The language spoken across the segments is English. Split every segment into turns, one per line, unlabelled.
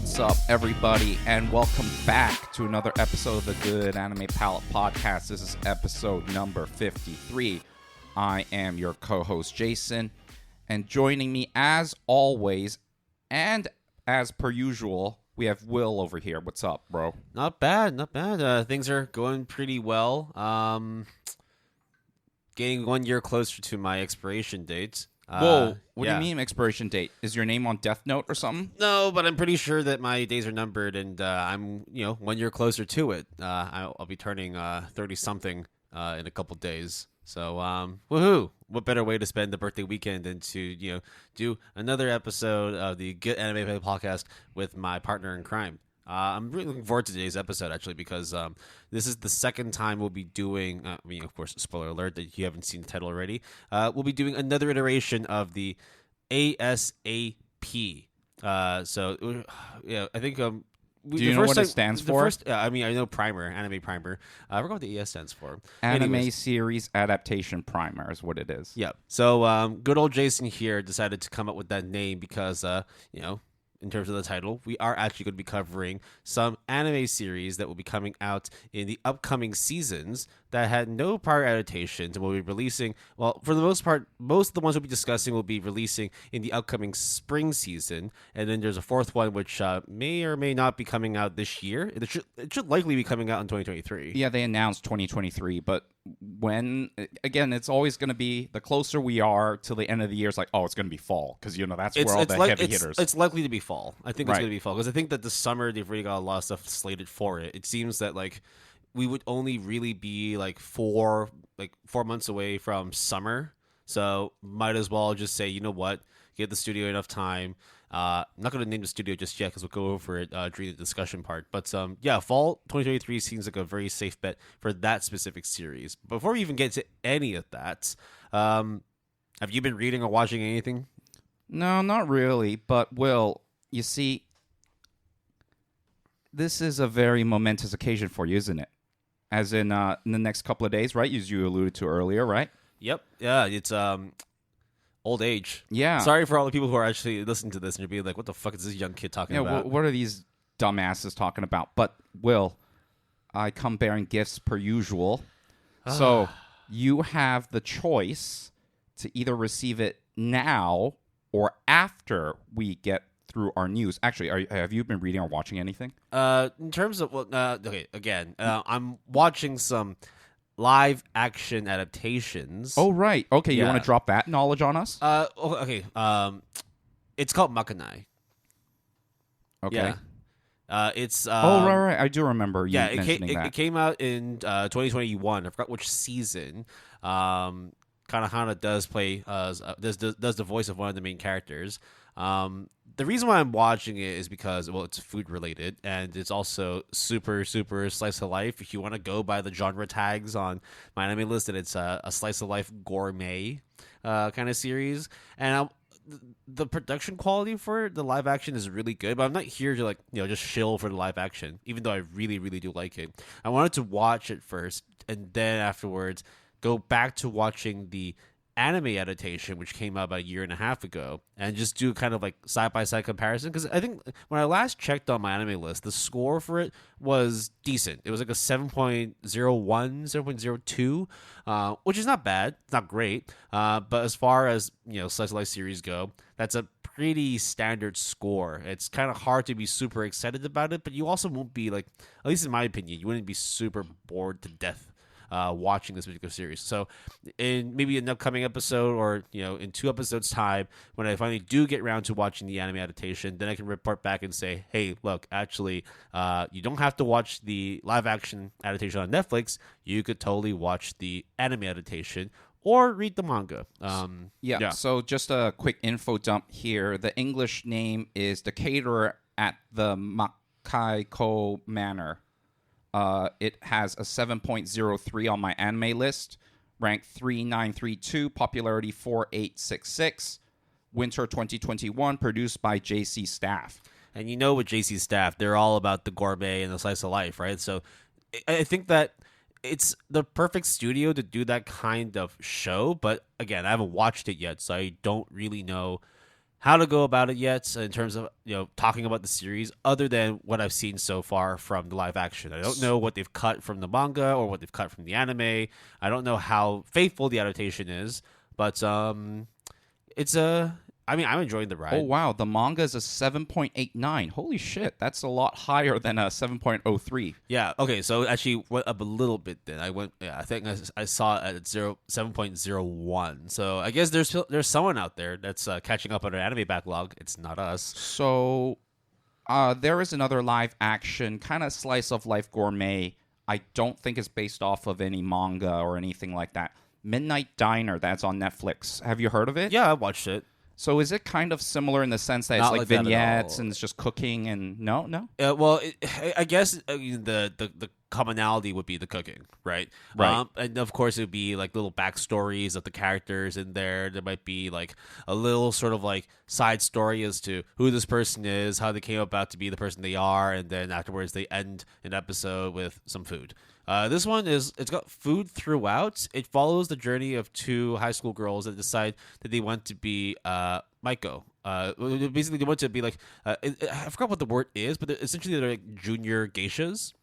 What's up, everybody, and welcome back to another episode of the Good Anime Palette Podcast. This is episode number 53. I am your co-host, Jason, and joining me, as always, and as per usual, we have Will over here. What's up, bro?
Not bad. Things are going pretty well. Getting 1 year closer to my expiration date.
Whoa, what do you mean expiration date? Is your name on Death Note or something?
No, but I'm pretty sure that my days are numbered, and I'm 1 year closer to it. I'll be turning 30-something in a couple days. So, woohoo! What better way to spend the birthday weekend than to do another episode of the Good Anime Podcast with my partner in crime. I'm really looking forward to today's episode, actually, because this is the second time we'll be doing, of course, spoiler alert that you haven't seen the title already, we'll be doing another iteration of the ASAP. I think...
Do you know what it stands for?
I know primer, anime primer. I forgot what the ES stands for.
Anime Series Adaptation Primer is what it is.
Yeah. So good old Jason here decided to come up with that name because, in terms of the title, we are actually going to be covering some anime series that will be coming out in the upcoming seasons that had no prior adaptations and will be releasing, well, for the most part, most of the ones we'll be discussing will be releasing in the upcoming spring season. And then there's a fourth one which may or may not be coming out this year. It should likely be coming out in 2023.
Yeah, they announced 2023, but when, again, it's always going to be, the closer we are till the end of the year, it's like, oh, it's going to be fall, because, that's where all the heavy hitters.
It's likely to be fall. I think it's going to be fall, because I think that this summer they've already got a lot of stuff slated for it. It seems that, we would only really be, 4 months away from summer, so might as well just say, you know what, give the studio enough time. I'm not going to name the studio just yet because we'll go over it during the discussion part. But fall 2023 seems like a very safe bet for that specific series. Before we even get to any of that, have you been reading or watching anything?
No, not really. But, Will, you see, this is a very momentous occasion for you, isn't it? As in the next couple of days, right? As you alluded to earlier, right?
Yep. Yeah, it's... old age.
Yeah.
Sorry for all the people who are actually listening to this and you're being like, what the fuck is this young kid talking about?
What are these dumbasses talking about? But, Will, I come bearing gifts per usual. So you have the choice to either receive it now or after we get through our news. Actually, have you been reading or watching anything?
In terms of, I'm watching some live action adaptations.
Oh, right. Okay, you want to drop that knowledge on us?
Okay. It's called Makanai.
Okay.
Yeah. It's
right. I do remember you mentioning that.
It came out in 2021. I forgot which season. Kanahana does play does the voice of one of the main characters. The reason why I'm watching it is because, well, it's food related and it's also super, super slice of life. If you want to go by the genre tags on my anime list, and it's a slice of life gourmet kind of series. And the production quality for the live action is really good, but I'm not here to just shill for the live action, even though I really, really do like it. I wanted to watch it first and then afterwards go back to watching the anime adaptation, which came out about a year and a half ago, and just do kind of side-by-side comparison, because I think when I last checked on my anime list, the score for it was decent. It was like a 7.01, 7.02, which is not bad. It's not great, but as far as slice of life series go, that's a pretty standard score. It's kind of hard to be super excited about it, but you also won't be at least in my opinion, you wouldn't be super bored to death watching this particular series. So in maybe an upcoming episode or in 2 episodes time, when I finally do get around to watching the anime adaptation, then I can report back and say, hey, look, actually you don't have to watch the live action adaptation on Netflix. You could totally watch the anime adaptation or read the manga.
So just a quick info dump here. The English name is The Caterer at the Makaiko Manor. It has a 7.03 on my anime list, ranked 3932, popularity 4866, winter 2021, produced by JC Staff.
And with JC Staff, they're all about the gourmet and the slice of life, right? So I think that it's the perfect studio to do that kind of show, but again, I haven't watched it yet, so I don't really know how to go about it yet in terms of talking about the series, other than what I've seen so far from the live action. I don't know what they've cut from the manga or what they've cut from the anime. I don't know how faithful the adaptation is, but it's I'm enjoying the ride.
Oh wow, the manga is a 7.89. Holy shit, that's a lot higher than a 7.03.
Yeah. Okay. So actually went up a little bit. Then I went. Yeah. I think I saw it at 7.01. So I guess there's someone out there that's catching up on an anime backlog. It's not us.
So there is another live action kind of slice of life gourmet. I don't think it's based off of any manga or anything like that. Midnight Diner, that's on Netflix. Have you heard of it?
Yeah, I watched it.
So is it kind of similar in the sense that it's like vignettes and it's just cooking and no?
Well, I guess the commonality would be the cooking, right?
Right.
And of course, it would be like little backstories of the characters in there. There might be like a little sort of like side story as to who this person is, how they came about to be the person they are, and then afterwards they end an episode with some food. This one it's got food throughout. It follows the journey of two high school girls that decide that they want to be Maiko. Basically, they want to be like I forgot what the word is, but essentially they're like junior geishas.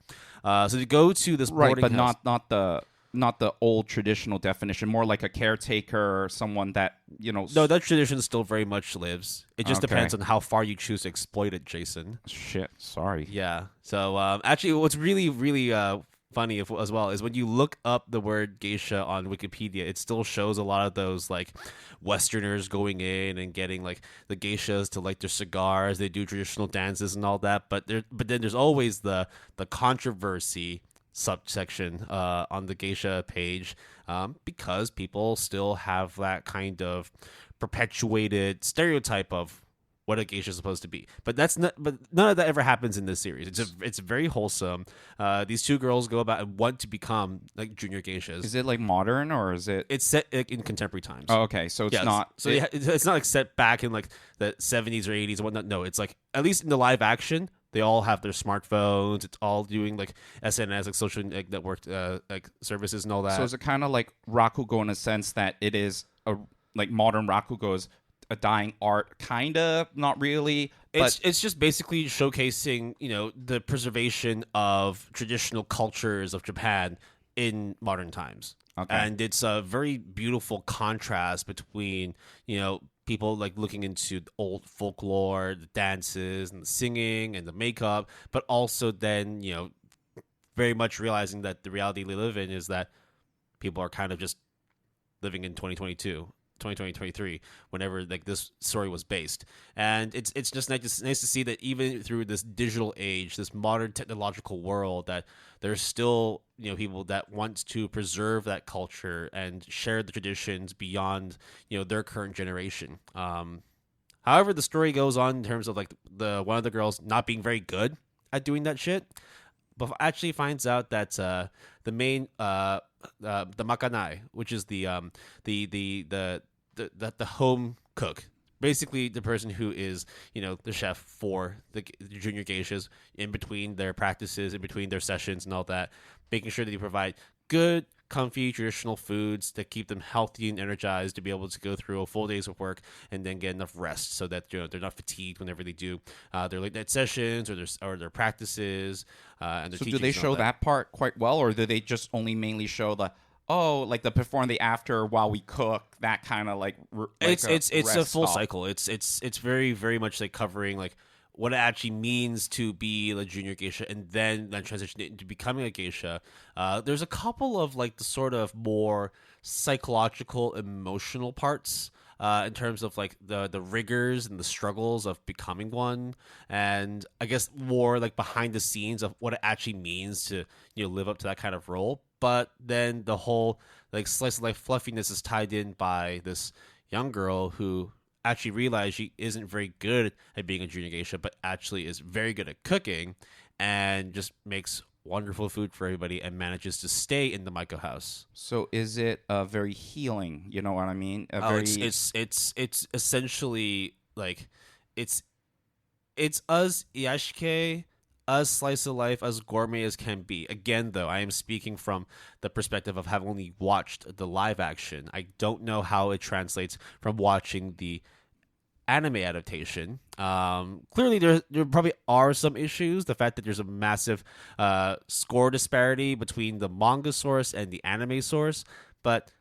So they go to this boarding
but
house.
not the old traditional definition. More like a caretaker or someone that
No, that tradition still very much lives. It just depends on how far you choose to exploit it, Jason.
Shit, sorry.
Yeah. So actually, what's really funny as well is when you look up the word geisha on Wikipedia, it still shows a lot of those like Westerners going in and getting like the geishas to light their cigars. They do traditional dances and all that, but then there's always the controversy subsection on the geisha page because people still have that kind of perpetuated stereotype of what a geisha is supposed to be, but none of that ever happens in this series. It's very wholesome. These two girls go about and want to become like junior geishas.
Is it like modern or is it?
It's set like, in contemporary times.
Oh, okay, so it's not.
So it's not like set back in like the 70s or 80s and whatnot. No, it's like at least in the live action, they all have their smartphones. It's all doing like SNS, like social network like services and all that.
So is it kind of like Rakugo in a sense that it is like modern Rakugo is a dying art, kind of, not really. But
it's just basically showcasing, the preservation of traditional cultures of Japan in modern times.
Okay.
And it's a very beautiful contrast between, people like looking into the old folklore, the dances and the singing and the makeup, but also then, very much realizing that the reality they live in is that people are kind of just living in 2023, whenever like this story was based. And it's just nice to see that even through this digital age, this modern technological world, that there's still people that want to preserve that culture and share the traditions beyond their current generation. However, the story goes on in terms of like the one of the girls not being very good at doing that shit, but actually finds out that the main the makanai, which is the home cook, basically the person who is the chef for the junior geishas in between their practices, in between their sessions and all that, making sure that they provide good, comfy, traditional foods that keep them healthy and energized to be able to go through a full days of work and then get enough rest so that they're not fatigued whenever they do their late night sessions or their practices and their
so
teachings.
Do they show that part quite well, or do they just only mainly show the like the before and the after while we cook, that kind of like
it's a full
stop?
cycle. It's very, very much like covering like what it actually means to be a junior geisha and then transition into becoming a geisha. There's a couple of like the sort of more psychological, emotional parts in terms of like the rigors and the struggles of becoming one, and I guess more like behind the scenes of what it actually means to live up to that kind of role. But then the whole like slice of life fluffiness is tied in by this young girl who actually realized she isn't very good at being a junior geisha, but actually is very good at cooking and just makes wonderful food for everybody and manages to stay in the Maiko house.
So is it very healing? You know what I mean?
It's essentially like it's as Iyashike, as slice of life, as gourmet as can be. Again, though, I am speaking from the perspective of having only watched the live action. I don't know how it translates from watching the anime adaptation. Clearly, there probably are some issues. The fact that there's a massive score disparity between the manga source and the anime source. But,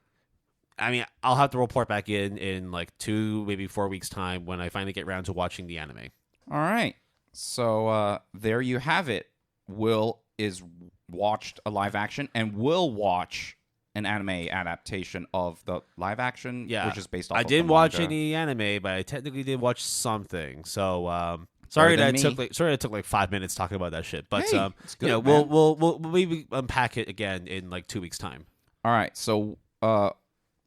I mean, I'll have to report back in like 2, maybe 4 weeks' time when I finally get around to watching the anime.
All right. So there you have it. Will is watched a live action and will watch an anime adaptation of the live action, which is based off
I
of
didn't
the
watch
manga.
any anime, but I technically did watch something. So sorry that it took like 5 minutes talking about that shit. But
Hey, it's good,
we'll maybe unpack it again in like 2 weeks' time.
All right. So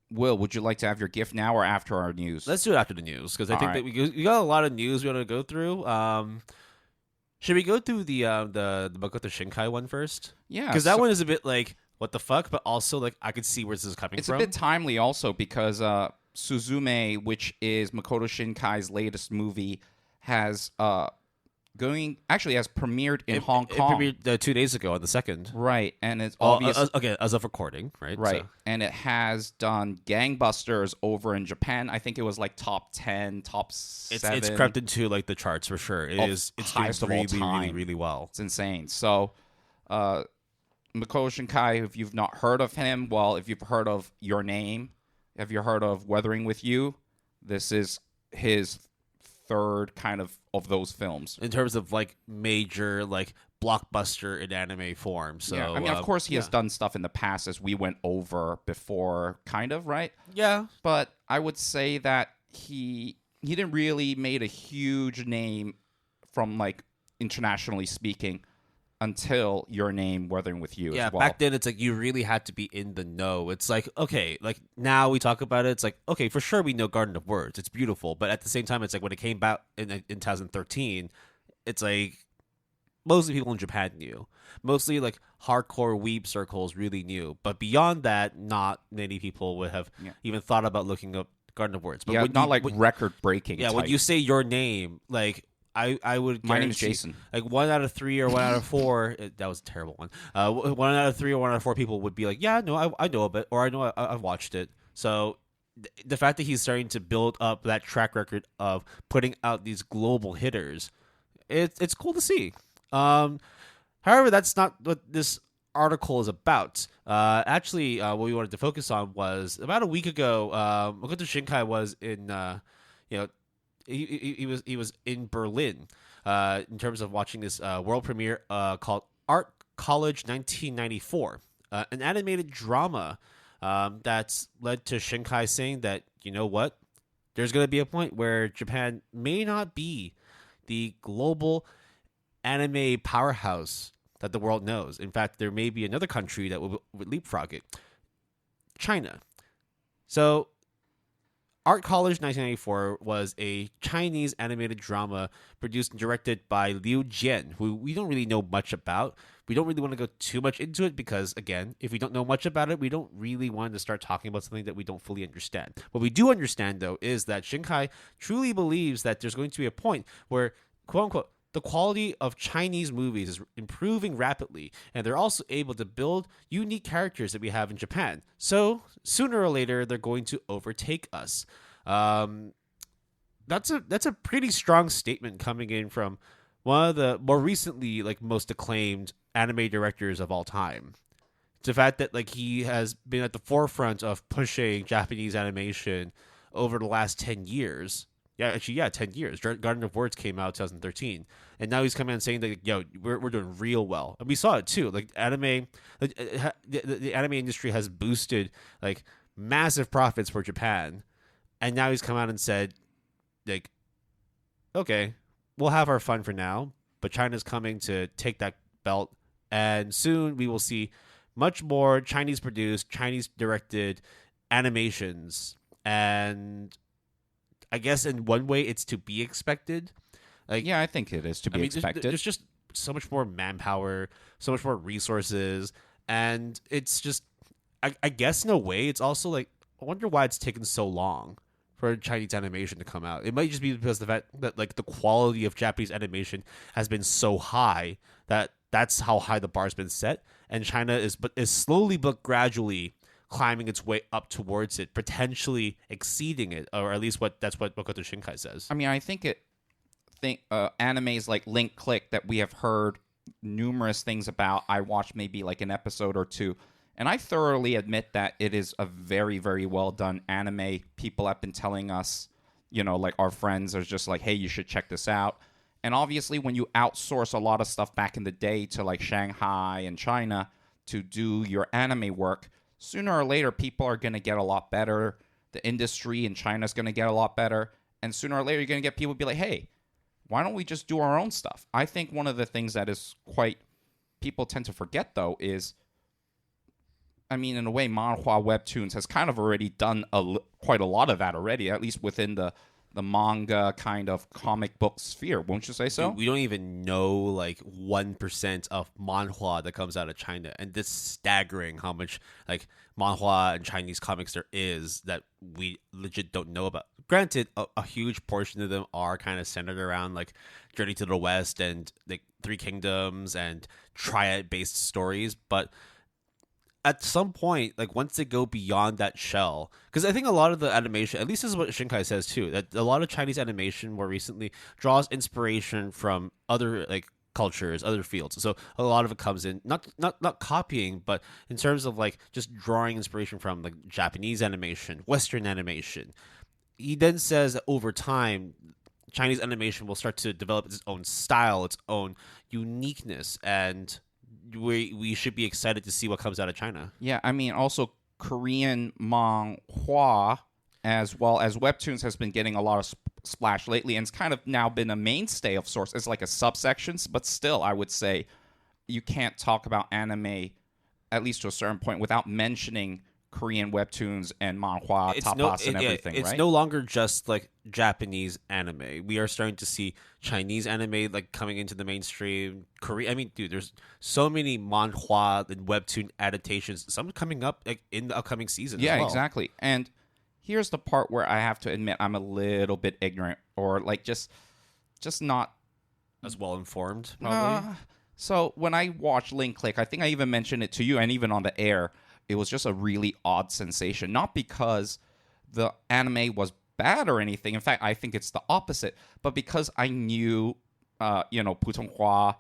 Will, would you like to have your gift now or after our news?
Let's do it after the news because I think that we got a lot of news we want to go through. Should we go through the Makoto Shinkai one first?
Yeah,
because that one is a bit like what the fuck, but also like I could see where this is coming from.
It's a bit timely also because Suzume, which is Makoto Shinkai's latest movie, has premiered in Hong Kong.
It premiered 2 days ago on the 2nd.
Right, and it's obvious.
As of recording, right?
Right,
So.
and it has done gangbusters over in Japan. I think it was like top 10, top 7.
It's crept into like the charts for sure. It's
highest
doing
of all time.
really, really well.
It's insane. So, Makoto Shinkai, if you've not heard of him, well, if you've heard of Your Name, have you heard of Weathering with You? This is his third kind of those films
in terms of like major like blockbuster in anime form. So
yeah, I mean, of course, he has done stuff in the past as we went over before, kind of, right?
Yeah,
but I would say that he didn't really made a huge name from like internationally speaking until Your Name, Weathering with You.
Yeah,
as well.
back then it's like you really had to be in the know. It's like, okay, like now we talk about it, it's like, okay, for sure we know Garden of Words. It's beautiful. But at the same time, it's like when it came out in 2013, it's like mostly people in Japan knew. Mostly like hardcore weeb circles really knew. But beyond that, not many people would have even thought about looking up Garden of Words. But
record breaking.
Yeah, when you say Your Name, like I would.
My name is Jason.
Like 1 out of 3 or 1 out of 4. That was a terrible one. 1 out of 3 or 1 out of 4 people would be like, yeah, no, I know a bit, or I know I've watched it. So the fact that he's starting to build up that track record of putting out these global hitters, it's cool to see. However, that's not what this article is about. Actually, what we wanted to focus on was about a week ago. Makoto Shinkai was in, He was in Berlin in terms of watching this world premiere called Art College 1994, an animated drama that's led to Shinkai saying that, you know what, there's going to be a point where Japan may not be the global anime powerhouse that the world knows. In fact, there may be another country that would leapfrog it, China. So Art College 1994 was a Chinese animated drama produced and directed by Liu Jian, who we don't really know much about. We don't really want to go too much into it because, again, if we don't know much about it, we don't really want to start talking about something that we don't fully understand. What we do understand, though, is that Shinkai truly believes that there's going to be a point where, quote-unquote, the quality of Chinese movies is improving rapidly, and they're also able to build unique characters that we have in Japan. So, sooner or later, they're going to overtake us. That's a pretty strong statement coming in from one of the more recently, like, most acclaimed anime directors of all time. The fact that, like, he has been at the forefront of pushing Japanese animation over the last 10 years. 10 years. Garden of Words came out in 2013, and now he's coming out saying that, yo, we're doing real well, and we saw it too. Like the anime industry has boosted like massive profits for Japan, and now he's come out and said, like, okay, we'll have our fun for now, but China's coming to take that belt, and soon we will see much more Chinese produced, Chinese directed animations, and I guess in one way it's to be expected. Like,
yeah, I think it is to be expected.
There's just so much more manpower, so much more resources, and it's just, I guess in a way, it's also like, I wonder why it's taken so long for Chinese animation to come out. It might just be because of the fact that like the quality of Japanese animation has been so high that that's how high the bar's been set, and China is slowly but gradually climbing its way up towards it, potentially exceeding it, or at least that's what Makoto Shinkai says.
I mean, I think animes like Link Click that we have heard numerous things about. I watched maybe like an episode or two, and I thoroughly admit that it is a very, very well done anime. People have been telling us, like our friends are just like, hey, you should check this out. And obviously, when you outsource a lot of stuff back in the day to like Shanghai and China to do your anime work, sooner or later, people are going to get a lot better. The industry in China is going to get a lot better. And sooner or later, you're going to get people be like, hey, why don't we just do our own stuff? I think one of the things that is people tend to forget, though, is, I mean, in a way, manhwa webtoons has kind of already done quite a lot of that already, at least within the manga kind of comic book sphere. Won't you say so?
Dude, we don't even know like 1% of manhwa that comes out of China, and it's staggering how much like manhwa and Chinese comics there is that we legit don't know about. Granted, a huge portion of them are kind of centered around like Journey to the West and like Three Kingdoms and Triad based stories, but at some point, like once they go beyond that shell, because I think a lot of the animation, at least this is what Shinkai says too, that a lot of Chinese animation more recently draws inspiration from other like cultures, other fields. So a lot of it comes in not copying, but in terms of like just drawing inspiration from like Japanese animation, Western animation. He then says that over time, Chinese animation will start to develop its own style, its own uniqueness, and we should be excited to see what comes out of China.
Yeah, I mean, also Korean manhwa as well as webtoons has been getting a lot of splash lately, and it's kind of now been a mainstay of sorts. It's like a subsection, but still, I would say you can't talk about anime, at least to a certain point, without mentioning Korean webtoons and manhwa, tapas, and everything,
it's
right?
no longer just like Japanese anime. We are starting to see Chinese anime like coming into the mainstream. I mean, dude, there's so many manhwa and webtoon adaptations. Some coming up like in the upcoming season.
Yeah,
as well.
exactly. And here's the part where I have to admit I'm a little bit ignorant, or like just not
as well informed, probably.
So when I watched Link Click, I think I even mentioned it to you, and even on the air, it was just a really odd sensation. Not because the anime was bad or anything. In fact, I think it's the opposite. But because I knew, Putonghua,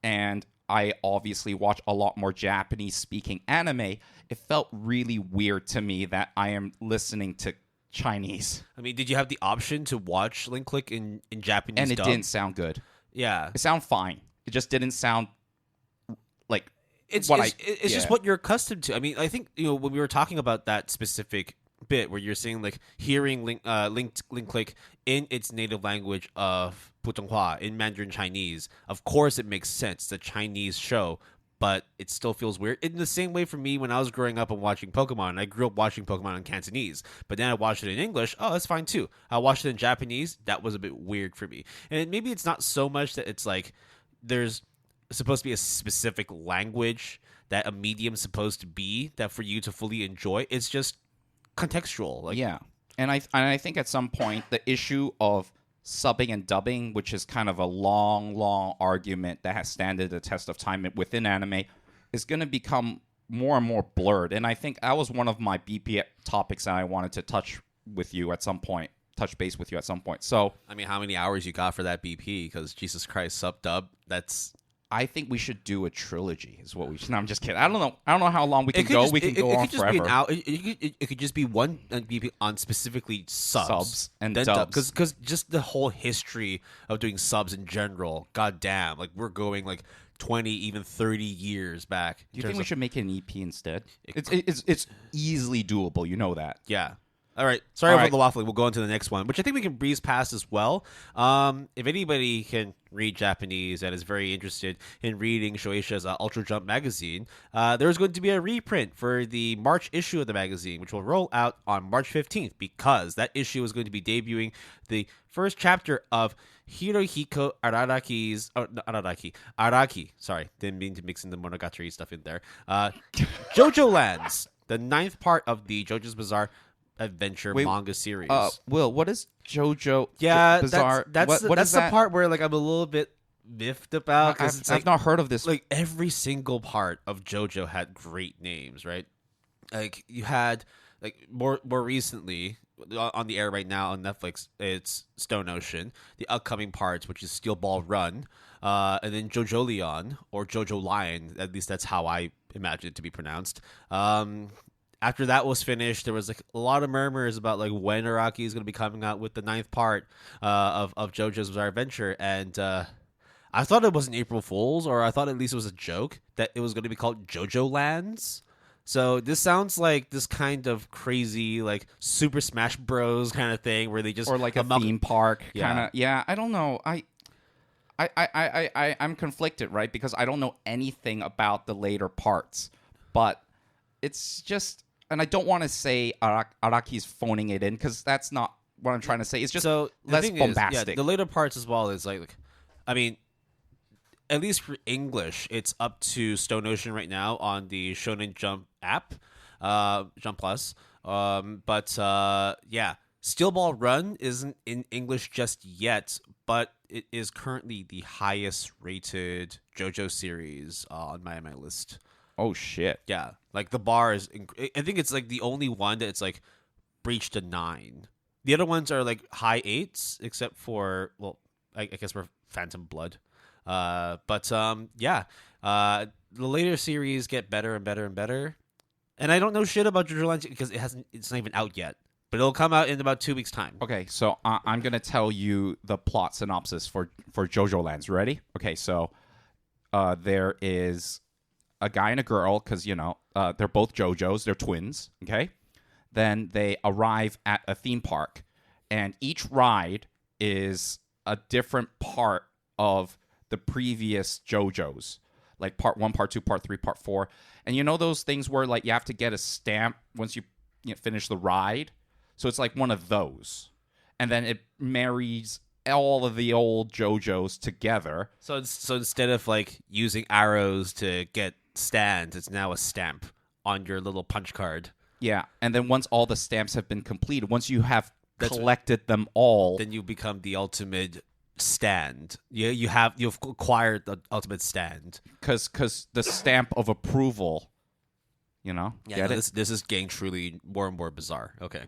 and I obviously watch a lot more Japanese-speaking anime, it felt really weird to me that I am listening to Chinese.
I mean, did you have the option to watch Link Click in Japanese
And it
dub?
didn't sound good.
Yeah.
It sounded fine. It just didn't sound like...
It's just what you're accustomed to. I mean, I think when we were talking about that specific bit where you're saying like hearing Link Click in its native language of Putonghua in Mandarin Chinese, of course it makes sense. It's a Chinese show, but it still feels weird. In the same way for me when I was growing up and watching Pokemon, I grew up watching Pokemon in Cantonese, but then I watched it in English. Oh, that's fine too. I watched it in Japanese. That was a bit weird for me. And maybe it's not so much that it's like there's supposed to be a specific language that a medium's supposed to be that for you to fully enjoy. It's just contextual. Like,
yeah. And I think at some point the issue of subbing and dubbing, which is kind of a long argument that has standed the test of time within anime, is going to become more and more blurred. And I think that was one of my BP topics that I wanted to touch base with you at some point. So,
I mean, how many hours you got for that BP? Because Jesus Christ, sub dub, that's...
I think we should do a trilogy. Is what we should. No, I'm just kidding. I don't know how long we can go. We can go on forever.
It could just be one BP on specifically subs
and dubs.
Because just the whole history of doing subs in general. Goddamn, like we're going like 20, even 30 years back.
Do you think we should make it an EP instead? It's easily doable. You know that.
Yeah. All right. Sorry about the waffling. We'll go on to the next one, which I think we can breeze past as well. If anybody can read Japanese and is very interested in reading Shueisha's Ultra Jump magazine, there's going to be a reprint for the March issue of the magazine, which will roll out on March 15th, because that issue is going to be debuting the first chapter of Hirohiko Araki. Sorry, didn't mean to mix in the Monogatari stuff in there. JoJoLands, the 9th part of the JoJo's Bizarre Adventure manga series.
Will, what is JoJo?
Yeah,
Bizarre?
That's the part where like I'm a little bit miffed about, because
I've not heard of this.
Like every single part of JoJo had great names, right? like you had like more recently on the air right now on Netflix, it's Stone Ocean, the upcoming parts, which is Steel Ball Run, and then JoJo or JoJo Lion, at least that's how I imagine it to be pronounced. After that was finished, there was like a lot of murmurs about like when Araki is going to be coming out with the 9th part of JoJo's Bizarre Adventure, and I thought it was an April Fool's, or I thought at least it was a joke that it was going to be called JoJoLands. So this sounds like this kind of crazy, like Super Smash Bros. Kind of thing where they just
or like a theme park kind of.
Yeah.
Yeah, I don't know. I'm conflicted, right? Because I don't know anything about the later parts, but it's just, and I don't want to say Araki's phoning it in because that's not what I'm trying to say. It's just less bombastic.
The later parts as well is like, I mean, at least for English, it's up to Stone Ocean right now on the Shonen Jump app, Jump Plus. Yeah, Steel Ball Run isn't in English just yet, but it is currently the highest rated JoJo series on my list.
Oh shit!
Yeah, like the bar is. I think it's like the only one that it's like breached a 9. The other ones are like high 8s, except for I guess for Phantom Blood. Yeah, the later series get better and better and better. And I don't know shit about JoJoLands because it's not even out yet. But it'll come out in about 2 weeks' time.
Okay, so I'm gonna tell you the plot synopsis for JoJoLands. Ready? Okay, so there is a guy and a girl because they're both JoJos. They're twins. Okay, then they arrive at a theme park, and each ride is a different part of the previous JoJo's, like part 1, part 2, part 3, part 4. And those things where like you have to get a stamp once you finish the ride. So it's like one of those, and then it marries all of the old JoJo's together.
So instead of like using arrows to get stands, it's now a stamp on your little punch card.
Yeah, and then once all the stamps have been completed, once you have collected them all,
then you become the ultimate stand. You've acquired the ultimate stand
because the stamp of approval.
This is getting truly more and more bizarre. Okay.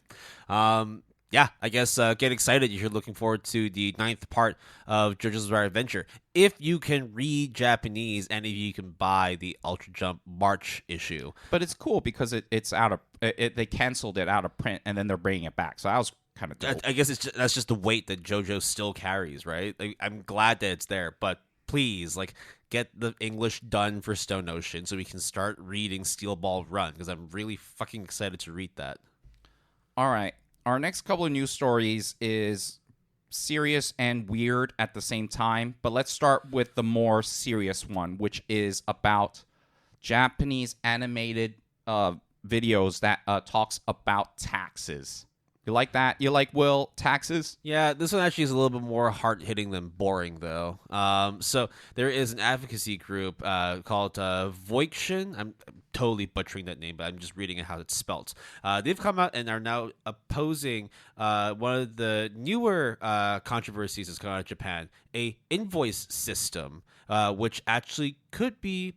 Yeah, I guess get excited if you're looking forward to the 9th part of JoJo's Bizarre Adventure. If you can read Japanese and if you can buy the Ultra Jump March issue.
But it's cool because it's out of they canceled it out of print and then they're bringing it back. So I was kind of dope.
I guess that's just the weight that JoJo still carries, right? Like, I'm glad that it's there, but please, get the English done for Stone Ocean so we can start reading Steel Ball Run because I'm really fucking excited to read that.
All right. Our next couple of news stories is serious and weird at the same time, but let's start with the more serious one, which is about Japanese animated videos that talks about taxes. You like that? You like, Will, taxes?
Yeah, this one actually is a little bit more hard-hitting than boring, though. So there is an advocacy group called Voiction. I'm totally butchering that name, but I'm just reading it how it's spelled. They've come out and are now opposing one of the newer controversies that's going on in Japan, a invoice system, which actually could be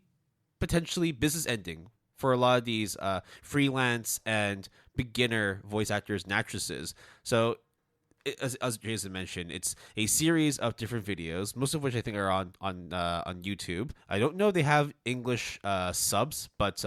potentially business-ending for a lot of these freelance and beginner voice actors and actresses. So, as Jason mentioned, it's a series of different videos, most of which I think are on YouTube. I don't know if they have English subs, but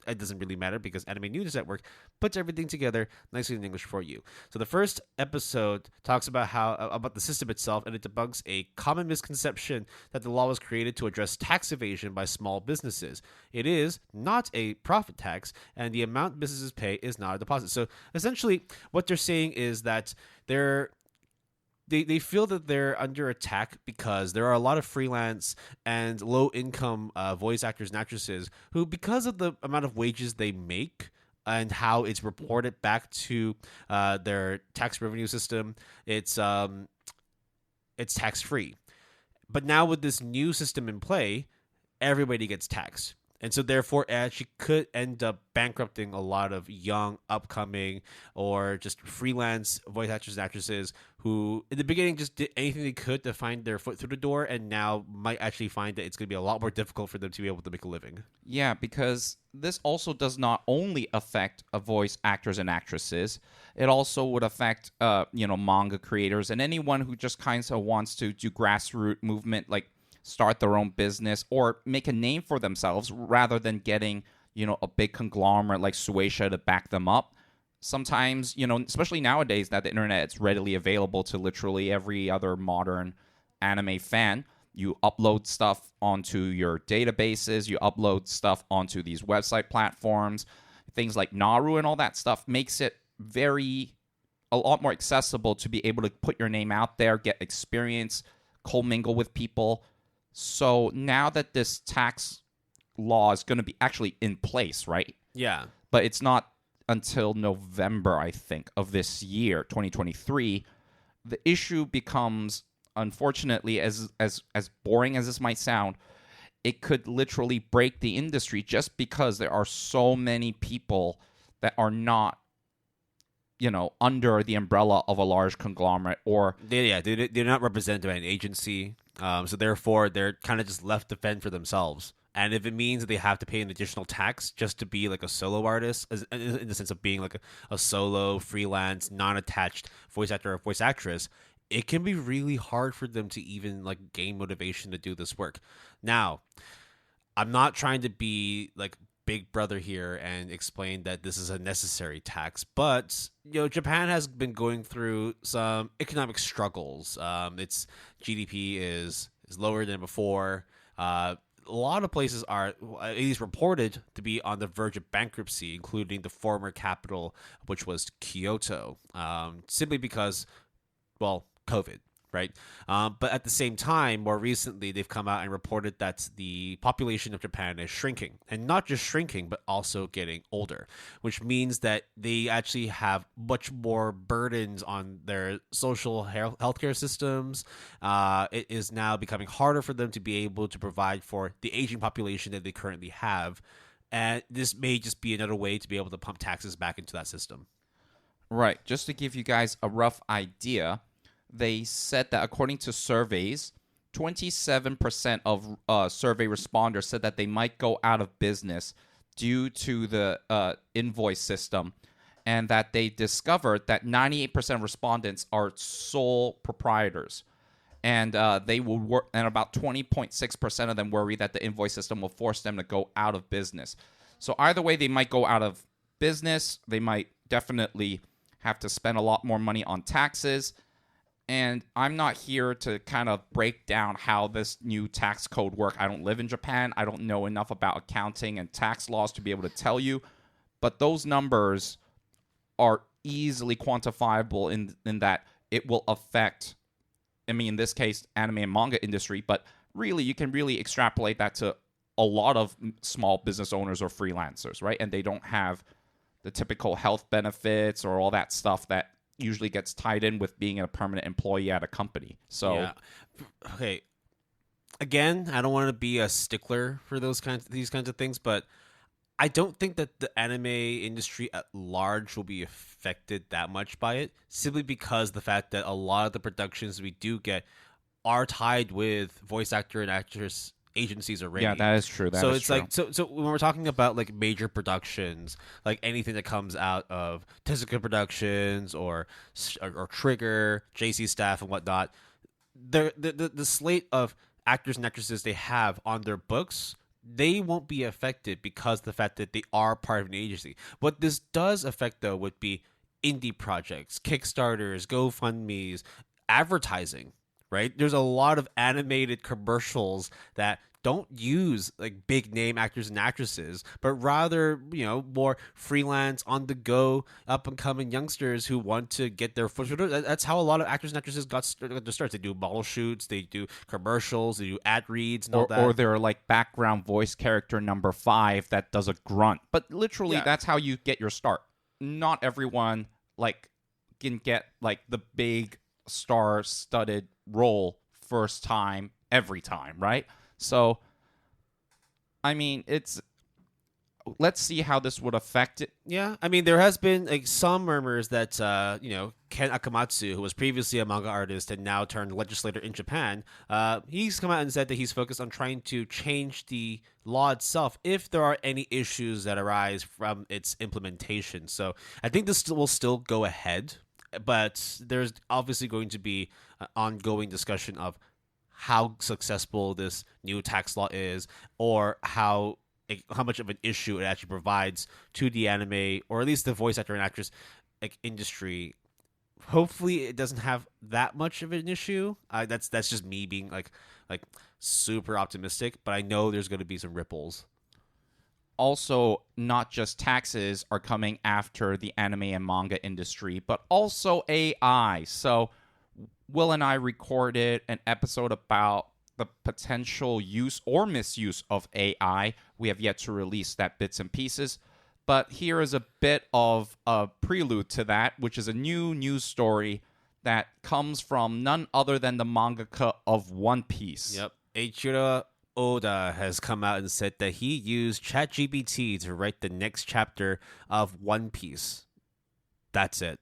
it doesn't really matter because Anime News Network puts everything together nicely in English for you. So the first episode talks about about the system itself, and it debunks a common misconception that the law was created to address tax evasion by small businesses. It is not a profit tax, and the amount businesses pay is not a deposit. So essentially, what they're saying is that they feel that they're under attack because there are a lot of freelance and low-income voice actors and actresses who, because of the amount of wages they make and how it's reported back to their tax revenue system, it's tax-free. But now with this new system in play, everybody gets taxed. And so therefore it actually could end up bankrupting a lot of young, upcoming, or just freelance voice actors and actresses who in the beginning just did anything they could to find their foot through the door, and now might actually find that it's going to be a lot more difficult for them to be able to make a living.
Yeah, because this also does not only affect voice actors and actresses, it also would affect manga creators and anyone who just kind of wants to do grassroots movement, like start their own business or make a name for themselves rather than getting, a big conglomerate like Shueisha to back them up. Sometimes, especially nowadays that the internet is readily available to literally every other modern anime fan, you upload stuff onto your databases, you upload stuff onto these website platforms, things like Naru and all that stuff makes it a lot more accessible to be able to put your name out there, get experience, commingle with people. So now that this tax law is going to be actually in place, right?
Yeah.
But it's not until November, I think, of this year, 2023. The issue becomes, unfortunately, as boring as this might sound, it could literally break the industry just because there are so many people that are not, under the umbrella of a large conglomerate or...
They're not represented by an agency. So therefore, they're kind of just left to fend for themselves. And if it means that they have to pay an additional tax just to be like a solo artist, in the sense of being like a solo, freelance, non-attached voice actor or voice actress, it can be really hard for them to even like gain motivation to do this work. Now, I'm not trying to be like Big Brother here and explain that this is a necessary tax, but Japan has been going through some economic struggles. Its GDP is lower than before. A lot of places are at least reported to be on the verge of bankruptcy, including the former capital, which was Kyoto, simply because, well, COVID. Right. But at the same time, more recently, they've come out and reported that the population of Japan is shrinking, and not just shrinking, but also getting older, which means that they actually have much more burdens on their social healthcare systems. It is now becoming harder for them to be able to provide for the aging population that they currently have. And this may just be another way to be able to pump taxes back into that system.
Right. Just to give you guys a rough idea, they said that according to surveys, 27% of survey responders said that they might go out of business due to the invoice system, and that they discovered that 98% of respondents are sole proprietors, and they will work, and about 20.6% of them worry that the invoice system will force them to go out of business. So either way, they might go out of business. They might definitely have to spend a lot more money on taxes. And I'm not here to kind of break down how this new tax code works. I don't live in Japan. I don't know enough about accounting and tax laws to be able to tell you. But those numbers are easily quantifiable in that it will affect, in this case, anime and manga industry. But really, you can really extrapolate that to a lot of small business owners or freelancers, right? And they don't have the typical health benefits or all that stuff that usually gets tied in with being a permanent employee at a company. So,
yeah. Okay. Again, I don't want to be a stickler for these kinds of things, but I don't think that the anime industry at large will be affected that much by it, simply because the fact that a lot of the productions we do get are tied with voice actor and actress agencies already.
Yeah, that is true.
So when we're talking about like major productions, like anything that comes out of Tezuka Productions or Trigger, JC Staff and whatnot, the slate of actors and actresses they have on their books, they won't be affected because of the fact that they are part of an agency. What this does affect, though, would be indie projects, Kickstarters, GoFundMes, advertising. Right? There's a lot of animated commercials that don't use like big name actors and actresses, but rather, more freelance, on the go, up and coming youngsters who want to get their foot. That's how a lot of actors and actresses got their starts. They do model shoots, they do commercials, they do ad reads, and all that.
Or they're like background voice character number 5 that does a grunt. But literally, that's how you get your start. Not everyone can get like the big star-studded role first time every time, right? So it's let's see how this would affect it.
Yeah, I mean, there has been like some murmurs that Ken Akamatsu, who was previously a manga artist and now turned legislator in Japan, he's come out and said that he's focused on trying to change the law itself if there are any issues that arise from its implementation. So I think this will still go ahead, but there's obviously going to be an ongoing discussion of how successful this new tax law is, or how much of an issue it actually provides to the anime, or at least the voice actor and actress industry. Hopefully, it doesn't have that much of an issue. That's just me being like super optimistic, but I know there's going to be some ripples.
Also, not just taxes are coming after the anime and manga industry, but also AI. So Will and I recorded an episode about the potential use or misuse of AI. We have yet to release that bits and pieces. But here is a bit of a prelude to that, which is a new news story that comes from none other than the mangaka of One Piece.
Yep. Eiichiro Oda has come out and said that he used ChatGPT to write the next chapter of One Piece. That's it.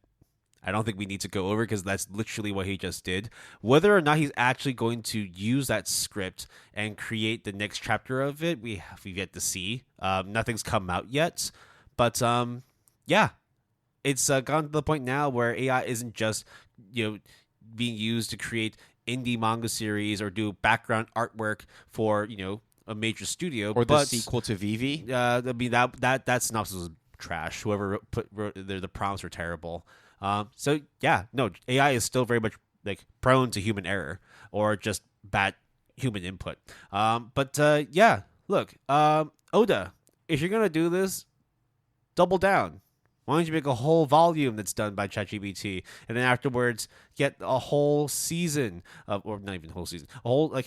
I don't think we need to go over because that's literally what he just did. Whether or not he's actually going to use that script and create the next chapter of it, we've yet to see. Nothing's come out yet. But yeah, it's gone to the point now where AI isn't just being used to create indie manga series or do background artwork for a major studio
or the sequel to Vivi.
I mean that synopsis was trash. Whoever wrote the prompts were terrible. So yeah, no, AI is still very much prone to human error or just bad human input. But yeah, look, Oda, if you're gonna do this, double down. Why don't you make a whole volume that's done by ChatGPT, and then afterwards get a whole season of, or not even a whole season, a whole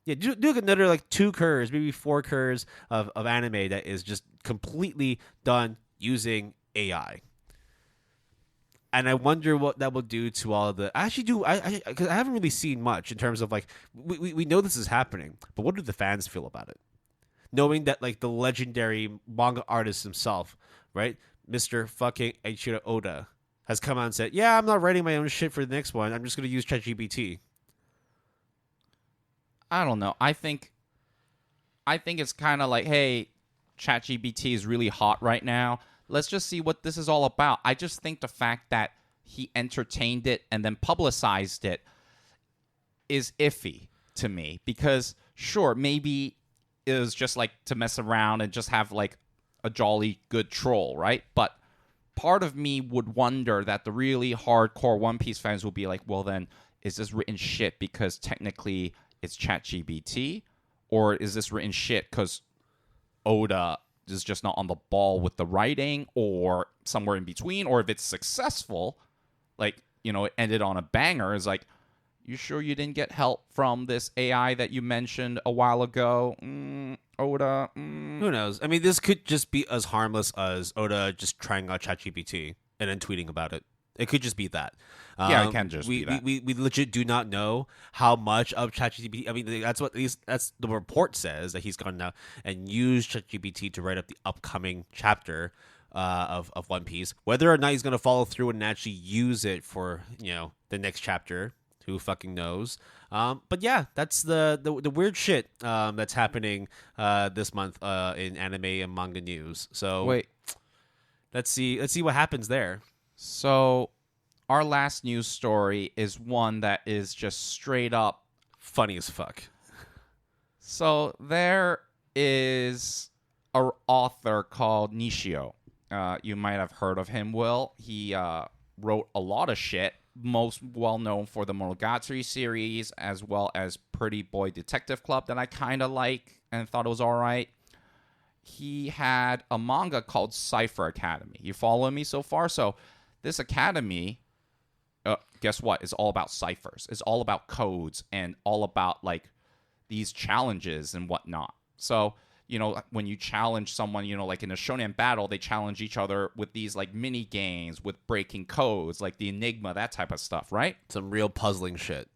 do another 2 cours, maybe 4 cours of anime that is just completely done using AI. And I wonder what that will do to all of the. Because I haven't really seen much in terms of we know this is happening, but what do the fans feel about it? Knowing that the legendary manga artist himself, right, Mr. fucking Eiichiro Oda, has come out and said, "Yeah, I'm not writing my own shit for the next one. I'm just going to use ChatGPT."
I don't know. I think it's kind of like, hey, ChatGPT is really hot right now. Let's just see what this is all about. I just think the fact that he entertained it and then publicized it is iffy to me. Because, sure, maybe it was just to mess around and just have a jolly good troll, right? But part of me would wonder that the really hardcore One Piece fans will be like, well, then, is this written shit because technically it's ChatGPT? Or is this written shit because Oda is just not on the ball with the writing, or somewhere in between? Or if it's successful, it ended on a banger, is you sure you didn't get help from this AI that you mentioned a while ago? Oda?
Who knows? I mean, this could just be as harmless as Oda just trying out ChatGPT and then tweeting about it. It could just be that.
Yeah, it can just be that.
We legit do not know how much of ChatGPT. I mean, that's the report says, that he's gone out and used ChatGPT to write up the upcoming chapter of One Piece. Whether or not he's going to follow through and actually use it for the next chapter, who fucking knows? But yeah, that's the weird shit that's happening this month in anime and manga news. So
wait,
let's see what happens there.
So our last news story is one that is just straight up
funny as fuck.
So there is an author called Nishio. You might have heard of him, Will. He wrote a lot of shit, most well known for the Monogatari series, as well as Pretty Boy Detective Club that I kind of like and thought it was all right. He had a manga called Cypher Academy. You following me so far? So this academy, guess what? It's all about ciphers. It's all about codes and all about these challenges and whatnot. So, when you challenge someone, in a shonen battle, they challenge each other with these mini games with breaking codes, the Enigma, that type of stuff, right?
Some real puzzling shit.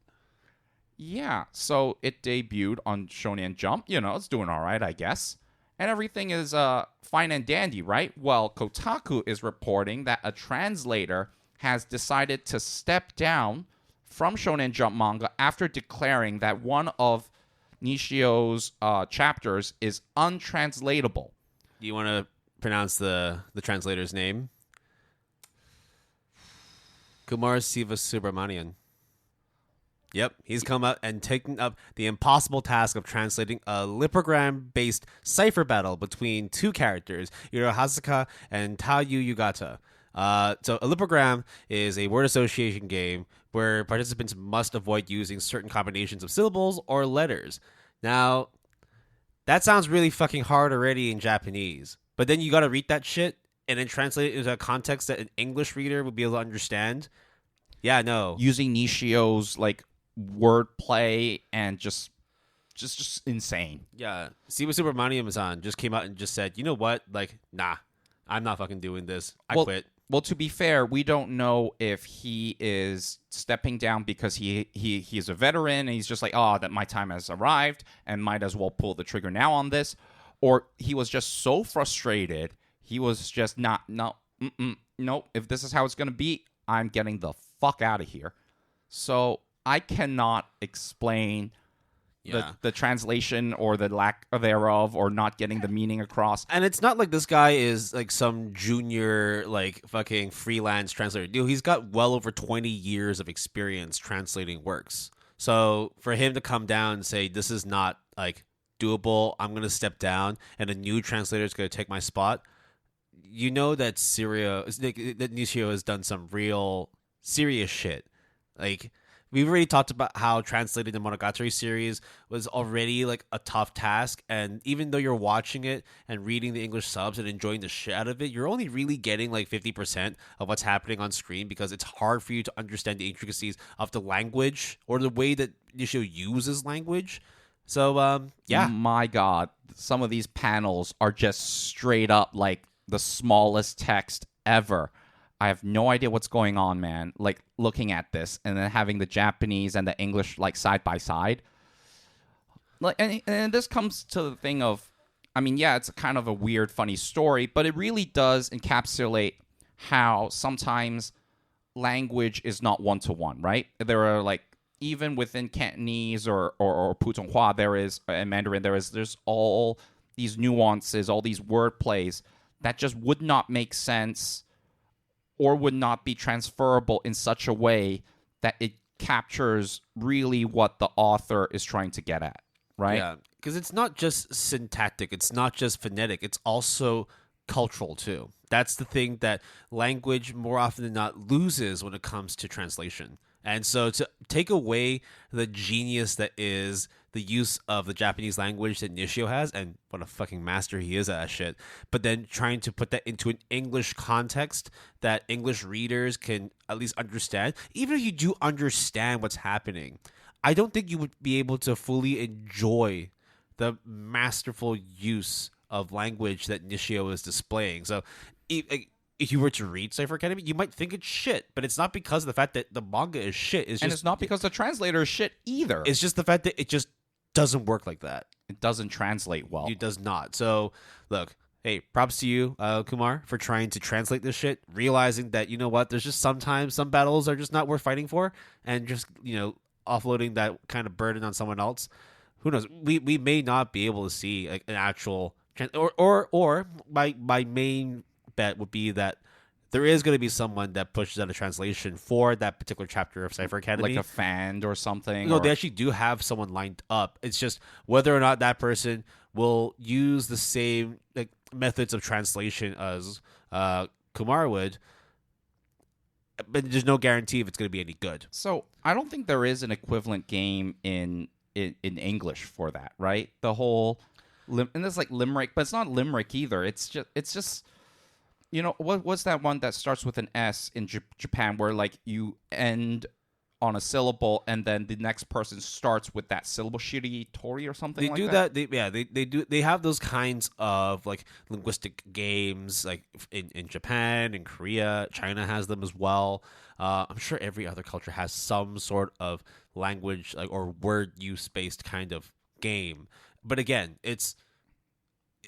Yeah. So it debuted on Shonen Jump. It's doing all right, I guess. and everything is fine and dandy, right? Well, Kotaku is reporting that a translator has decided to step down from Shonen Jump manga after declaring that one of Nishio's chapters is untranslatable.
Do you want to pronounce the translator's name? Kumar Sivasubramanian. Yep, he's come up and taken up the impossible task of translating a lipogram-based cipher battle between two characters, Hirohasuka and Tayu Yugata. So a lipogram is a word association game where participants must avoid using certain combinations of syllables or letters. Now, that sounds really fucking hard already in Japanese, but then you gotta read that shit and then translate it into a context that an English reader would be able to understand. Yeah, no.
Using Nishio's like wordplay and just insane.
Yeah, Siva Subramaniam-san just came out and just said, you know what? Like, nah, I'm not fucking doing this. I quit.
Well, to be fair, we don't know if he is stepping down because he's a veteran and he's just like, oh, that my time has arrived and might as well pull the trigger now on this, or he was just so frustrated. He was just nope. If this is how it's going to be, I'm getting the fuck out of here. So I cannot explain the translation or the lack thereof or not getting the meaning across.
And it's not like this guy is like some junior like fucking freelance translator. Dude, he's got well over 20 years of experience translating works. So for him to come down and say this is not like doable, I'm going to step down and a new translator is going to take my spot. You know that Nishio has done some real serious shit. Like, we've already talked about how translating the Monogatari series was already like a tough task, and even though you're watching it and reading the English subs and enjoying the shit out of it, you're only really getting like 50% of what's happening on screen because it's hard for you to understand the intricacies of the language or the way that Nishio uses language. So, yeah.
My God, some of these panels are just straight up like the smallest text ever. I have no idea what's going on, man. Like, looking at this and then having the Japanese and the English, like, side by side. Like, and this comes to the thing of, I mean, yeah, it's kind of a weird, funny story, but it really does encapsulate how sometimes language is not one-to-one, right? There are, like, even within Cantonese or Putonghua, and Mandarin, there's all these nuances, all these word plays that just would not make sense or would not be transferable in such a way that it captures really what the author is trying to get at, right?
Yeah, because it's not just syntactic, it's not just phonetic, it's also cultural too. That's the thing that language more often than not loses when it comes to translation. And so to take away the genius that is the use of the Japanese language that Nishio has, and what a fucking master he is at that shit, but then trying to put that into an English context that English readers can at least understand, even if you do understand what's happening, I don't think you would be able to fully enjoy the masterful use of language that Nishio is displaying. So if you were to read Cypher Academy, you might think it's shit, but it's not because of the fact that the manga is shit.
It's not because the translator is shit either.
It's just the fact that it just doesn't work like that.
It doesn't translate well.
It does not. So, look, hey, props to you, Kumar, for trying to translate this shit, realizing that, you know what, there's just sometimes some battles are just not worth fighting for, and just, offloading that kind of burden on someone else. Who knows? We may not be able to see like an actual or my main bet would be that there is going to be someone that pushes out a translation for that particular chapter of Cypher Academy,
like a fan or something.
No, they actually do have someone lined up. It's just whether or not that person will use the same like methods of translation as Kumar would. But there's no guarantee if it's going to be any good.
So I don't think there is an equivalent game in English for that, right? The whole and it's like limerick, but it's not limerick either. It's just. What's that one that starts with an S in Japan where like you end on a syllable and then the next person starts with that syllable, shiritori or something
they
like
do
that?
They do. They have those kinds of like linguistic games like in Japan, in Korea, China has them as well. I'm sure every other culture has some sort of language like or word use based kind of game. But again, it's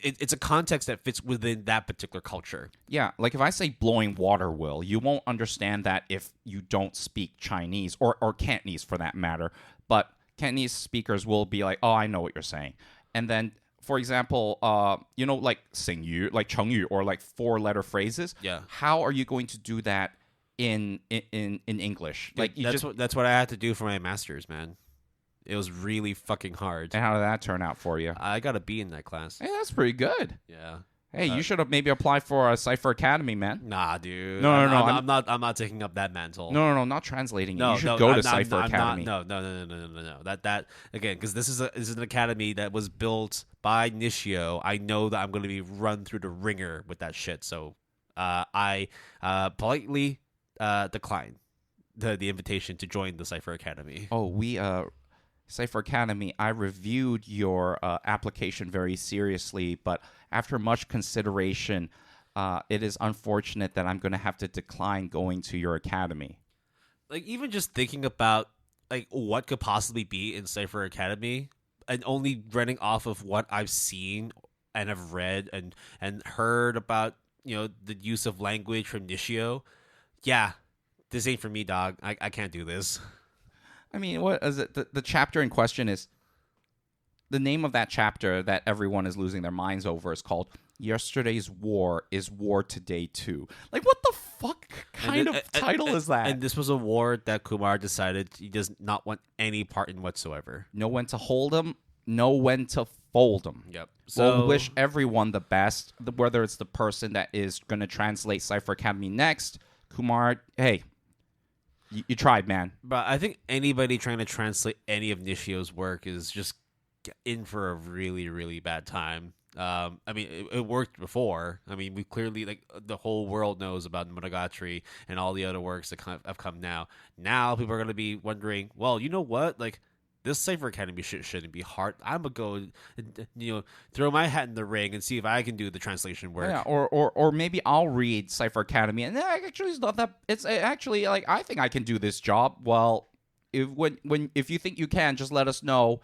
it's a context that fits within that particular culture.
Yeah, like if I say blowing water, Will, you won't understand that if you don't speak Chinese or Cantonese for that matter. But Cantonese speakers will be like, oh, I know what you're saying. And then, for example, like 成语, like 成语, or like 4-letter phrases.
Yeah.
How are you going to do that in English?
Like that's what I had to do for my master's, man. It was really fucking hard.
And how did that turn out for you?
I got a B in that class.
Hey, that's pretty good.
Yeah.
Hey, you should have maybe applied for a Cypher Academy, man.
Nah, dude.
No.
I'm not taking up that mantle.
No, not translating it.
No,
you should go to Cypher Academy.
No. That again, because this is an academy that was built by Nishio. I know that I'm going to be run through the ringer with that shit. So, I politely decline the invitation to join the Cypher Academy.
Oh, Cypher Academy, I reviewed your application very seriously, but after much consideration, it is unfortunate that I'm going to have to decline going to your academy.
Like, even just thinking about like what could possibly be in Cypher Academy, and only running off of what I've seen and have read and heard about, the use of language from Nishio, yeah, this ain't for me, dog. I can't do this.
I mean, what is it? The chapter in question is, the name of that chapter that everyone is losing their minds over is called Yesterday's War is War Today Too. Like, what the fuck kind of title is that?
And this was a war that Kumar decided he does not want any part in whatsoever.
Know when to hold them, know when to fold them.
Yep.
So we'll wish everyone the best, whether it's the person that is going to translate Cypher Academy next. Kumar, hey, you tried, man.
But I think anybody trying to translate any of Nishio's work is just in for a really, really bad time. I mean, it worked before. I mean, we clearly, like, the whole world knows about Monogatari and all the other works that have come now. Now people are going to be wondering, well, you know what? Like, this Cypher Academy shouldn't be hard. I'm going to go, throw my hat in the ring and see if I can do the translation work.
Yeah, or maybe I'll read Cypher Academy, and actually it's not that. It's actually, like, I think I can do this job. Well, if you think you can, just let us know.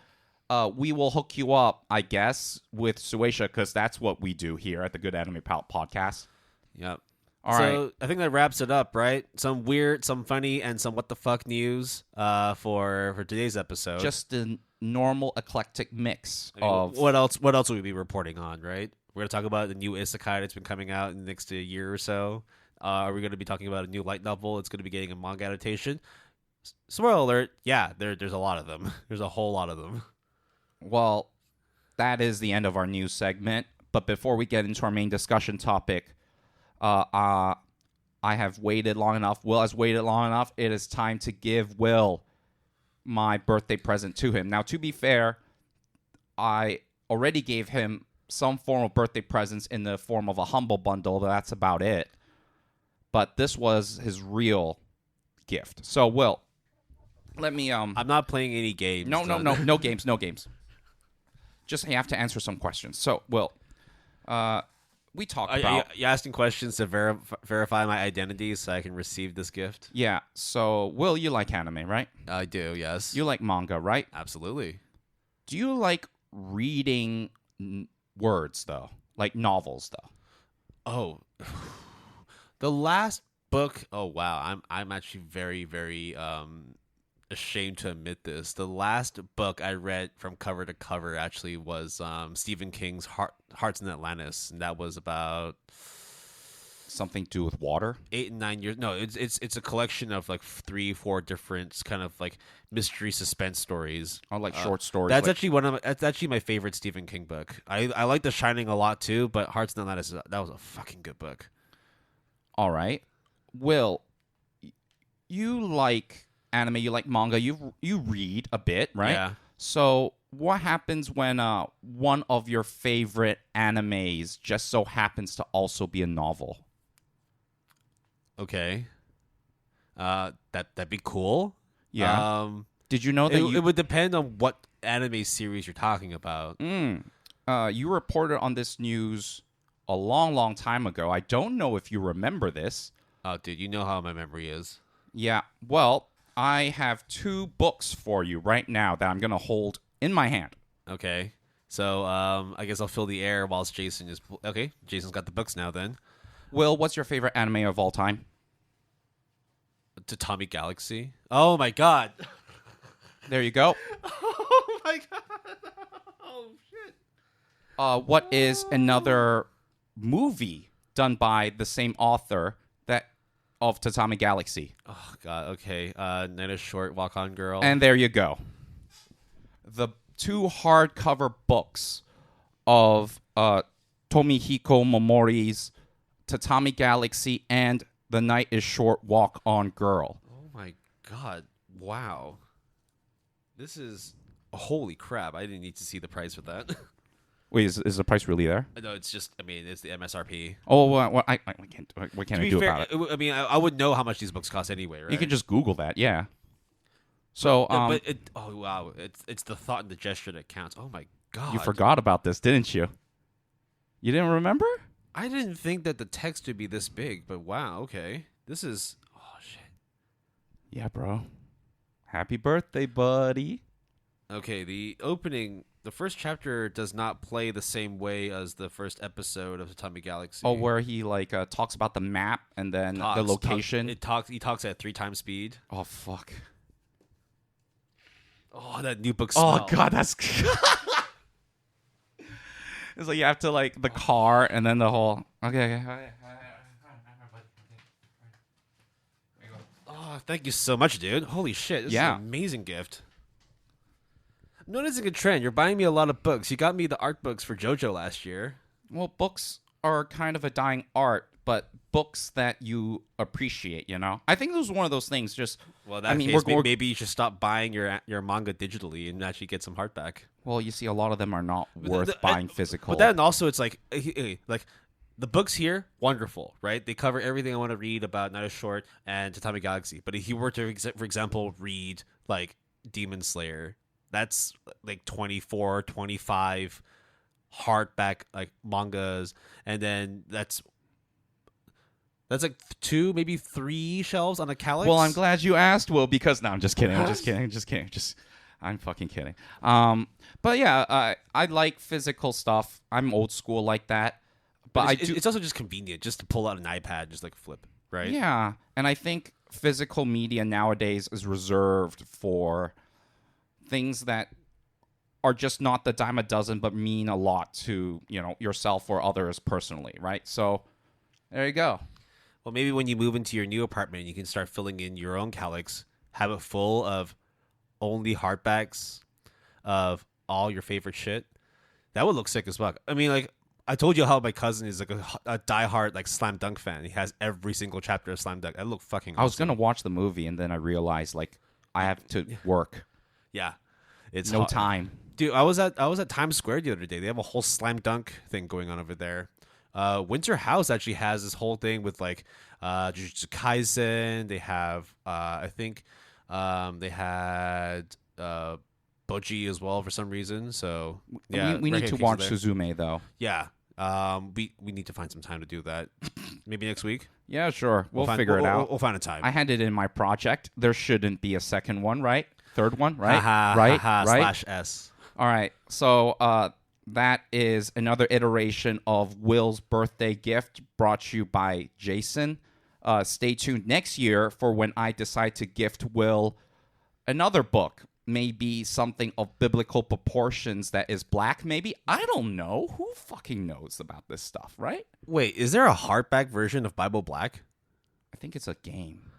We will hook you up, I guess, with Suecia, because that's what we do here at the Good Anime Pal podcast.
Yep.
All right.
So I think that wraps it up, right? Some weird, some funny, and some what the fuck news for today's episode.
Just a normal eclectic mix of
what else will we be reporting on, right? We're gonna talk about the new isekai that's been coming out in the next year or so. Are we gonna be talking about a new light novel? It's gonna be getting a manga adaptation. Spoiler alert! Yeah, there's a lot of them. There's a whole lot of them.
Well, that is the end of our news segment. But before we get into our main discussion topic, I have waited long enough. Will has waited long enough. It is time to give Will my birthday present to him. Now, to be fair, I already gave him some form of birthday presents in the form of a humble bundle, but that's about it. But this was his real gift. So, Will, let me...
I'm not playing any games.
No games. Just you have to answer some questions. So, Will, we talked about...
You asking questions to verify my identity so I can receive this gift?
Yeah. So, Will, you like anime, right?
I do, yes.
You like manga, right?
Absolutely.
Do you like reading words, though? Like novels, though?
Oh. The last book... Oh, wow. I'm actually very, very... ashamed to admit this. The last book I read from cover to cover actually was Stephen King's Hearts in Atlantis, and that was about
something to do with water.
8 and 9 years. No, it's a collection of like 3-4 different kind of like mystery suspense stories.
Or like short stories.
That's actually my favorite Stephen King book. I like The Shining a lot too, but Hearts in Atlantis, that was a fucking good book.
All right, Will, you like anime, you like manga, you read a bit, right?
Yeah.
So what happens when one of your favorite animes just so happens to also be a novel?
Okay. That'd be cool.
Yeah. Did you know that
it would depend on what anime series you're talking about.
You reported on this news a long time ago. I don't know if you remember this.
Oh, dude, you know how my memory is.
Yeah. Well, I have 2 books for you right now that I'm going to hold in my hand.
Okay. So I guess I'll fill the air whilst Jason is okay. Jason's got the books now. Then
Will, what's your favorite anime of all time?
Tatami Galaxy. Oh my god.
There you go.
Oh my god. Oh shit.
What is another movie done by the same author of Tatami Galaxy?
Oh god. Okay. Night is Short, Walk On Girl.
And there you go. The 2 hardcover books of Tomihiko Momori's Tatami Galaxy and The Night is Short, Walk On Girl.
Oh my god. Wow. This is holy crap. I didn't need to see the price for that.
Wait, is the price really there?
No, it's just, I mean, it's the MSRP.
Oh, what can I do
fair,
about it?
I mean, I would know how much these books cost anyway, right?
You can just Google that, yeah. So,
but oh wow, it's the thought and the gesture that counts. Oh my god.
You forgot about this, didn't you? You didn't remember?
I didn't think that the text would be this big, but wow, okay. This is, oh shit.
Yeah, bro. Happy birthday, buddy.
Okay, the first chapter does not play the same way as the first episode of Tatami Galaxy.
Oh, where he talks about the map and then the location.
He talks at 3 times speed.
Oh fuck.
Oh, that new book smell.
Oh god, that's it's like you have to the car and then the whole okay.
Oh, thank you so much, dude. Holy shit, this is an amazing gift. I'm noticing a trend. You're buying me a lot of books. You got me the art books for JoJo last year.
Well, books are kind of a dying art, but books that you appreciate, you know? I think it was one of those things just...
Well, maybe you should stop buying your manga digitally and actually get some hardback.
Well, you see, a lot of them are not worth buying physical.
But then also it's like the books here, wonderful, right? They cover everything I want to read about Night is Short and Tatami Galaxy. But if you were to, for example, read Demon Slayer, that's 24, 25 hardback mangas, and then that's 2, maybe 3 shelves on a Calyx.
Well, I'm glad you asked, Will, because no, I'm just kidding. I'm fucking kidding. But yeah, I like physical stuff. I'm old school like that. But
it's also just convenient just to pull out an iPad, just flip, right?
Yeah, and I think physical media nowadays is reserved for things that are just not the dime a dozen, but mean a lot to yourself or others personally, right? So there you go.
Well, maybe when you move into your new apartment, you can start filling in your own Calyx, have it full of only hardbacks of all your favorite shit. That would look sick as fuck. I mean, I told you how my cousin is a diehard Slam Dunk fan. He has every single chapter of Slam Dunk. That look fucking awesome.
I was gonna watch the movie and then I realized I have to work.
Yeah, it's
no time.
Dude, I was at Times Square the other day. They have a whole Slam Dunk thing going on over there. Winter House actually has this whole thing with Jujutsu Kaisen. They have I think they had Boji as well for some reason. So yeah,
we need to watch Suzume though.
Yeah, we need to find some time to do that. Maybe next week.
Yeah, sure. We'll figure it out.
We'll find a time.
I handed in my project. There shouldn't be a second one, right? Third one, right?
Right.
/S. All right. So that is another iteration of Will's birthday gift brought to you by Jason. Stay tuned next year for when I decide to gift Will another book. Maybe something of biblical proportions that is black, maybe. I don't know. Who fucking knows about this stuff, right?
Wait, is there a hardback version of Bible Black?
I think it's a game.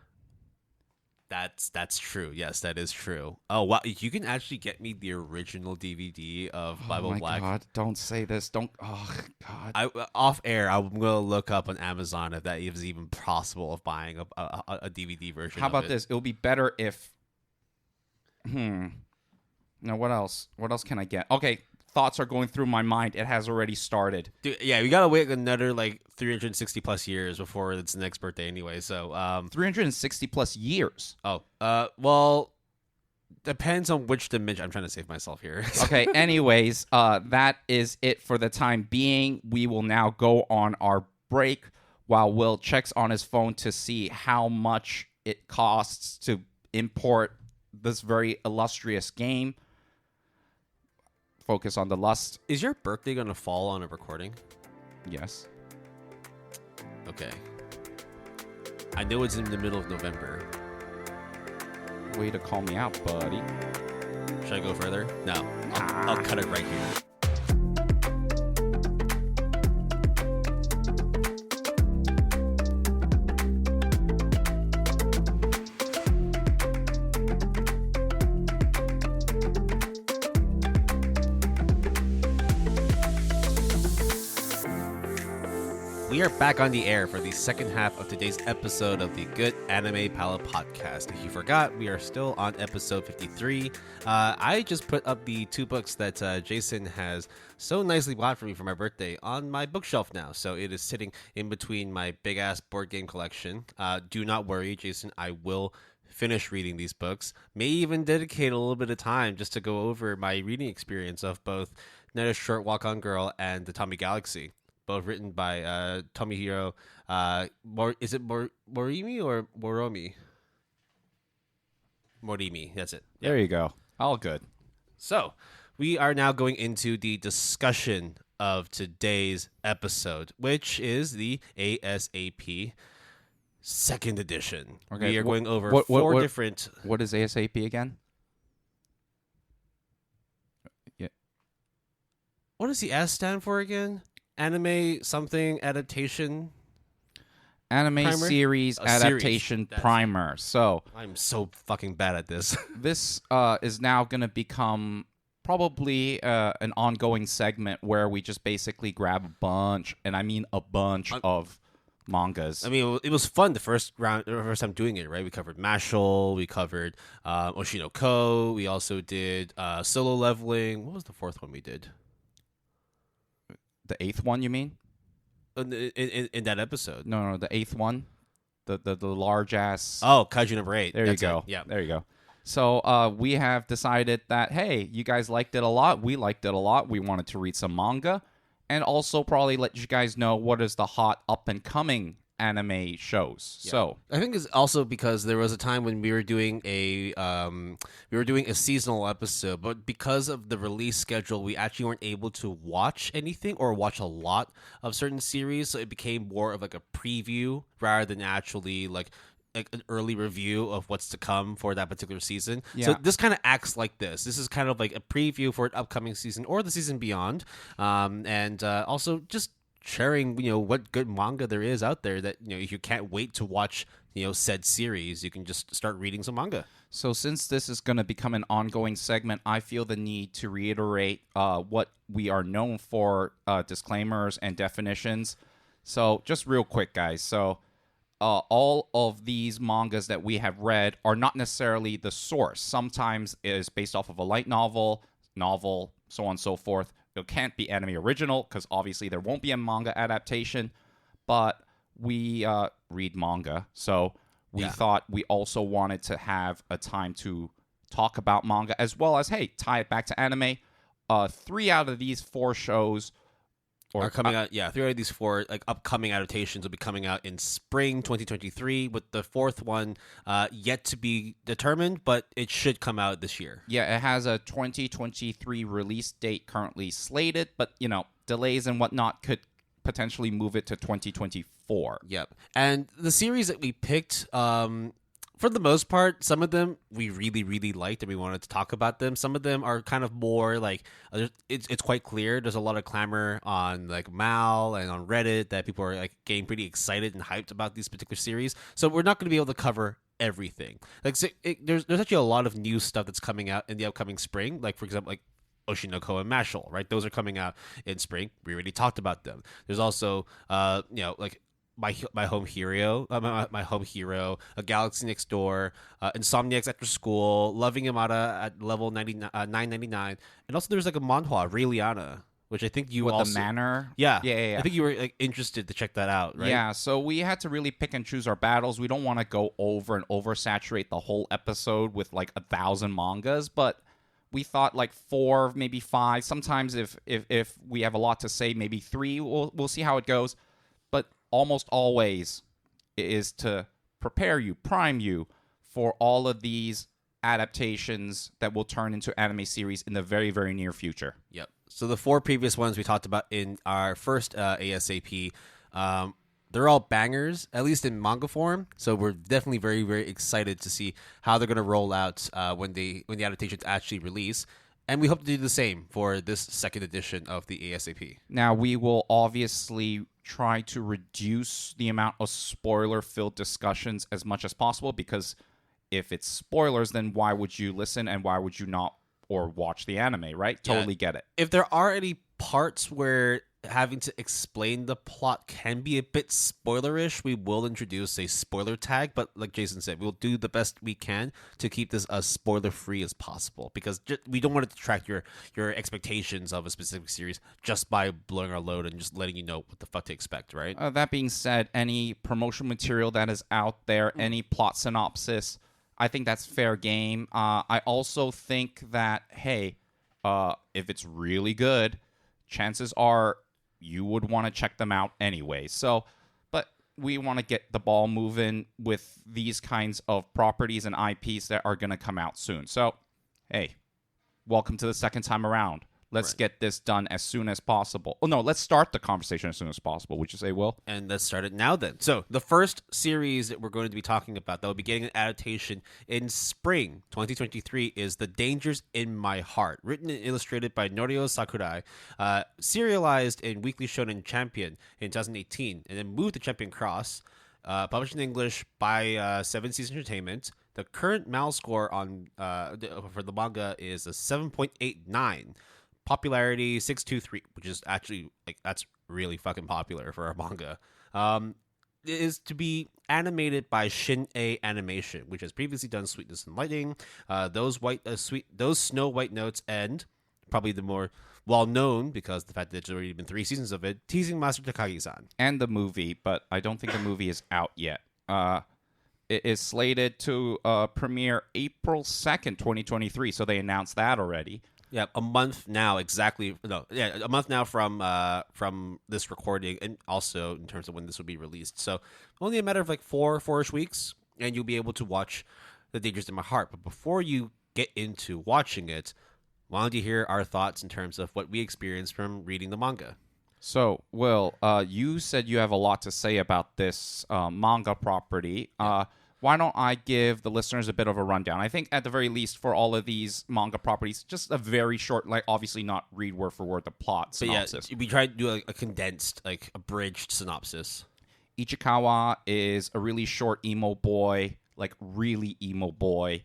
That's true. Yes, that is true. Oh, wow. You can actually get me the original DVD of Bible Black.
Oh, my God. Don't say this. Don't. Oh, God.
Off air, I'm going to look up on Amazon if that is even possible of buying a DVD version.
How about this? It would be better if... Now, what else? What else can I get? Okay, thoughts are going through my mind. It has already started.
Dude, yeah, we gotta wait another 360 plus years before it's the next birthday anyway. So
360 plus years.
Oh, well, depends on which dimension. I'm trying to save myself here.
Okay. Anyways, that is it for the time being. We will now go on our break while Will checks on his phone to see how much it costs to import this very illustrious game. focus on the lust.
Is your birthday going to fall on a recording?
Yes.
Okay. I know it's in the middle of November.
Way to call me out, buddy.
Should I go further? No. I'll cut it right here. We are back on the air for the second half of today's episode of the Good Anime Pala podcast. If you forgot, we are still on episode 53. I just put up the 2 books that Jason has so nicely bought for me for my birthday on my bookshelf now. So it is sitting in between my big-ass board game collection. Do not worry, Jason. I will finish reading these books. May even dedicate a little bit of time just to go over my reading experience of both Night of Short Walk On Girl and The Tommy Galaxy. Both written by Tomohiro. Is it Morimi or Moromi? Morimi, that's it.
Yeah. There you go. All good.
So, we are now going into the discussion of today's episode, which is the ASAP second edition. Okay. We are going over four different...
What is ASAP again? Yeah.
What does the S stand for again? Anime something adaptation
primer? Series adaptation primer. So
I'm so fucking bad at this.
This is now going to become probably an ongoing segment where we just basically grab a bunch, and I mean a bunch of mangas.
I mean, it was fun the first time doing it, right? We covered Mashal, we covered Oshinoko, we also did Solo Leveling. What was the fourth one we did?
The 8th one, you mean?
In that episode?
No, the 8th one, the large ass.
Oh, Kaiju number 8.
There you go.
Yeah,
there you go. So we have decided that hey, you guys liked it a lot. We liked it a lot. We wanted to read some manga, and also probably let you guys know what is the hot up and coming anime shows. Yeah. So
I think it's also because there was a time when we were doing a seasonal episode, but because of the release schedule, we actually weren't able to watch anything or watch a lot of certain series. So it became more of like a preview rather than actually like an early review of what's to come for that particular season. Yeah. So this kind of acts like this. This is kind of like a preview for an upcoming season or the season beyond, and also just sharing, what good manga there is out there that, if you can't wait to watch, said series, you can just start reading some manga.
So since this is going to become an ongoing segment, I feel the need to reiterate what we are known for, disclaimers and definitions. So just real quick, guys. So all of these mangas that we have read are not necessarily the source. Sometimes it is based off of a light novel, so on and so forth. It can't be anime original because obviously there won't be a manga adaptation, but we read manga, so we thought we also wanted to have a time to talk about manga as well as, hey, tie it back to anime. 3 out of these 4 shows
are coming out. Yeah, 3 out of these 4 like upcoming adaptations will be coming out in spring 2023, with the 4th one yet to be determined, but it should come out this year.
Yeah, it has a 2023 release date currently slated, but delays and whatnot could potentially move it to 2024.
Yep. And the series that we picked, for the most part, some of them we really, really liked and we wanted to talk about them. Some of them are kind of more like, it's quite clear. There's a lot of clamor on like Mal and on Reddit that people are like getting pretty excited and hyped about these particular series. So we're not going to be able to cover everything. Like there's actually a lot of new stuff that's coming out in the upcoming spring. Like, for example, like Oshinoko and Mashal, right? Those are coming out in spring. We already talked about them. There's also, like my home hero, A Galaxy Next Door, Insomniacs After School, Loving Yamada at level 999, and also there's like a manhwa, Raeliana, which I think you
with
also
the manor.
Yeah. I think you were like interested to check that out, right?
Yeah. So we had to really pick and choose our battles. We don't want to go over and oversaturate the whole episode with like 1,000 mangas, but we thought like 4, maybe 5. Sometimes if we have a lot to say, maybe 3. We'll see how it goes. But almost always is to prepare you, prime you for all of these adaptations that will turn into anime series in the very, very near future.
Yep. So the 4 previous ones we talked about in our first ASAP, they're all bangers, at least in manga form. So we're definitely very, very excited to see how they're going to roll out when the adaptations actually release. And we hope to do the same for this second edition of the ASAP.
Now, we will obviously try to reduce the amount of spoiler-filled discussions as much as possible, because if it's spoilers, then why would you listen and why would you not or watch the anime, right? Totally get it.
If there are any parts where having to explain the plot can be a bit spoilerish, we will introduce a spoiler tag, but like Jason said, we'll do the best we can to keep this as spoiler free as possible, because we don't want to detract your expectations of a specific series just by blowing our load and just letting you know what the fuck to expect, right?
That being said, any promotional material that is out there, any plot synopsis, I think that's fair game. I also think that, hey, if it's really good, chances are you would want to check them out anyway. So, but we want to get the ball moving with these kinds of properties and IPs that are going to come out soon. So, hey, welcome to the second time around. Let's get this done as soon as possible. Oh, no, let's start the conversation as soon as possible. Would you say, Will?
And let's start it now then. So the first series that we're going to be talking about that will be getting an adaptation in spring 2023 is The Dangers in My Heart, written and illustrated by Norio Sakurai, serialized in Weekly Shonen Champion in 2018, and then moved to Champion Cross, published in English by Seven Seas Entertainment. The current MAL score on for the manga is a 7.89. Popularity 623, which is actually that's really fucking popular for a manga. It is to be animated by Shin-A Animation, which has previously done Sweetness and Lightning, those Snow White Notes, and probably the more well known because the fact that there's already been 3 seasons of it, Teasing Master Takagi-san,
and the movie, but I don't think the movie is out yet. It is slated to premiere April 2nd, 2023, so they announced that already.
Yeah, a month now a month now from this recording, and also in terms of when this will be released. So only a matter of 4-ish weeks, and you'll be able to watch The Dangers in My Heart. But before you get into watching it, why don't you hear our thoughts in terms of what we experienced from reading the manga?
So, Will, you said you have a lot to say about this manga property. Why don't I give the listeners a bit of a rundown? I think at the very least for all of these manga properties, just a very short, obviously not read word for word the plot synopsis.
Yeah, we tried to do a condensed, abridged synopsis.
Ichikawa is a really short emo boy, really emo boy,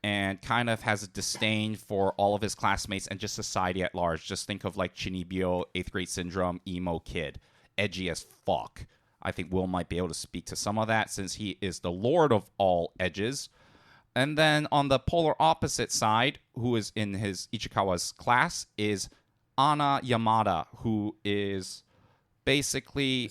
and kind of has a disdain for all of his classmates and just society at large. Just think of Chinibyo, 8th grade syndrome, emo kid, edgy as fuck. I think Will might be able to speak to some of that since he is the lord of all edges. And then on the polar opposite side, who is in his Ichikawa's class, is Ana Yamada, who is basically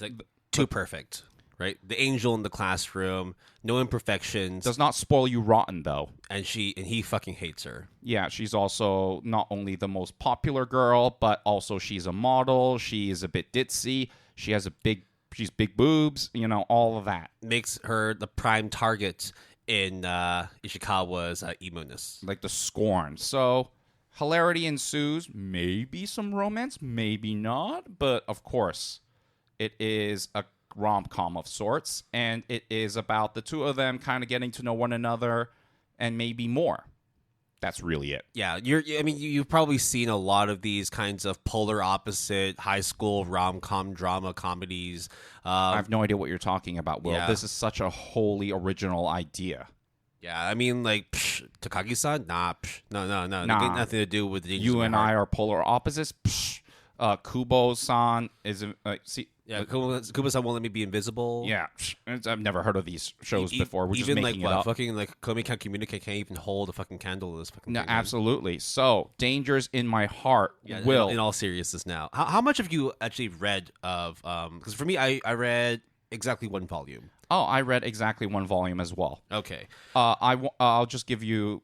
too perfect, right? The angel in the classroom, no imperfections.
Does not spoil you rotten, though.
And he fucking hates her.
Yeah, she's also not only the most popular girl, but also she's a model. She is a bit ditzy. She has she's big boobs, all of that.
Makes her the prime target in Ishikawa's emo-ness.
The scorn. So, hilarity ensues. Maybe some romance, maybe not. But, of course, it is a rom-com of sorts. And it is about the two of them kind of getting to know one another and maybe more. That's really it.
Yeah, you've probably seen a lot of these kinds of polar opposite high school rom-com drama comedies.
I have no idea what you're talking about, Will. Yeah. This is such a wholly original idea.
Yeah, Takagi-san? No. Nothing to do with the
You and I are polar opposites? Kubo-san is...
Kubo-san won't let me be invisible.
Yeah, I've never heard of these shows before. We're just making it up.
Fucking Komi can't communicate, can't even hold a fucking candle to this fucking
No,
thing,
absolutely. So, Dangers in My Heart.
Yeah,
Will.
In all seriousness now. How much have you actually read of... Because for me, I read exactly 1 volume.
Oh, I read exactly 1 volume as well.
Okay.
I'll just give you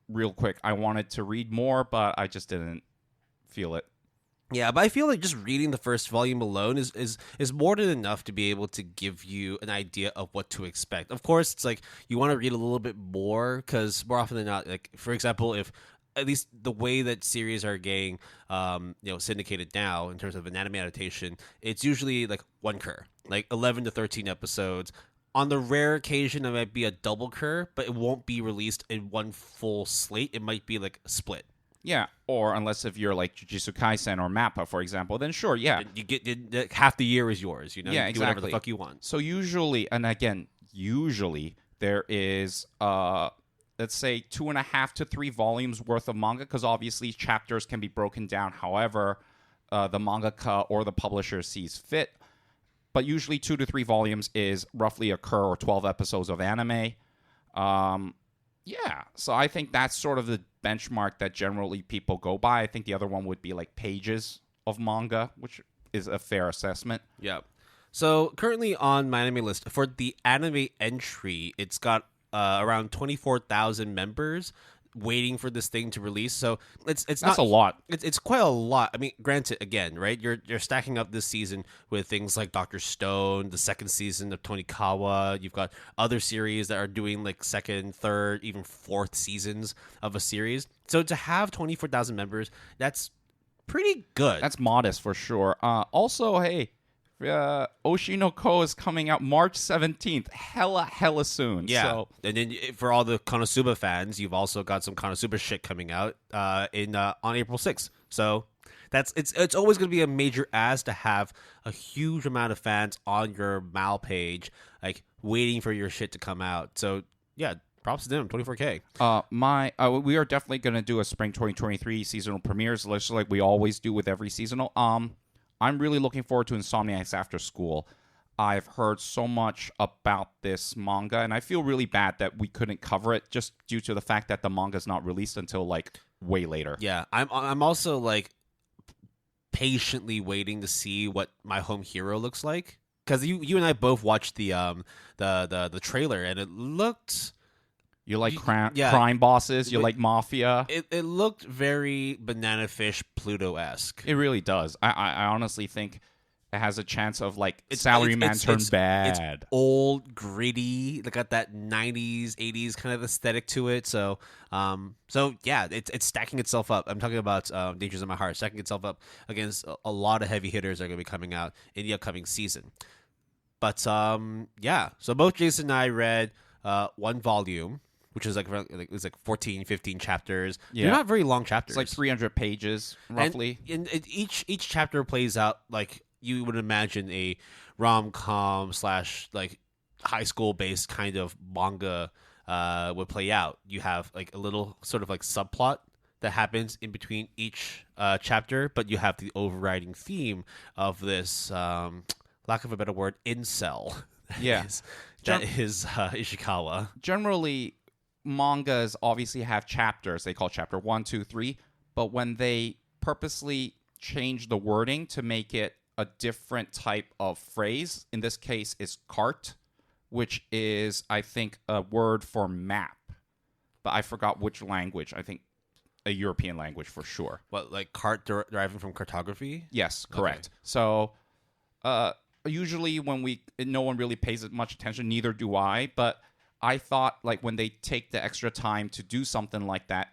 real quick. I wanted to read more, but I just didn't feel it.
Yeah, but I feel like just reading the first volume alone is more than enough to be able to give you an idea of what to expect. Of course, it's like you want to read a little bit more because more often than not, like for example, if at least the way that series are getting syndicated now in terms of an anime adaptation, it's usually like one cur, like 11 to 13 episodes. On the rare occasion, it might be a double cur, but it won't be released in one full slate. It might be like a split.
Yeah, or unless if you're like Jujutsu Kaisen or Mappa, for example, then sure, yeah.
You get half the year is yours, you know?
Yeah,
You do
exactly.
whatever the fuck you want.
So usually, and again, usually there is, let's say 2.5 to 3 volumes worth of manga, because obviously chapters can be broken down however the mangaka or the publisher sees fit. But usually 2 to 3 volumes is roughly a cur or 12 episodes of anime. Yeah, so I think that's sort of the benchmark that generally people go by. I think the other one would be like pages of manga, which is a fair assessment.
Yeah. So currently on my anime list, for the anime entry, it's got around 24,000 members waiting for this thing to release. So that's
a lot.
It's quite a lot. I mean, granted, again, right? You're stacking up this season with things like Dr. Stone, the second season of Tonikawa. You've got other series that are doing like second, third, even fourth seasons of a series. So to have 24,000 members, that's pretty good.
That's modest for sure. Also, hey, Oshinoko is coming out March 17th. Hella soon.
Yeah.
So.
And then for all the Konosuba fans, you've also got some Konosuba shit coming out on April 6th. So it's always going to be a major ask to have a huge amount of fans on your Mal page, like waiting for your shit to come out. So yeah, props to them. 24K.
We are definitely going to do a spring 2023 seasonal premieres, just like we always do with every seasonal. I'm really looking forward to Insomniacs After School. I've heard so much about this manga, and I feel really bad that we couldn't cover it just due to the fact that the manga's not released until like way later.
Yeah, I'm also like patiently waiting to see what My Home Hero looks like, because you and I both watched the trailer, and it looked.
You like crime bosses. You like mafia.
It looked very Banana Fish Pluto-esque.
It really does. I honestly think it has a chance of like Salaryman turned bad.
It's old, gritty. They got that 90s, 80s kind of aesthetic to it. So yeah, it's stacking itself up. I'm talking about Dangers in My Heart, stacking itself up against a lot of heavy hitters that are going to be coming out in the upcoming season. But yeah, so both Jason and I read one volume, which is like it was like 14, 15 chapters. Yeah. They're not very long chapters.
It's like 300 pages, roughly.
And each chapter plays out like you would imagine a rom-com / like high school-based kind of manga would play out. You have like a little sort of like subplot that happens in between each chapter, but you have the overriding theme of this, lack of a better word, incel.
Yeah.
That is Ishikawa.
Generally, mangas obviously have chapters. They call chapter 1, 2, 3. But when they purposely change the wording to make it a different type of phrase, in this case, is cart, which is, I think, a word for map. But I forgot which language. I think a European language for sure.
What, like cart deriving from cartography?
Yes, correct. Okay. So, usually when no one really pays much attention, neither do I, but I thought like when they take the extra time to do something like that,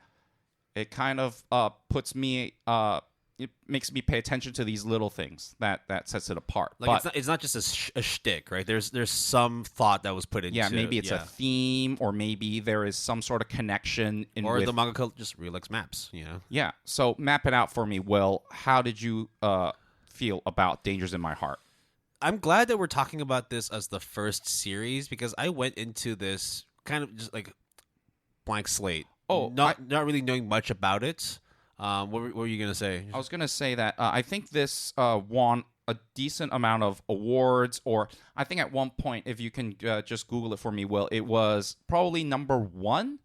it kind of puts me it makes me pay attention to these little things that sets it apart.
Like it's not just a shtick, right? There's some thought that was put into.
Yeah, maybe it's a theme, or maybe there is some sort of connection
or the mangaka just really likes maps, you know.
Yeah. So map it out for me, Will. How did you feel about Dangers in My Heart?
I'm glad that we're talking about this as the first series, because I went into this kind of just like blank slate.
Oh,
not really knowing much about it. What were you gonna say?
I was gonna say that I think this won a decent amount of awards, or I think at one point, if you can just Google it for me, Will, it was probably number 1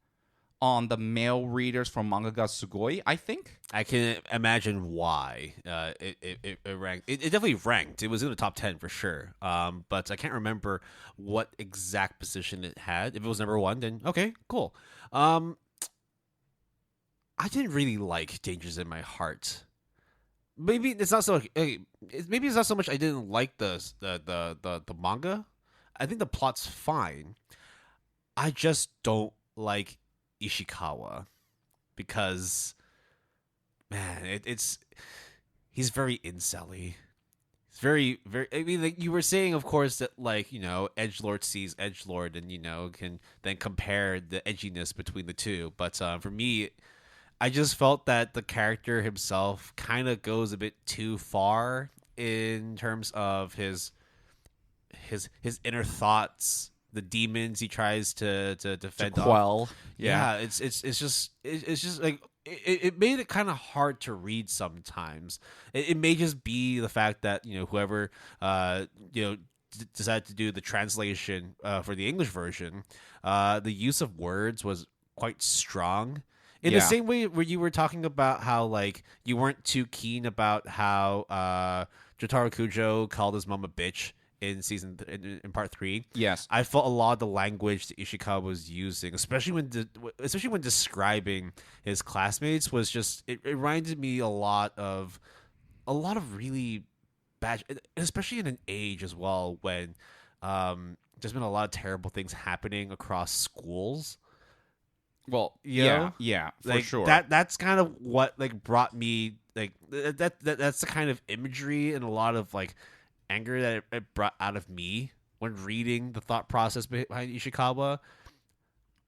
on the male readers from Manga ga Sugoi, I think.
I can imagine why it ranked. It definitely ranked. It was in the top 10 for sure. But I can't remember what exact position it had. If it was number 1, then okay, cool. I didn't really like Dangers in My Heart. maybe it's not so. Maybe it's not so much I didn't like the manga. I think the plot's fine. I just don't like Ishikawa because, man, it's he's very incel-y. It's very, very. I mean, like you were saying, of course, that edgelord sees edgelord, and can then compare the edginess between the two. But for me, I just felt that the character himself kind of goes a bit too far in terms of his inner thoughts, the demons he tries to defend off.
Quell.
Yeah, it's just like it made it kind of hard to read sometimes. It may just be the fact that whoever decided to do the translation for the English version, the use of words was quite strong. In the same way where you were talking about how like you weren't too keen about how Jotaro Kujo called his mom a bitch in in part 3.
Yes,
I felt a lot of the language that Ishikawa was using, especially when describing his classmates, was just it reminded me a lot of really bad, especially in an age as well when there's been a lot of terrible things happening across schools.
Well,
for
like, sure.
That's kind of what like brought me like that's the kind of imagery and a lot of like anger that it brought out of me when reading the thought process behind Ishikawa.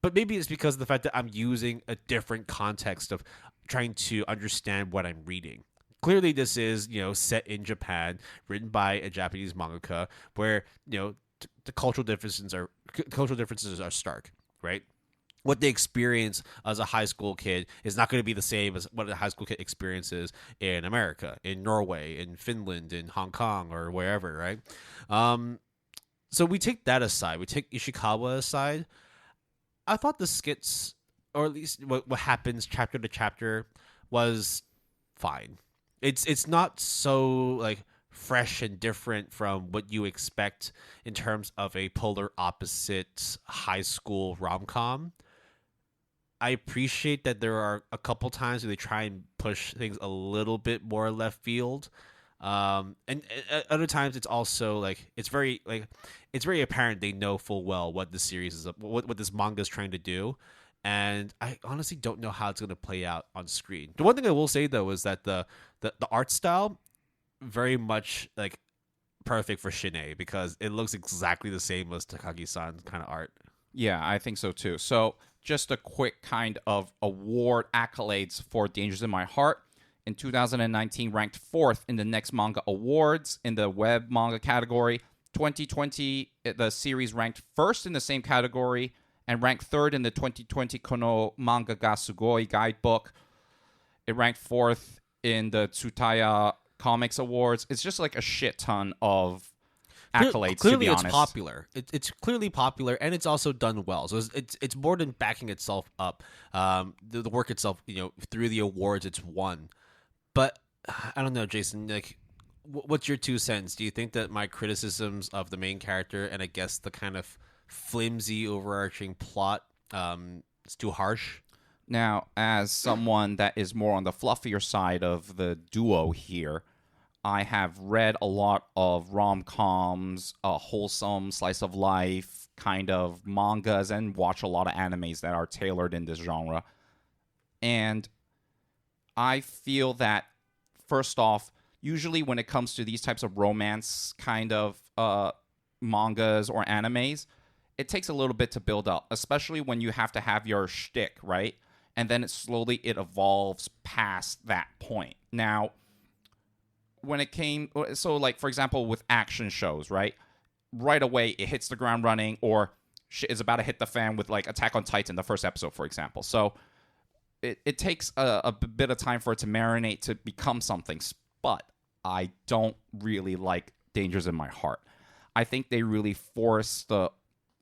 But maybe it's because of the fact that I'm using a different context of trying to understand what I'm reading. Clearly, this is set in Japan, written by a Japanese mangaka, where the cultural differences are stark, right? What they experience as a high school kid is not going to be the same as what a high school kid experiences in America, in Norway, in Finland, in Hong Kong, or wherever, right? So we take that aside. We take Ishikawa aside. I thought the skits, or at least what happens chapter to chapter, was fine. It's not so like fresh and different from what you expect in terms of a polar opposite high school rom-com. I appreciate that there are a couple times where they try and push things a little bit more left field. And other times it's also like it's very apparent they know full well what this series is, what this manga is trying to do, and I honestly don't know how it's going to play out on screen. The one thing I will say though is that the art style very much like perfect for Shine because it looks exactly the same as Takagi-san's kind of art.
Yeah, I think so too. So just a quick kind of award accolades for Dangers in My Heart. In 2019, ranked 4th in the Next Manga Awards in the web manga category. 2020, the series ranked 1st in the same category and ranked 3rd in the 2020 Kono Manga ga Sugoi guidebook. It ranked 4th in the Tsutaya Comics Awards. It's just like a shit ton of accolades.
Clearly,
to be
it's
honest.
popular. It's clearly popular, and it's also done well. So it's more than backing itself up. The work itself, through the awards, it's won. But I don't know, Jason. Like, what's your 2 cents? Do you think that my criticisms of the main character and I guess the kind of flimsy overarching plot is too harsh?
Now, as someone that is more on the fluffier side of the duo here, I have read a lot of rom-coms, wholesome slice of life kind of mangas, and watch a lot of animes that are tailored in this genre. And I feel that, first off, usually when it comes to these types of romance kind of mangas or animes, it takes a little bit to build up, especially when you have to have your shtick, right? And then it evolves past that point. Now, when it came, so like, for example, with action shows, right away it hits the ground running, or shit is about to hit the fan with like Attack on Titan, the first episode, for example. So it takes a bit of time for it to marinate to become something. But I don't really like Dangers in My Heart. I think they really force the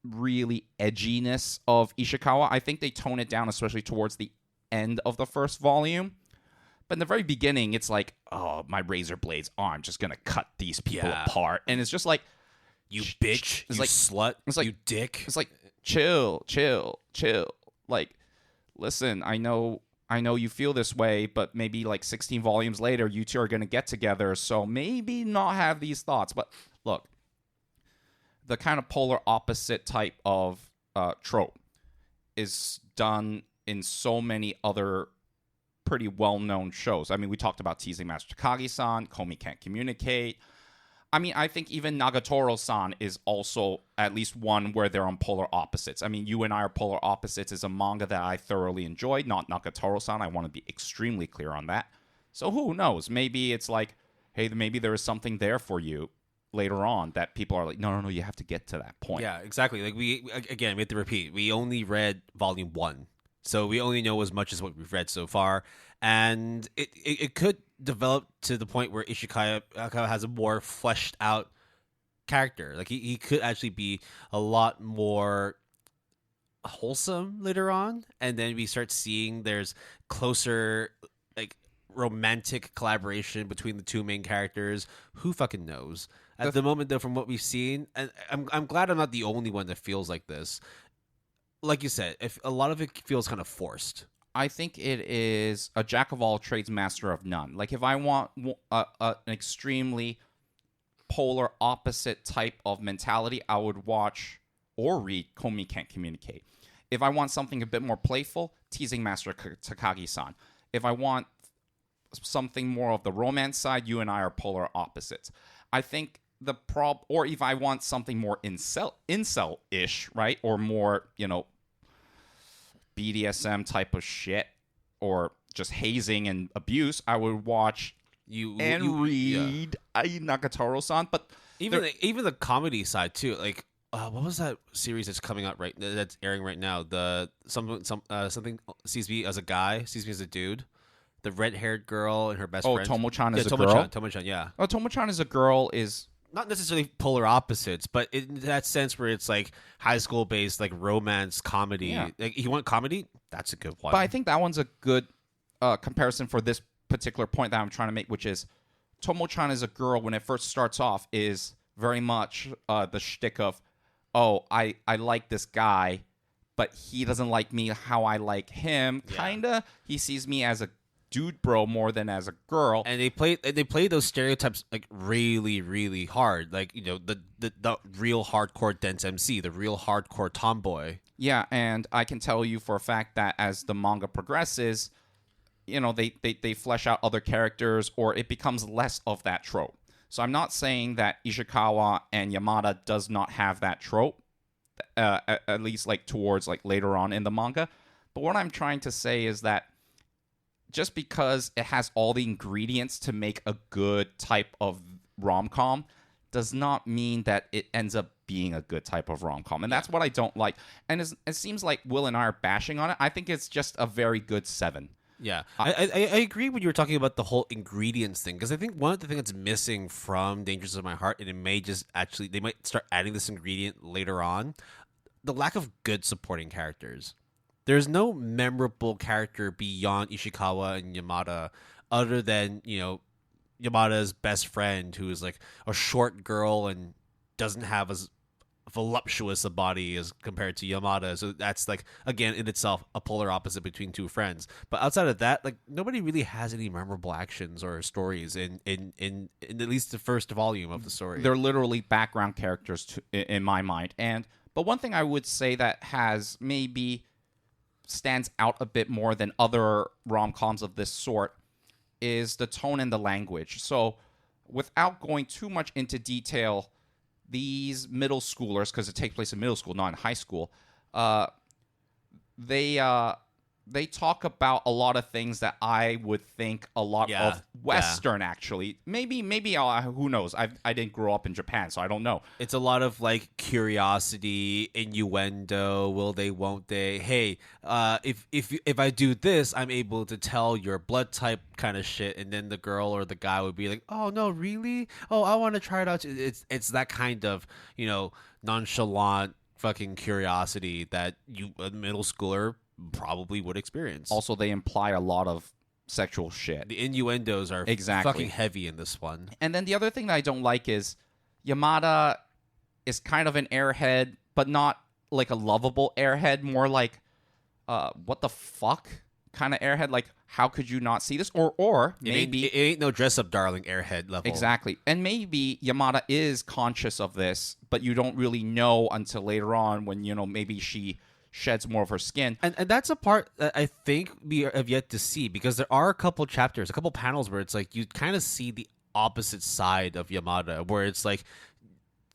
really edginess of Ishikawa. I think they tone it down, especially towards the end of the first volume. But in the very beginning, it's like, oh, my razor blades I'm just going to cut these people apart. And it's just like,
you bitch,
it's
you
like,
slut,
it's like,
you dick.
It's like, chill. Like, listen, I know I know you feel this way, but maybe like 16 volumes later, you two are going to get together. So maybe not have these thoughts. But look, the kind of polar opposite type of trope is done in so many other pretty well-known shows. I mean, we talked about Teasing Master Takagi-san, Komi Can't Communicate. I mean, I think even Nagatoro-san is also at least one where they're on polar opposites. I mean, You and I Are Polar Opposites is a manga that I thoroughly enjoyed, not Nagatoro-san. I want to be extremely clear on that. So who knows? Maybe it's like, hey, maybe there is something there for you later on that people are like, no, you have to get to that point.
Yeah, exactly. Like we have to repeat. We only read volume 1. So we only know as much as what we've read so far. And it could develop to the point where Ishikawa has a more fleshed out character. Like he could actually be a lot more wholesome later on. And then we start seeing there's closer like romantic collaboration between the two main characters. Who fucking knows? At the moment, though, from what we've seen, and I'm glad I'm not the only one that feels like this. Like you said, if a lot of it feels kind of forced.
I think it is a jack of all trades, master of none. Like if I want an extremely polar opposite type of mentality, I would watch or read Komi Can't Communicate. If I want something a bit more playful, Teasing Master Takagi-san. If I want something more of the romance side, You and I Are Polar Opposites. I think or if I want something more incel-ish, right? Or more, BDSM type of shit, or just hazing and abuse, I would watch read Nagatoro-san. But
even the comedy side too. Like, what was that series that's coming out that's airing right now? The something sees me as a guy, sees me as a dude. The red-haired girl and her best friend.
Tomo-chan is a girl?
Tomo-chan, yeah.
Oh, Tomo-chan is a girl is...
Not necessarily polar opposites, but in that sense where it's like high school-based, like romance comedy.
Yeah.
Like, you want comedy? That's a good one.
But I think that one's a good comparison for this particular point that I'm trying to make, which is Tomo-chan is a girl when it first starts off is very much the shtick of, oh, I like this guy, but he doesn't like me how I like him. Yeah. Kinda. He sees me as a dude bro more than as a girl,
and they play those stereotypes like really, really hard. Like, the real hardcore dense MC, the real hardcore tomboy.
Yeah, and I can tell you for a fact that as the manga progresses, they flesh out other characters, or it becomes less of that trope. So I'm not saying that Ishikawa and Yamada does not have that trope, at least like towards like later on in the manga. But what I'm trying to say is that just because it has all the ingredients to make a good type of rom-com does not mean that it ends up being a good type of rom-com. And that's what I don't like. And it seems like Will and I are bashing on it. I think it's just a very good 7.
Yeah. I agree when you were talking about the whole ingredients thing, because I think one of the things that's missing from Dangerous of My Heart, and it may just actually, they might start adding this ingredient later on, the lack of good supporting characters. There's no memorable character beyond Ishikawa and Yamada other than, Yamada's best friend, who is like a short girl and doesn't have as voluptuous a body as compared to Yamada. So that's like, again, in itself, a polar opposite between two friends. But outside of that, like, nobody really has any memorable actions or stories in at least the first volume of the story.
They're literally background characters in my mind. But one thing I would say that has maybe stands out a bit more than other rom-coms of this sort is the tone and the language. So without going too much into detail, these middle schoolers, because it takes place in middle school, not in high school, they talk about a lot of things that I would think a lot of Western, actually. Maybe who knows? I didn't grow up in Japan, so I don't know.
It's a lot of, like, curiosity, innuendo, will they, won't they? Hey, if I do this, I'm able to tell your blood type kind of shit, and then the girl or the guy would be like, oh, no, really? Oh, I want to try it out. It's that kind of, nonchalant fucking curiosity that a middle schooler probably would experience.
Also, they imply a lot of sexual shit.
The innuendos are fucking heavy in this one.
And then the other thing that I don't like is Yamada is kind of an airhead, but not like a lovable airhead, more like what the fuck kind of airhead. Like, how could you not see this? Or maybe
it ain't no dress up darling airhead level.
Exactly. And maybe Yamada is conscious of this, but you don't really know until later on when, maybe she sheds more of her skin.
And that's a part that I think we have yet to see, because there are a couple chapters, a couple panels where it's like you kind of see the opposite side of Yamada, where it's like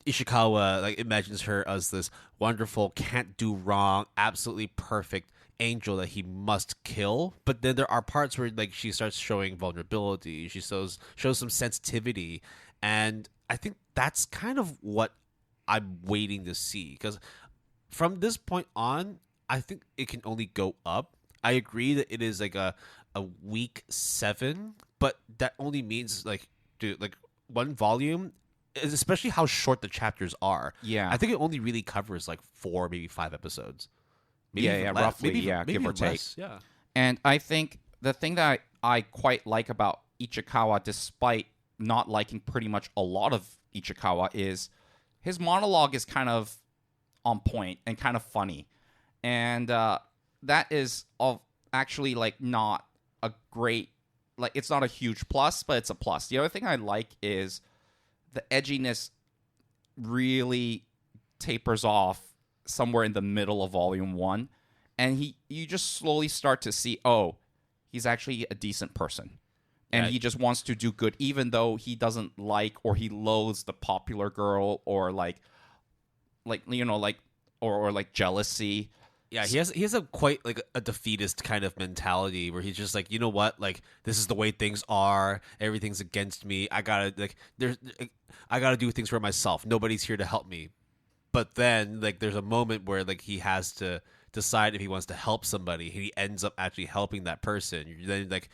Ishikawa like imagines her as this wonderful, can't do wrong, absolutely perfect angel that he must kill. But then there are parts where like she starts showing vulnerability, she shows some sensitivity, and I think that's kind of what I'm waiting to see, because from this point on I think it can only go up. I agree that it is like a week 7, but that only means like, dude, like one volume, especially how short the chapters are.
Yeah,
I think it only really covers like 4, maybe 5 episodes. Maybe
roughly,
maybe
give or take.
Less. Yeah.
And I think the thing that I quite like about Ichikawa, despite not liking pretty much a lot of Ichikawa, is his monologue is kind of on point and kind of funny. And that is actually like not a great, like it's not a huge plus, but it's a plus. The other thing I like is the edginess really tapers off somewhere in the middle of volume 1, and you just slowly start to see, he's actually a decent person, and he just wants to do good, even though he doesn't like or he loathes the popular girl, or like jealousy.
Yeah, he has a quite like a defeatist kind of mentality, where he's just like, you know what, like this is the way things are, everything's against me, I gotta do things for myself, nobody's here to help me. But then like there's a moment where like he has to decide if he wants to help somebody, and he ends up actually helping that person. Then like,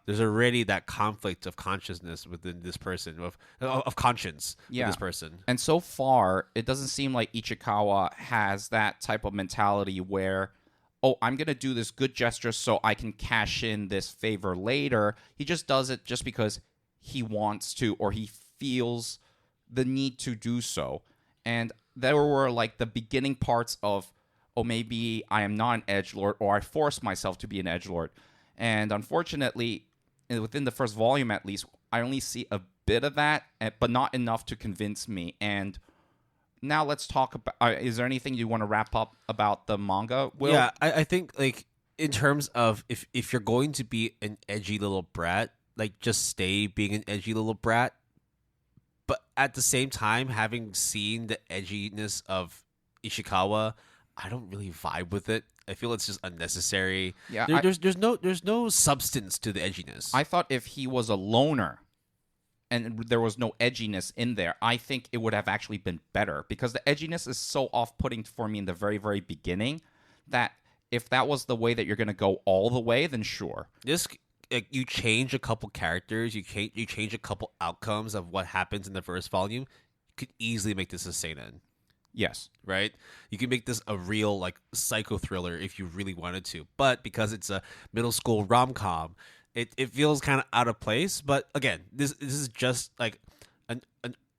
there's already that conflict of consciousness within this person, of conscience with this person.
And so far, it doesn't seem like Ichikawa has that type of mentality where, I'm going to do this good gesture so I can cash in this favor later. He just does it just because he wants to, or he feels the need to do so. And there were like the beginning parts of, maybe I am not an edgelord, or I force myself to be an edgelord. And unfortunately, within the first volume at least, I only see a bit of that, but not enough to convince me. And now let's talk about, is there anything you want to wrap up about the manga, Will?
Yeah, I think like in terms of if you're going to be an edgy little brat, like just stay being an edgy little brat. But at the same time, having seen the edginess of Ishikawa, I don't really vibe with it. I feel it's just unnecessary.
Yeah,
there's no substance to the edginess.
I thought if he was a loner and there was no edginess in there, I think it would have actually been better, because the edginess is so off-putting for me in the very, very beginning that if that was the way that you're going to go all the way, then sure.
You change a couple characters, you change a couple outcomes of what happens in the first volume, you could easily make this a seinen.
Yes.
Right? You can make this a real like psycho thriller if you really wanted to. But because it's a middle school rom-com, it feels kind of out of place. But again, this is just like an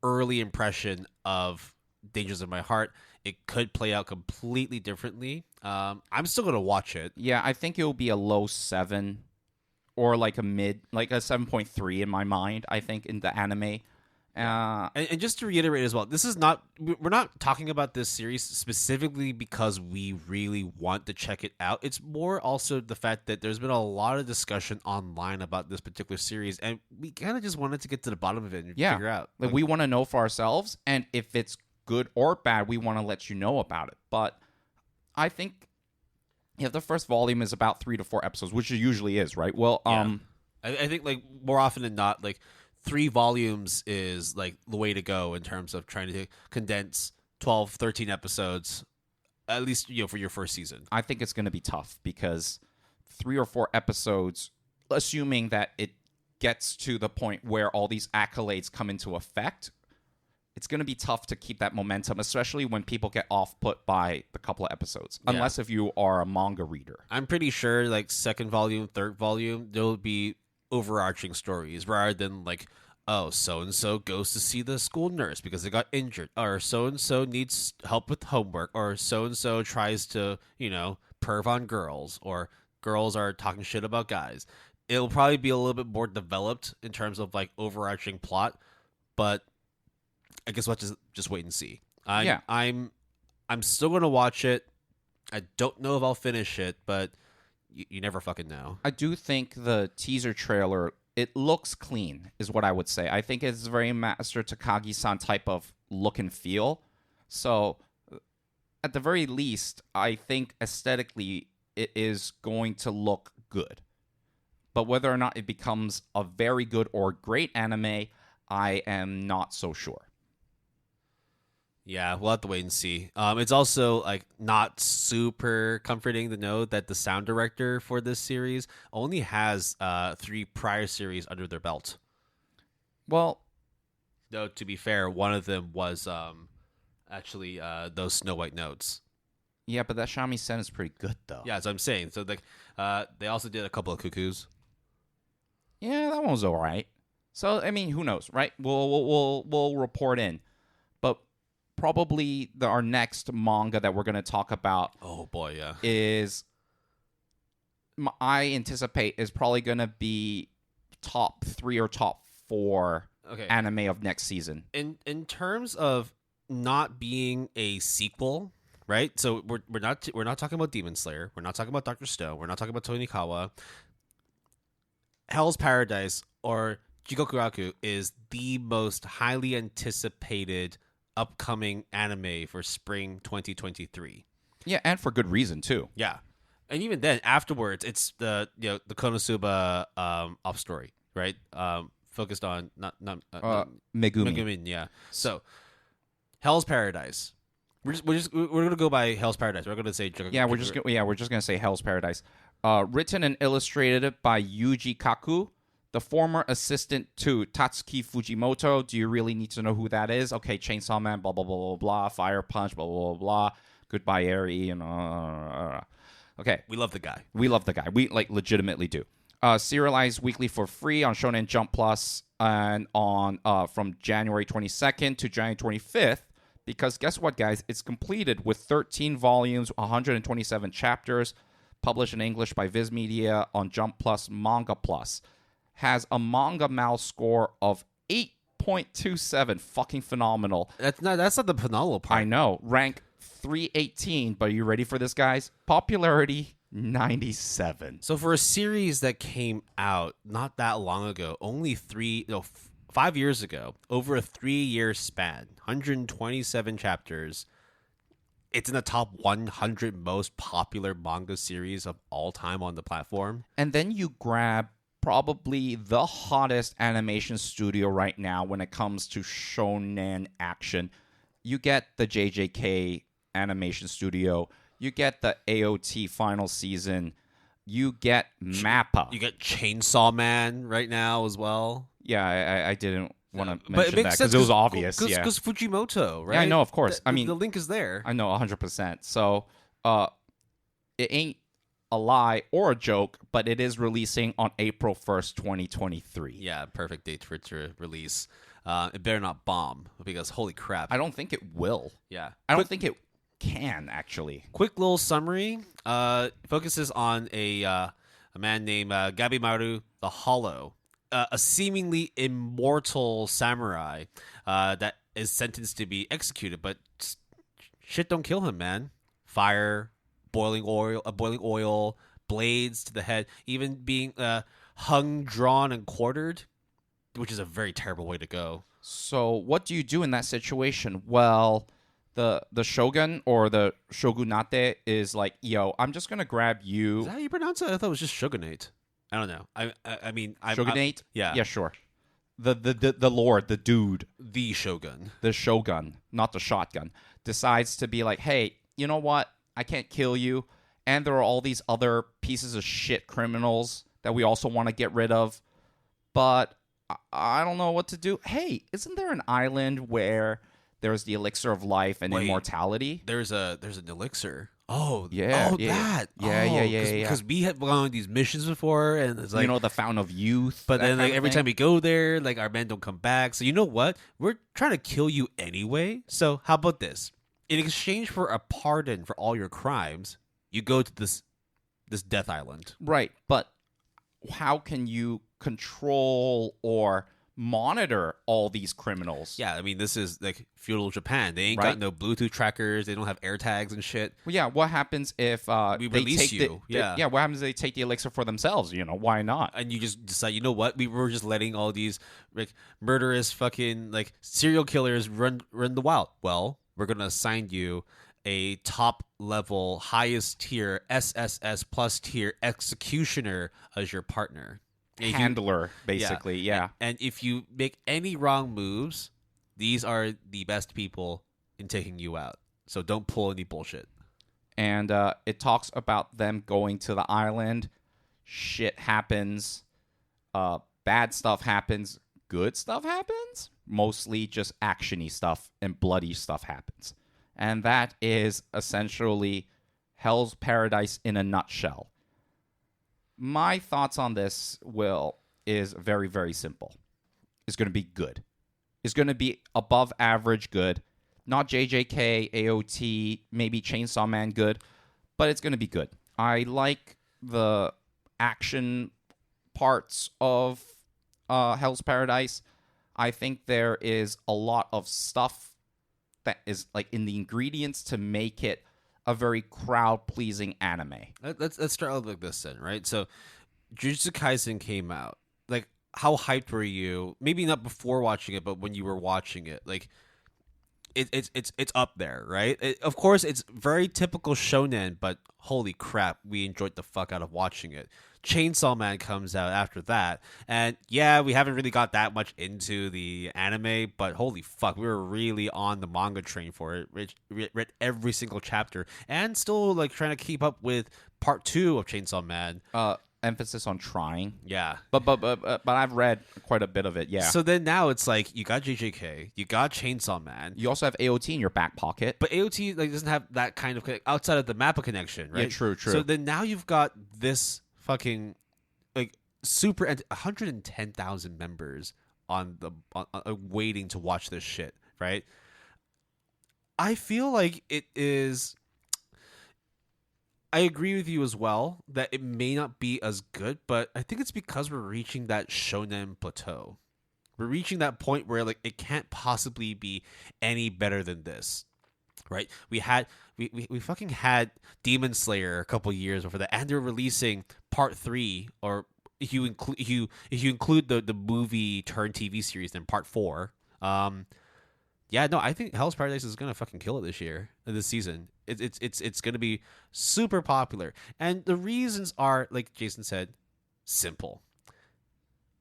early impression of Dangers of My Heart. It could play out completely differently. I'm still going to watch it.
Yeah, I think it will be a low 7 or like a 7.3 in my mind, I think, in the anime.
And just to reiterate as well, we're not talking about this series specifically because we really want to check it out. It's more also the fact that there's been a lot of discussion online about this particular series, and we kind of just wanted to get to the bottom of it and figure out.
Like, we want to know for ourselves, and if it's good or bad, we want to let you know about it. But I think the first volume is about 3 to 4 episodes, which it usually is, right? Well,
I think like more often than not, like 3 volumes is like the way to go in terms of trying to condense 12, 13 episodes, at least, for your first season.
I think it's going to be tough, because 3 or 4 episodes, assuming that it gets to the point where all these accolades come into effect, it's going to be tough to keep that momentum, especially when people get off-put by the couple of episodes, unless if you are a manga reader.
I'm pretty sure like second volume, third volume, there'll be overarching stories rather than like, so-and-so goes to see the school nurse because they got injured, or so-and-so needs help with homework, or so-and-so tries to, perv on girls, or girls are talking shit about guys. It'll probably be a little bit more developed in terms of like overarching plot, but I guess we'll just wait and see. I'm still gonna watch it. I don't know if I'll finish it, but you never fucking know.
I do think the teaser trailer, it looks clean, is what I would say. I think it's very Master Takagi-san type of look and feel. So, at the very least, I think aesthetically it is going to look good. But whether or not it becomes a very good or great anime, I am not so sure.
Yeah, we'll have to wait and see. It's also like not super comforting to know that the sound director for this series only has 3 prior series under their belt.
Well,
though to be fair, one of them was actually those Snow White notes.
Yeah, but that shamisen is pretty good though.
Yeah, that's what I'm saying. So they also did a couple of Cuckoos.
Yeah, that one was all right. So I mean, who knows, right? We'll report in, but probably our next manga that we're going to talk about.
Oh boy, yeah.
Is I anticipate is probably going to be top 3 or top 4 anime of next season.
In terms of not being a sequel, right? So we're not talking about Demon Slayer. We're not talking about Dr. Stone. We're not talking about Tonikawa. Hell's Paradise or Jigokuraku is the most highly anticipated upcoming anime for spring 2023.
Yeah, and for good reason too.
Yeah, and even then, afterwards, it's the Konosuba off story, right? Focused on not
Megumi.
Yeah. So, Hell's Paradise. We're gonna go by Hell's Paradise. We're gonna say
we're just gonna say Hell's Paradise. Written and illustrated by Yuji Kaku, the former assistant to Tatsuki Fujimoto. Do you really need to know who that is? Okay, Chainsaw Man, blah, blah, blah, blah, blah. Fire Punch, blah, blah, blah, blah. Goodbye, Eri, and okay.
We love the guy.
We legitimately do. Serialized weekly for free on Shonen Jump Plus and on from January 22nd to January 25th. Because guess what, guys? It's completed with 13 volumes, 127 chapters, published in English by Viz Media on Jump Plus, Manga Plus. Has a Manga Mouse score of 8.27. Fucking phenomenal.
That's not the phenomenal part.
I know. Rank 318. But are you ready for this, guys? Popularity 97.
So for a series that came out not that long ago, only 5 years ago, over a 3-year span, 127 chapters, it's in the top 100 most popular manga series of all time on the platform.
And then you grab probably the hottest animation studio right now when it comes to shonen action. You get the JJK animation studio. You get the AOT final season. You get MAPPA.
You get Chainsaw Man right now as well.
Yeah, I didn't want to mention that because it was obvious.
Because Fujimoto, right?
Yeah, I know, of course.
I mean, the link is there.
I know, 100%. So, it ain't a lie or a joke, but it is releasing on April 1st, 2023.
Yeah, perfect date for it to release. It better not bomb because holy crap.
I don't think it will.
Yeah.
I don't think it can, actually.
Quick little summary. Focuses on a man named Gabimaru the Hollow, a seemingly immortal samurai that is sentenced to be executed, but shit don't kill him, man. Fire, boiling oil, blades to the head, even being hung, drawn, and quartered, which is a very terrible way to go.
So what do you do in that situation? Well, the shogun or the shogunate is like, yo, I'm just going to grab you.
Is that how you pronounce it? I thought it was just shogunate. I don't know. I mean,
shogunate?
Yeah,
sure. The lord, the dude,
the shogun,
not the shotgun, decides to be like, hey, you know what? I can't kill you, and there are all these other pieces of shit criminals that we also want to get rid of, but I don't know what to do. Hey, isn't there an island where there's the elixir of life and immortality?
There's an elixir. Oh,
yeah.
That.
Yeah.
Because we have gone on these missions before, and it's like,
the fountain of youth.
But then, like, every time we go there, like, our men don't come back. So you know what? We're trying to kill you anyway. So how about this? In exchange for a pardon for all your crimes, you go to this this Death Island.
Right, but how can you control or monitor all these criminals?
Yeah, I mean, this is like feudal Japan. They ain't
Right.
got no Bluetooth trackers. They don't have air tags and shit.
Well, yeah, what happens if
We
they
release
take
you. Yeah.
what happens if they take the elixir for themselves? Why not?
And you just decide, you know what? We were just letting all these like murderous fucking like serial killers run the wild. Well, we're gonna assign you a top level, highest tier SSS plus tier executioner as your partner.
Handler, basically, yeah.
And if you make any wrong moves, these are the best people in taking you out. So don't pull any bullshit.
And it talks about them going to the island. Shit happens. Bad stuff happens. Good stuff happens. Mostly just action-y stuff and bloody stuff happens. And that is essentially Hell's Paradise in a nutshell. My thoughts on this, Will, is very, very simple. It's going to be good. It's going to be above average good. Not JJK, AOT, maybe Chainsaw Man good, but it's going to be good. I like the action parts of Hell's Paradise. I think there is a lot of stuff that is like in the ingredients to make it a very crowd-pleasing anime.
Let's start out like this then, right? So, Jujutsu Kaisen came out. Like, how hyped were you? Maybe not before watching it, but when you were watching it, like, it's up there, right? Of course, it's very typical shonen, but holy crap, we enjoyed the fuck out of watching it. Chainsaw Man comes out after that, and yeah, we haven't really got that much into the anime, but holy fuck, we were really on the manga train for it. Read every single chapter, and still like trying to keep up with part 2 of Chainsaw Man.
Emphasis on trying.
Yeah,
but I've read quite a bit of it. Yeah.
So then now it's like you got JJK, you got Chainsaw Man,
you also have AOT in your back pocket,
but AOT like doesn't have that kind of outside of the Mappa connection, right?
Yeah, true.
So then now you've got this fucking like super 110,000 members on waiting to watch this shit, right? I feel like it is. I agree with you as well that it may not be as good, but I think it's because we're reaching that shonen plateau. We're reaching that point where like it can't possibly be any better than this, right? We fucking had Demon Slayer a couple years before that, and they're releasing part 3, or if you include the movie turn TV series, then part 4. Yeah, no, I think Hell's Paradise is gonna fucking kill it this season. It's gonna be super popular, and the reasons are, like Jason said, simple.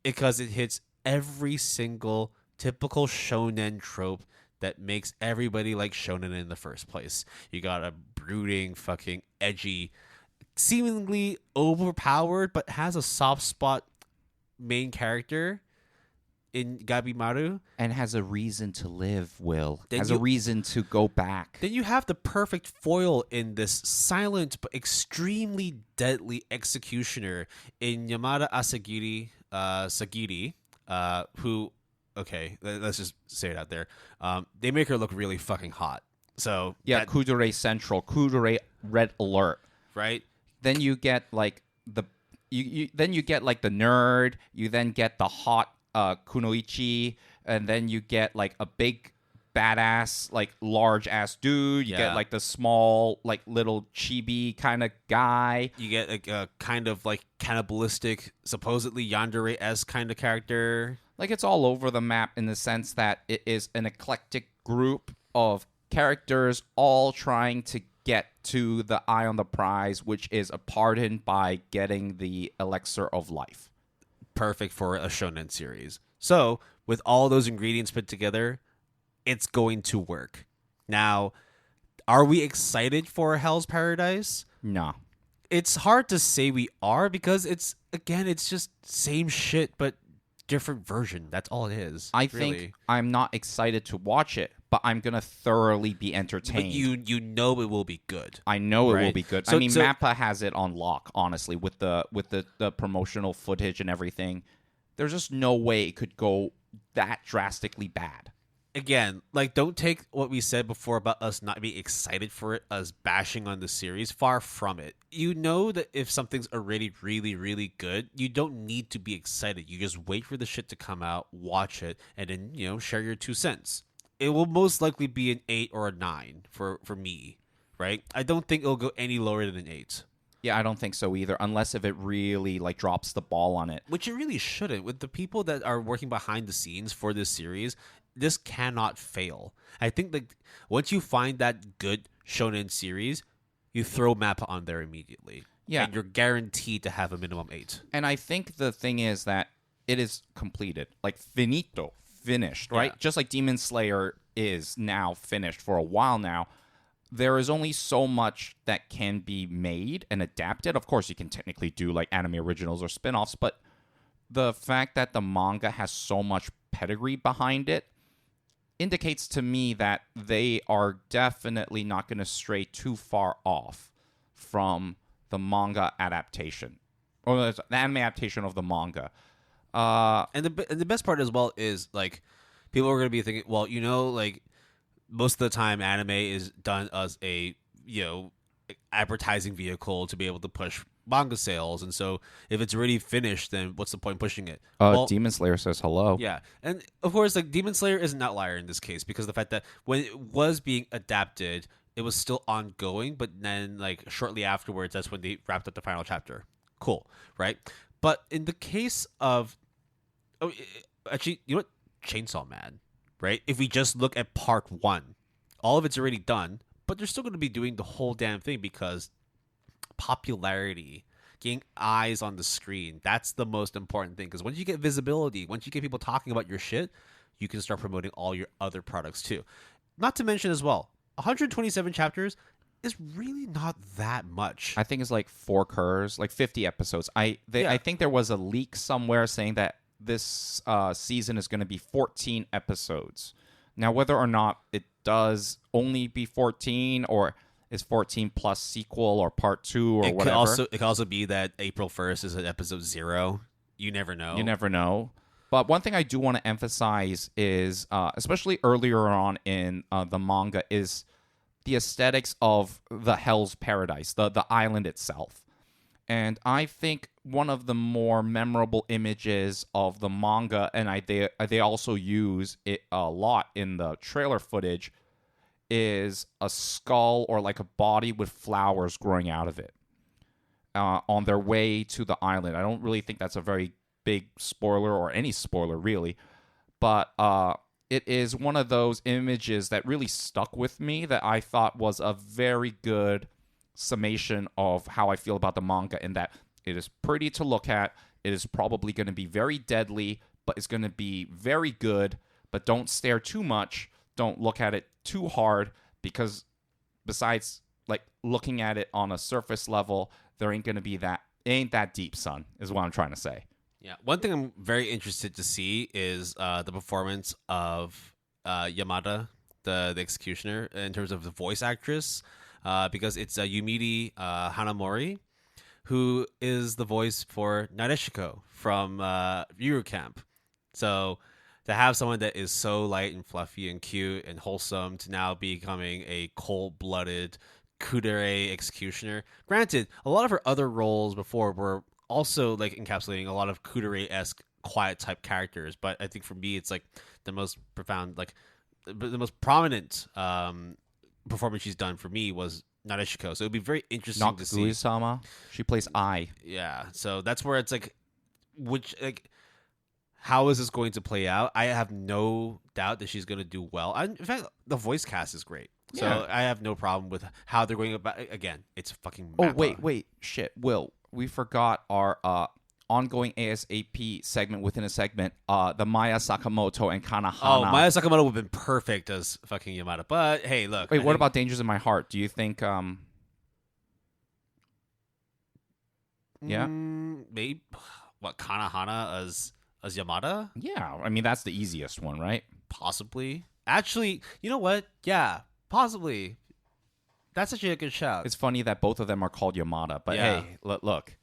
Because it hits every single typical shonen trope that makes everybody like shonen in the first place. You got a brooding, fucking edgy, seemingly overpowered, but has a soft spot main character in Gabimaru.
And has a reason to live, Will. Has a reason to go back.
Then you have the perfect foil in this silent but extremely deadly executioner in Yamada Sagiri, who, okay, let's just say it out there. They make her look really fucking hot. So
yeah, Kudere Central, Kudere Red Alert.
Right?
Then you get like then you get like the nerd, you then get the hot Kunoichi, and then you get like a big badass, like large ass dude. You get like the small, like little chibi kind of guy.
You get like a kind of like cannibalistic, supposedly yandere-esque kind of character.
Like it's all over the map in the sense that it is an eclectic group of characters all trying to get to the eye on the prize, which is a pardon by getting the elixir of life.
Perfect for a shonen series. So, with all those ingredients put together, it's going to work. Now, are we excited for Hell's Paradise?
No.
It's hard to say we are because it's just same shit but different version. That's all it is.
I think I'm not excited to watch it, but I'm going to thoroughly be entertained.
But you know it will be good.
I know it will be good. I mean, Mappa has it on lock, honestly, with the promotional footage and everything. There's just no way it could go that drastically bad.
again, like, don't take what we said before about us not being excited for it as bashing on the series. Far from it. You know that if something's already really, really good, you don't need to be excited. You just wait for the shit to come out, watch it, and then, you know, share your 2 cents. It will most likely be an 8 or a 9 for me, right? I don't think it'll go any lower than an 8.
Yeah, I don't think so either, unless if it really like drops the ball on it.
Which it really shouldn't. With the people that are working behind the scenes for this series, this cannot fail. I think like once you find that good shonen series, you throw Mappa on there immediately.
Yeah.
And you're guaranteed to have a minimum 8.
And I think the thing is that it is completed. Like finito, finished, right?
Yeah.
Just like Demon Slayer is now finished for a while now. There is only so much that can be made and adapted. Of course, you can technically do like anime originals or spin-offs, but the fact that the manga has so much pedigree behind it indicates to me that they are definitely not going to stray too far off from the manga adaptation or the anime adaptation of the manga.
And the best part as well is like people are going to be thinking, well, you know, like most of the time anime is done as a, you know, advertising vehicle to be able to push manga sales, and so if it's already finished, then what's the point pushing it? Well,
Demon Slayer says hello.
yeah, and of course, like Demon Slayer is an outlier in this case because of the fact that when it was being adapted, it was still ongoing, but then like shortly afterwards, that's when they wrapped up the final chapter. Cool, right? But in the case of, actually, you know what, Chainsaw Man, right? If we just look at part 1, all of it's already done, but they're still going to be doing the whole damn thing because popularity, getting eyes on the screen, that's the most important thing. Because once you get visibility, once you get people talking about your shit, you can start promoting all your other products too. Not to mention as well, 127 chapters is really not that much.
I think it's like 4 curs, like 50 episodes. I think there was a leak somewhere saying that this season is going to be 14 episodes. Now, whether or not it does only be 14 or is 14 plus sequel or part 2 or whatever.
It could also be that April 1st is at episode 0. You never know.
You never know. But one thing I do want to emphasize is, especially earlier on in the manga, is the aesthetics of the Hell's Paradise, the island itself. And I think one of the more memorable images of the manga, and they also use it a lot in the trailer footage, is a skull or like a body with flowers growing out of it on their way to the island. I don't really think that's a very big spoiler or any spoiler really, but it is one of those images that really stuck with me that I thought was a very good summation of how I feel about the manga, in that it is pretty to look at. It is probably going to be very deadly, but it's going to be very good. But don't stare too much. Don't look at it too hard, because besides like looking at it on a surface level, there ain't going to be that deep, son, is what I'm trying to say.
Yeah, one thing I'm very interested to see is the performance of Yamada, the executioner, in terms of the voice actress, because it's Yumiri Hanamori, who is the voice for Nadeshiko from Yuru Camp. So to have someone that is so light and fluffy and cute and wholesome to now becoming a cold-blooded kudere executioner. Granted, a lot of her other roles before were also like encapsulating a lot of kudere-esque quiet type characters, but I think for me it's like the most profound, like the most prominent performance she's done for me was Nadeshiko. So it'd be very interesting to see.
Nakuya-sama, she plays Ai.
Yeah, so that's where it's like, how is this going to play out? I have no doubt that she's going to do well. In fact, the voice cast is great. So yeah. I have no problem with how they're going about it. Again, it's fucking Mappa.
Oh, wait. Shit. Will, we forgot our ongoing ASAP segment within a segment, the Maya Sakamoto and Kanahana.
Oh, Maya Sakamoto would have been perfect as fucking Yamada. But, hey, look.
Wait, what about Dangers in My Heart? Do you think... Yeah?
Maybe... What, Kanahana as Yamada?
Yeah, I mean, that's the easiest one, right?
Possibly. Actually, you know what? Yeah, possibly. That's actually a good shout.
It's funny that both of them are called Yamada, but
yeah.
Hey, look,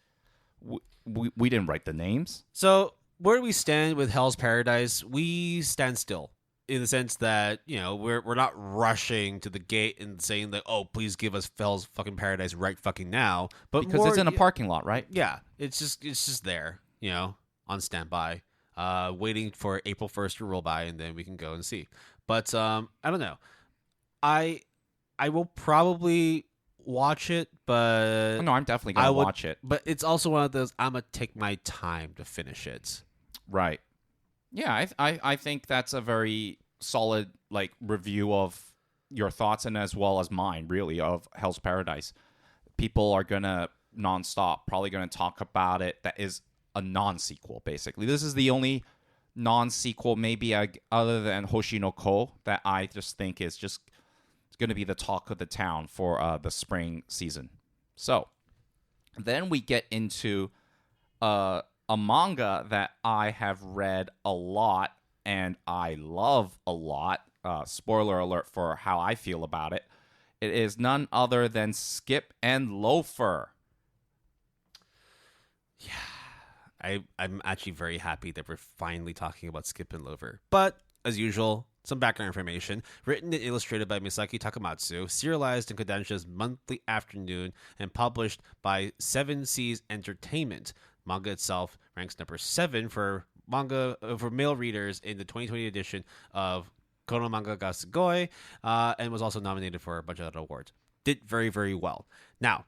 we didn't write the names.
So, where do we stand with Hell's Paradise? We stand still. in the sense that we're not rushing to the gate and saying like, oh, please give us Hell's fucking Paradise right fucking now, but
because
more,
it's in a parking lot, right?
Yeah, it's just there, on standby, waiting for April 1st to roll by, and then we can go and see. But I don't know. I will probably watch it, but
No, I'm definitely gonna watch it.
But it's also one of those I'm gonna take my time to finish it.
Right. Yeah, I think that's a very solid like review of your thoughts and as well as mine, really, of Hell's Paradise. People are gonna nonstop probably gonna talk about it. That is a non-sequel, basically. This is the only non-sequel, maybe other than Hoshinoko, that I just think is just going to be the talk of the town for the spring season. So then we get into a manga that I have read a lot and I love a lot. Spoiler alert for how I feel about it. It is none other than Skip and Loafer.
Yeah, I'm actually very happy that we're finally talking about Skip and Loafer. But as usual, some background information. Written and illustrated by Misaki Takamatsu, serialized in Kodansha's monthly afternoon, and published by Seven Seas Entertainment. Manga itself ranks number 7 for manga for male readers in the 2020 edition of Kono Manga ga Sugoi, and was also nominated for a bunch of other awards. Did very, very well. Now,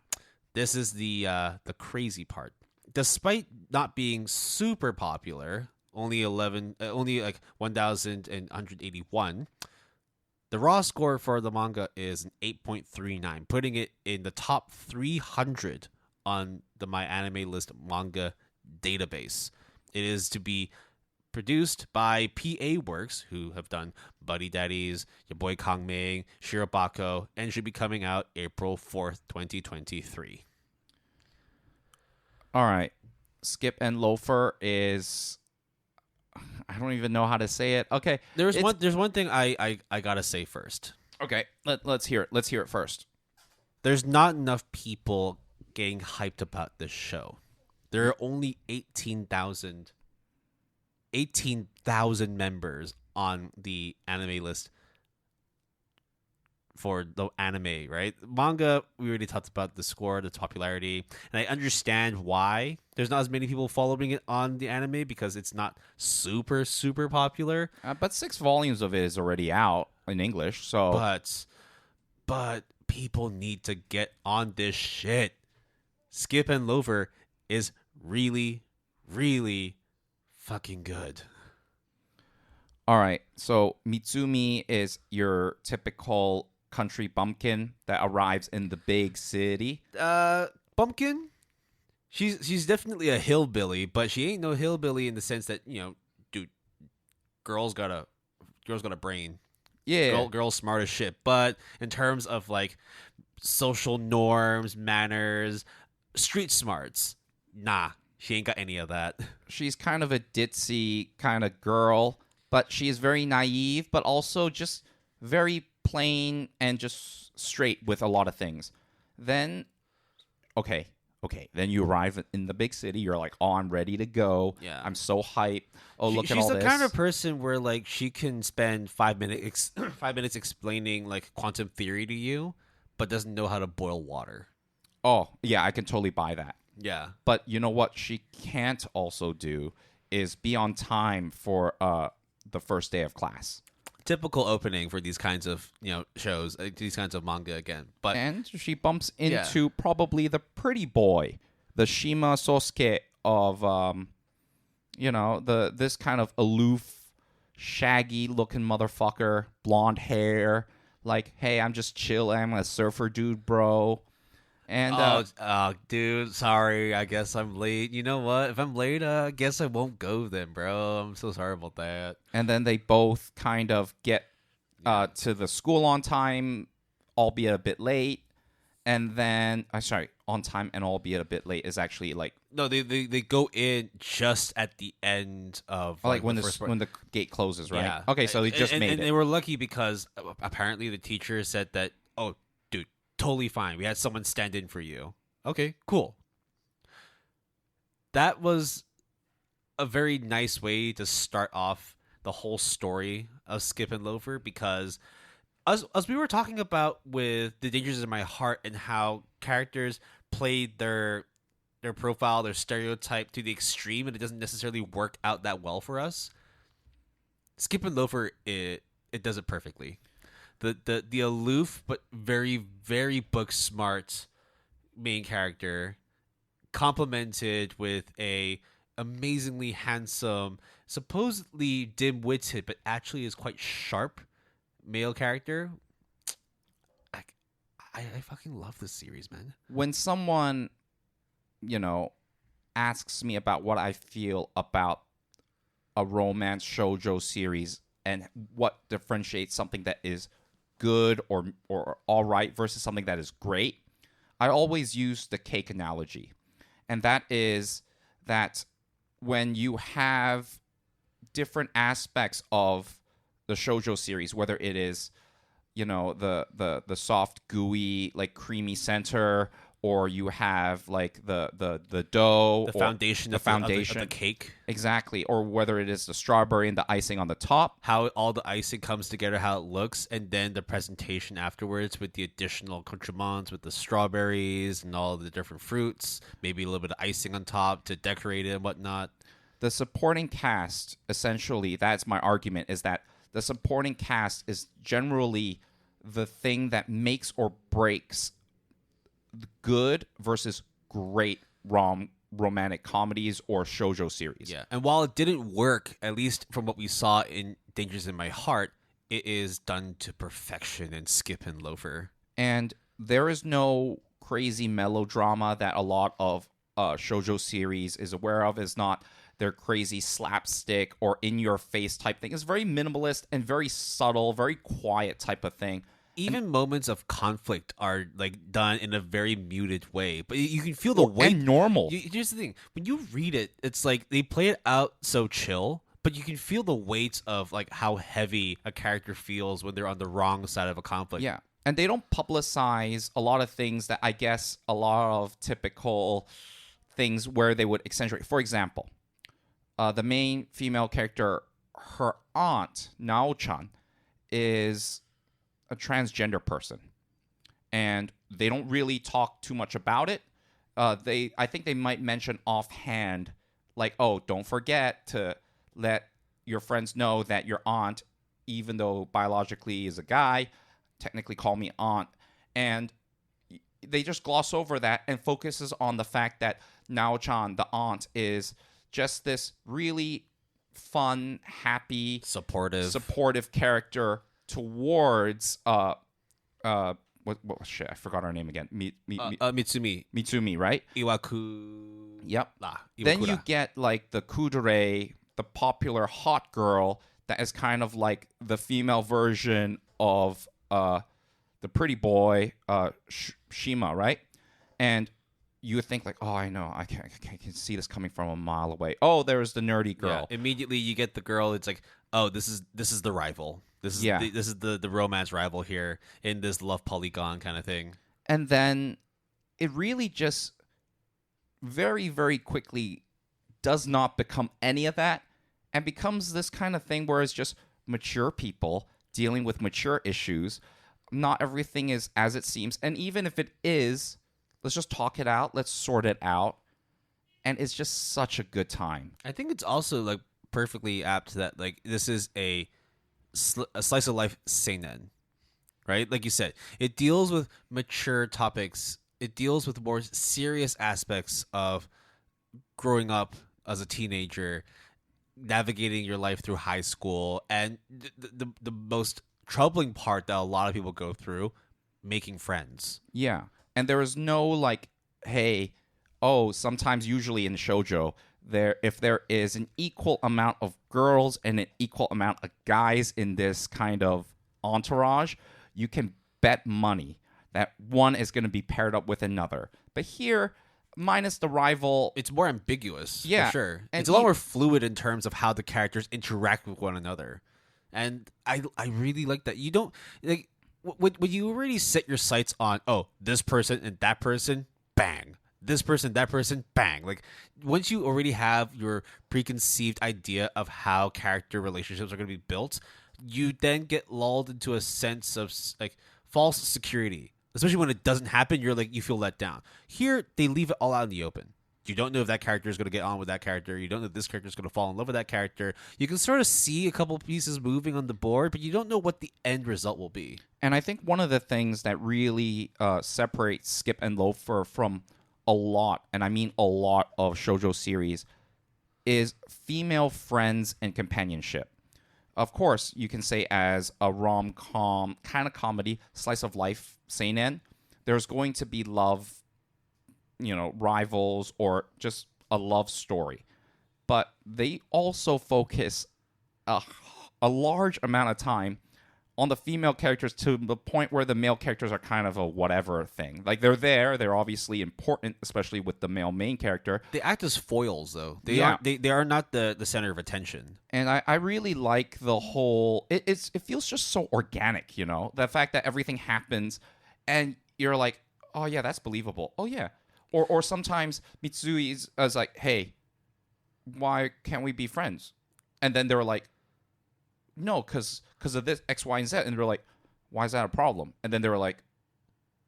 this is the crazy part. Despite not being super popular, only like 1,181. The raw score for the manga is an 8.39, putting it in the top 300 on the My Anime List manga database. It is to be produced by PA Works, who have done Buddy Daddies, Your Boy Kangming, Shirobako, and should be coming out April 4th, 2023.
All right. Skip and Loafer is... I don't even know how to say it. Okay.
There's one thing I gotta say first.
Okay. Let's hear it. Let's hear it first.
There's not enough people getting hyped about this show. There are only 18,000 members on the anime list for the anime, right? Manga, we already talked about the score, the popularity, and I understand why there's not as many people following it on the anime because it's not super, super popular.
But 6 volumes of it is already out in English, so...
But people need to get on this shit. Skip and Loafer is really, really fucking good.
All right, so Mitsumi is your typical country bumpkin that arrives in the big city.
Bumpkin? She's definitely a hillbilly, but she ain't no hillbilly in the sense that, dude, girls got a brain.
Yeah.
Girls smart as shit. But in terms of like social norms, manners, street smarts, nah, she ain't got any of that.
She's kind of a ditzy kind of girl, but she is very naive, but also just very plain and just straight with a lot of things. Then, okay, then you arrive in the big city. You're like, oh, I'm ready to go.
Yeah.
I'm so hyped. Oh, look at all this.
She's the kind of person where like she can spend 5 minutes explaining like quantum theory to you, but doesn't know how to boil water.
Oh, yeah, I can totally buy that.
Yeah.
But you know what she can't also do is be on time for the first day of class.
Typical opening for these kinds of shows, these kinds of manga again.
And she bumps into probably the pretty boy, the Shima Sosuke of this kind of aloof, shaggy looking motherfucker, blonde hair. Like, hey, I'm just chill. I'm a surfer dude, bro. And
dude, sorry. I guess I'm late. You know what? If I'm late, I guess I won't go then, bro. I'm so sorry about that.
And then they both kind of get to the school on time, albeit a bit late. And then, on time and albeit a bit late is actually like...
No, they go in just at the end of...
like when the gate closes, right?
Yeah.
Okay, so they just made it.
And they were lucky because apparently the teacher said that, oh, dude, totally fine. We had someone stand in for you. Okay, cool. That was a very nice way to start off the whole story of Skip and Loafer, because as we were talking about with The Dangers in My Heart and how characters played their profile, their stereotype to the extreme, and it doesn't necessarily work out that well for us. Skip and Loafer, it does it perfectly. The aloof but very, very book smart main character, complemented with a amazingly handsome, supposedly dim-witted, but actually is quite sharp male character. I fucking love this series, man.
When someone, asks me about what I feel about a romance shoujo series and what differentiates something that is good or all right versus something that is great, I always use the cake analogy. And that is that when you have different aspects of the shoujo series, whether it is, the soft, gooey, like creamy center, or you have like the dough,
the foundation,
of the
cake,
exactly, or whether it is the strawberry and the icing on the top,
how all the icing comes together, how it looks, and then the presentation afterwards with the additional accoutrements, with the strawberries and all the different fruits, maybe a little bit of icing on top to decorate it and whatnot.
The supporting cast, essentially, that's my argument, is that the supporting cast is generally the thing that makes or breaks good versus great romantic comedies or shoujo series.
Yeah, and while it didn't work, at least from what we saw in Dangers in My Heart, it is done to perfection in Skip and Loafer.
And there is no crazy melodrama that a lot of shoujo series is aware of. Is not their crazy slapstick or in-your-face type thing. It's very minimalist and very subtle, very quiet type of thing.
Even moments of conflict are like done in a very muted way, but you can feel the weight.
And normal.
Here's the thing: when you read it, it's like they play it out so chill, but you can feel the weight of like how heavy a character feels when they're on the wrong side of a conflict.
Yeah, and they don't publicize a lot of things that I guess a lot of typical things where they would accentuate. For example, the main female character, her aunt Nao-chan, is a transgender person, and they don't really talk too much about it. I think they might mention offhand, like, oh, don't forget to let your friends know that your aunt, even though biologically is a guy, technically call me aunt. And they just gloss over that and focuses on the fact that Nao-chan, the aunt, is just this really fun, happy, supportive character towards what shit, I forgot her name again. Mitsumi, right?
Iwaku.
Yep. Then you get like the kudere, the popular hot girl that is kind of like the female version of the pretty boy Shima, right? And you would think like, oh, I know, I can see this coming from a mile away. Oh, there's the nerdy girl.
Yeah, immediately you get the girl. It's like, oh, this is the rival. This is the romance rival here in this love polygon kind of thing.
And then it really just very, very quickly does not become any of that and becomes this kind of thing where it's just mature people dealing with mature issues. Not everything is as it seems. And even if it is, let's just talk it out. Let's sort it out. And it's just such a good time.
I think it's also like perfectly apt that like this is a slice of life seinen, right? Like you said, it deals with mature topics. It deals with more serious aspects of growing up as a teenager, navigating your life through high school, and the most troubling part that a lot of people go through, making friends.
Yeah. And there is no like, hey, sometimes usually in shoujo, if there is an equal amount of girls and an equal amount of guys in this kind of entourage, you can bet money that one is going to be paired up with another. But here, minus the rival,
it's more ambiguous.
Yeah,
for sure.
And
it's a lot more fluid in terms of how the characters interact with one another, and I really like that. You don't like when you already set your sights on this person and that person, bang. this person, that person, bang. Like once you already have your preconceived idea of how character relationships are going to be built, you then get lulled into a sense of like false security. Especially when it doesn't happen, you feel let down. Here, they leave it all out in the open. You don't know if that character is going to get on with that character. You don't know if this character is going to fall in love with that character. You can sort of see a couple pieces moving on the board, but you don't know what the end result will be.
And I think one of the things that really separates Skip and Loafer from a lot, and I mean a lot, of shoujo series is female friends and companionship. Of course, you can say as a rom-com kind of comedy, slice of life seinen, there's going to be love, rivals or just a love story. But they also focus a large amount of time on the female characters to the point where the male characters are kind of a whatever thing. Like they're obviously important, especially with the male main character.
They act as foils, though. They are not the center of attention.
And I really like the whole. It feels just so organic, the fact that everything happens, and you're like, oh yeah, that's believable. Oh yeah, or sometimes Mitsui is like, hey, why can't we be friends? And then they're like, no, because of this X, Y, and Z. And they're like, why is that a problem? And then they were like,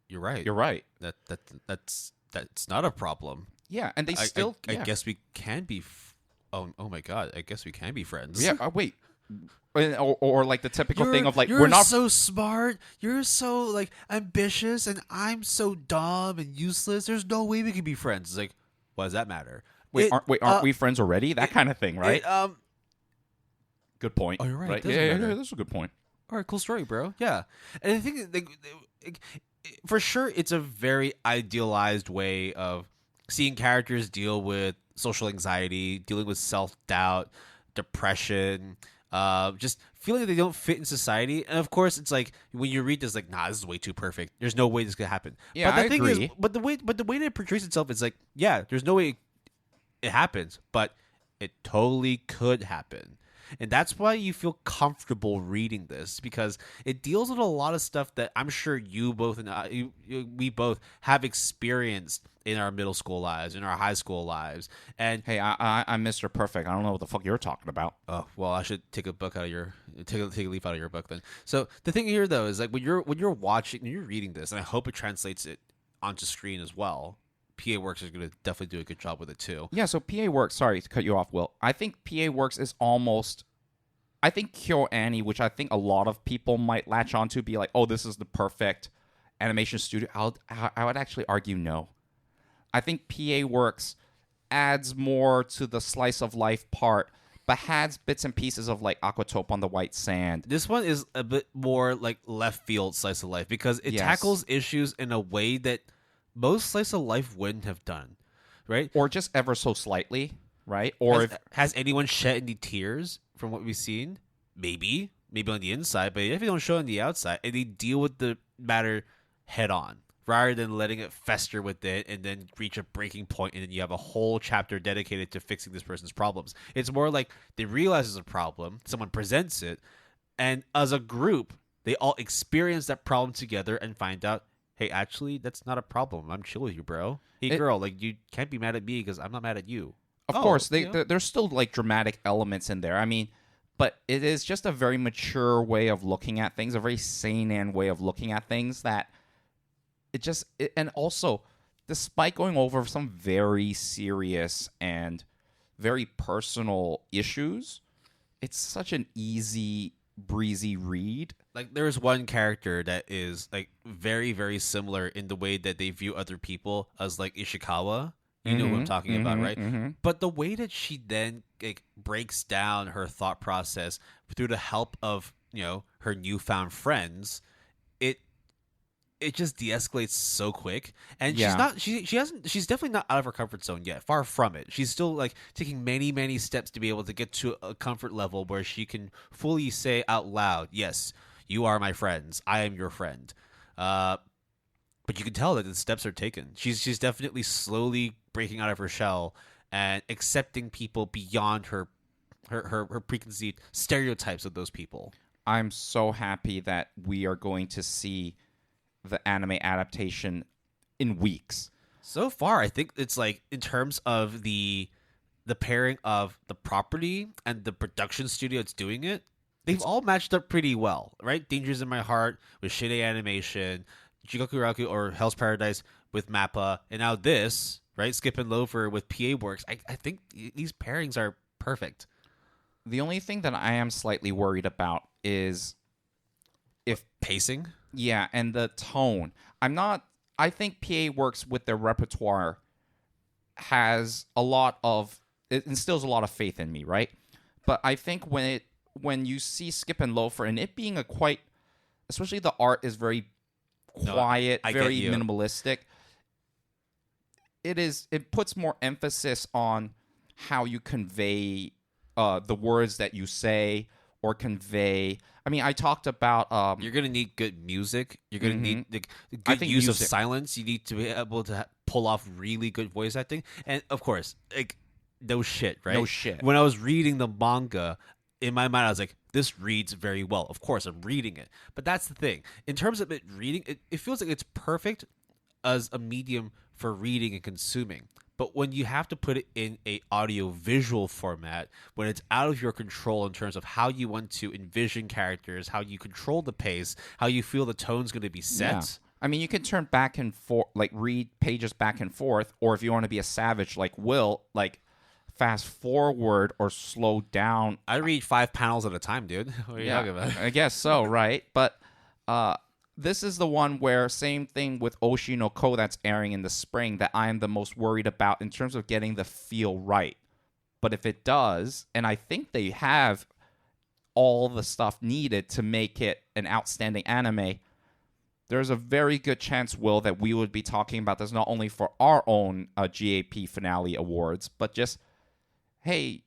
you're right.
You're right.
That's not a problem.
Yeah, and they still.
I guess we can be. Oh my God! I guess we can be friends.
Yeah. Wait. Or like the typical thing of like,
you're
we're not
so smart. You're so like ambitious, and I'm so dumb and useless. There's no way we can be friends. It's like, why does that matter?
Aren't we friends already? That kind of thing, right? Good point.
Oh, you're right.
Right? Yeah, that's a good point.
All right, cool story, bro. Yeah, and I think for sure it's a very idealized way of seeing characters deal with social anxiety, dealing with self-doubt, depression, just feeling that they don't fit in society. And of course, it's like when you read this, like, nah, this is way too perfect. There's no way this could happen.
Yeah,
but the thing
agree.
is, but the way that it portrays itself is like, yeah, there's no way it happens, but it totally could happen. And that's why you feel comfortable reading this, because it deals with a lot of stuff that I'm sure you both and we both have experienced in our middle school lives, in our high school lives. And
hey, I'm Mr. Perfect. I don't know what the fuck you're talking about.
Oh, well, I should take a leaf out of your book then. So the thing here, though, is like when you're reading this, and I hope it translates it onto screen as well. PA Works is going to definitely do a good job with it too.
Yeah, so PA Works, sorry to cut you off, Will. I think PA Works is almost, I think KyoAni, which I think a lot of people might latch on to, be like, oh, this is the perfect animation studio. I would actually argue no. I think PA Works adds more to the slice of life part, but has bits and pieces of like Aquatope on the White Sand.
This one is a bit more like left field slice of life, because it tackles issues in a way that most slice of life wouldn't have done, right?
Or just ever so slightly, right? Or
has anyone shed any tears from what we've seen? Maybe on the inside, but if they don't show on the outside, and they deal with the matter head on, rather than letting it fester with it and then reach a breaking point, and then you have a whole chapter dedicated to fixing this person's problems. It's more like they realize there's a problem, someone presents it, and as a group, they all experience that problem together and find out, hey, actually, that's not a problem. I'm chill with you, bro. Hey, girl, like, you can't be mad at me because I'm not mad at you.
Of course, there's still, like, dramatic elements in there. I mean, but it is just a very mature way of looking at things, a very seinen way of looking at things that and also, despite going over some very serious and very personal issues, it's such an easy, breezy read.
Like, there's one character that is like very, very similar in the way that they view other people as like Ishikawa. You know what I'm talking about, right?
Mm-hmm.
But the way that she then like breaks down her thought process through the help of, her newfound friends, it just de-escalates so quick. And she's definitely not out of her comfort zone yet. Far from it. She's still like taking many, many steps to be able to get to a comfort level where she can fully say out loud, yes, you are my friends. I am your friend. But you can tell that the steps are taken. She's definitely slowly breaking out of her shell and accepting people beyond her preconceived stereotypes of those people.
I'm so happy that we are going to see the anime adaptation in weeks.
So far, I think it's like in terms of the pairing of the property and the production studio that's doing it, they've all matched up pretty well, right? Dangers in My Heart with Shide Animation, Jigoku Raku or Hell's Paradise with Mappa, and now this, right? Skip and Loafer with PA Works. I think these pairings are perfect.
The only thing that I am slightly worried about is if
pacing.
Yeah, and the tone. I think PA Works with their repertoire has it instills a lot of faith in me, right? But I think when you see Skip and Loafer and it being especially the art is very quiet, very minimalistic. It puts more emphasis on how you convey the words that you say or convey. I mean, I talked about
you're gonna need good music. You're gonna need good use of silence. You need to be able to pull off really good voice acting, and of course, like no shit, right?
No shit.
When I was reading the manga, in my mind, I was like, this reads very well. Of course, I'm reading it, but that's the thing. In terms of it reading, it feels like it's perfect as a medium for reading and consuming. But when you have to put it in a audio-visual format, when it's out of your control in terms of how you want to envision characters, how you control the pace, how you feel the tone's going to be set.
Yeah. I mean, you can turn back and forth, like read pages back and forth, or if you want to be a savage like Will, like fast forward or slow down.
I read 5 panels at a time, dude. What are you talking about?
I guess so, right? But this is the one where same thing with Oshi no Ko that's airing in the spring that I am the most worried about in terms of getting the feel right. But if it does, and I think they have all the stuff needed to make it an outstanding anime, there's a very good chance, Will, that we would be talking about this not only for our own GAP finale awards, but just, hey,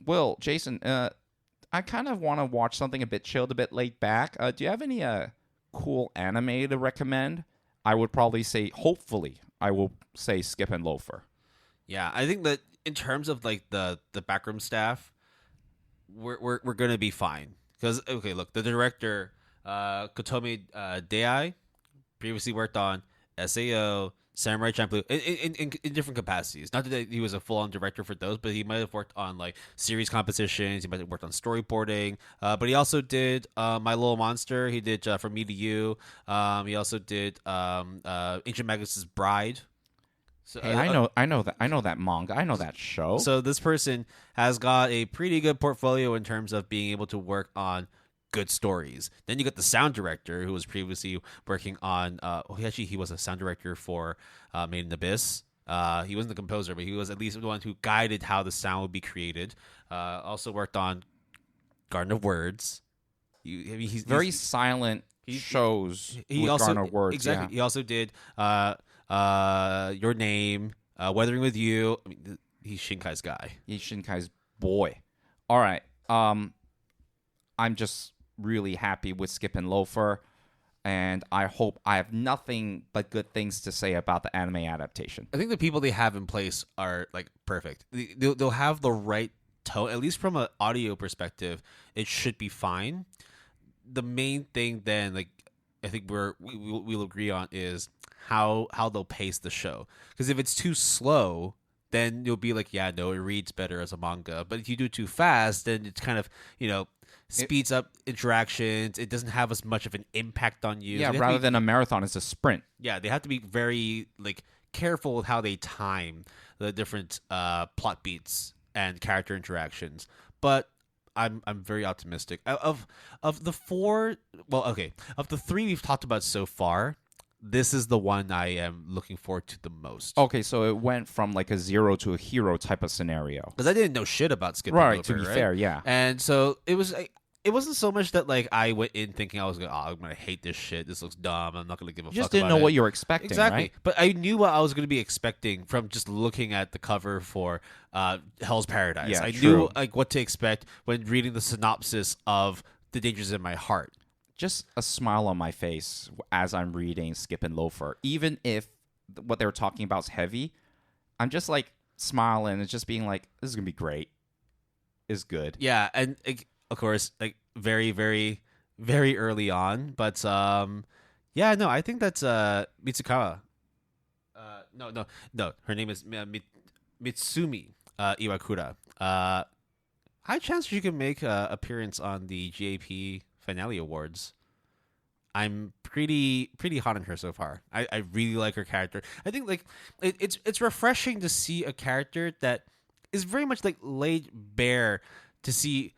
Will, Jason, I kind of want to watch something a bit chilled, a bit laid back. Do you have any cool anime to recommend? I would probably say, hopefully, I will say Skip and Loafer.
Yeah, I think that in terms of like the backroom staff, we're gonna be fine because okay, look, the director Kotomi Dei previously worked on SAO, Samurai Champloo in different capacities. Not that he was a full-on director for those, but he might have worked on like series compositions. He might have worked on storyboarding. But he also did My Little Monster. He did From Me to You. He also did Ancient Magus' Bride. So,
hey, I know that manga. I know that show.
So this person has got a pretty good portfolio in terms of being able to work on good stories. Then you got the sound director who was previously working on he was a sound director for Made in Abyss. He wasn't the composer, but he was at least the one who guided how the sound would be created. Also worked on Garden of Words. He's
very silent shows
he
with
also,
Garden of Words.
Exactly.
Yeah.
He also did Your Name, Weathering with You. I mean, he's Shinkai's guy.
He's Shinkai's boy. All right. I'm just really happy with Skip and Loafer, and I hope I have nothing but good things to say about the anime adaptation.
I think the people they have in place are like perfect. They'll have the right tone, at least from an audio perspective. It should be fine. The main thing then, like I think we'll agree on, is how they'll pace the show. Because if it's too slow, then you'll be like, yeah, no, it reads better as a manga. But if you do it too fast, then it's kind of speeds up interactions. It doesn't have as much of an impact on you.
Yeah, rather than a marathon, it's a sprint.
Yeah, they have to be very careful with how they time the different plot beats and character interactions. But I'm very optimistic. Of the three we've talked about so far, this is the one I am looking forward to the most.
Okay, so it went from like a zero to a hero type of scenario.
Because I didn't know shit about Skip and
Right,
Loafer,
to be fair, yeah.
And so it wasn't so much that I went in thinking I'm gonna hate this shit. This looks dumb. I'm not gonna give a fuck about it.
You just didn't know what you were expecting,
exactly.
Right?
But I knew what I was gonna be expecting from just looking at the cover for Hell's Paradise.
Yeah,
I
true.
knew what to expect when reading the synopsis of The Dangers in My Heart.
Just a smile on my face as I'm reading Skip and Loafer. Even if what they were talking about is heavy, I'm just smiling and just being like, this is going to be great. It's good.
Yeah, and of course, very, very, very early on. But I think that's Mitsukawa. No. Her name is Mitsumi Iwakura. High chance she can make an appearance on the GAP Finale Awards. I'm pretty hot on her so far. I really like her character. I think like it's refreshing to see a character that is very much like laid bare to see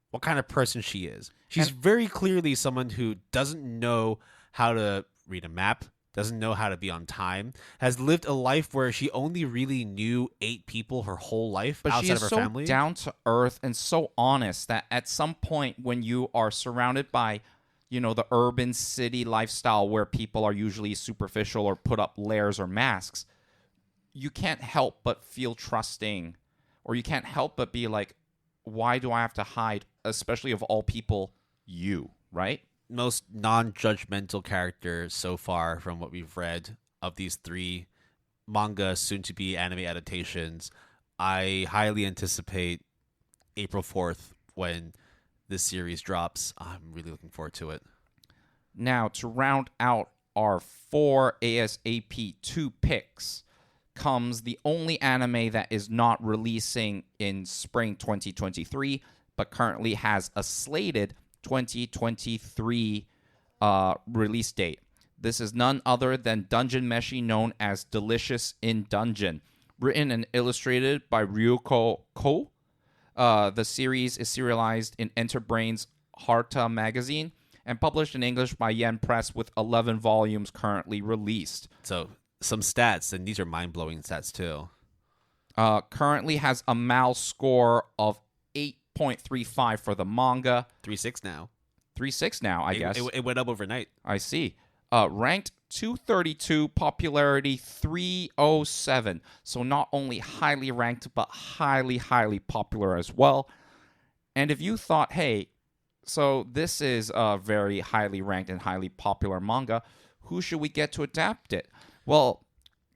what kind of person she is. She's very clearly someone who doesn't know how to read a map, doesn't know how to be on time, has lived a life where she only really knew 8 people her whole life outside of her family.
But she is so down to earth and so honest that at some point when you are surrounded by, the urban city lifestyle where people are usually superficial or put up layers or masks, you can't help but feel trusting, or you can't help but be like, why do I have to hide, especially of all people, you, right?
Most non-judgmental character so far from what we've read of these 3 manga soon-to-be anime adaptations. I highly anticipate April 4th when this series drops. I'm really looking forward to it.
Now, to round out our 4 ASAP 2 picks comes the only anime that is not releasing in spring 2023, but currently has a slated 2023 release date. This is none other than Dungeon Meshi, known as Delicious in Dungeon. Written and illustrated by Ryuko Ko. The series is serialized in Enterbrain's Harta magazine and published in English by Yen Press with 11 volumes currently released.
So, some stats, and these are mind-blowing stats too.
Currently has a MAL score of 8.35 for the manga.
3.6 now.
3.6 now, I guess.
It went up overnight.
I see. Ranked 232, popularity 307. So not only highly ranked, but highly, highly popular as well. And if you thought, hey, so this is a very highly ranked and highly popular manga, who should we get to adapt it? Well,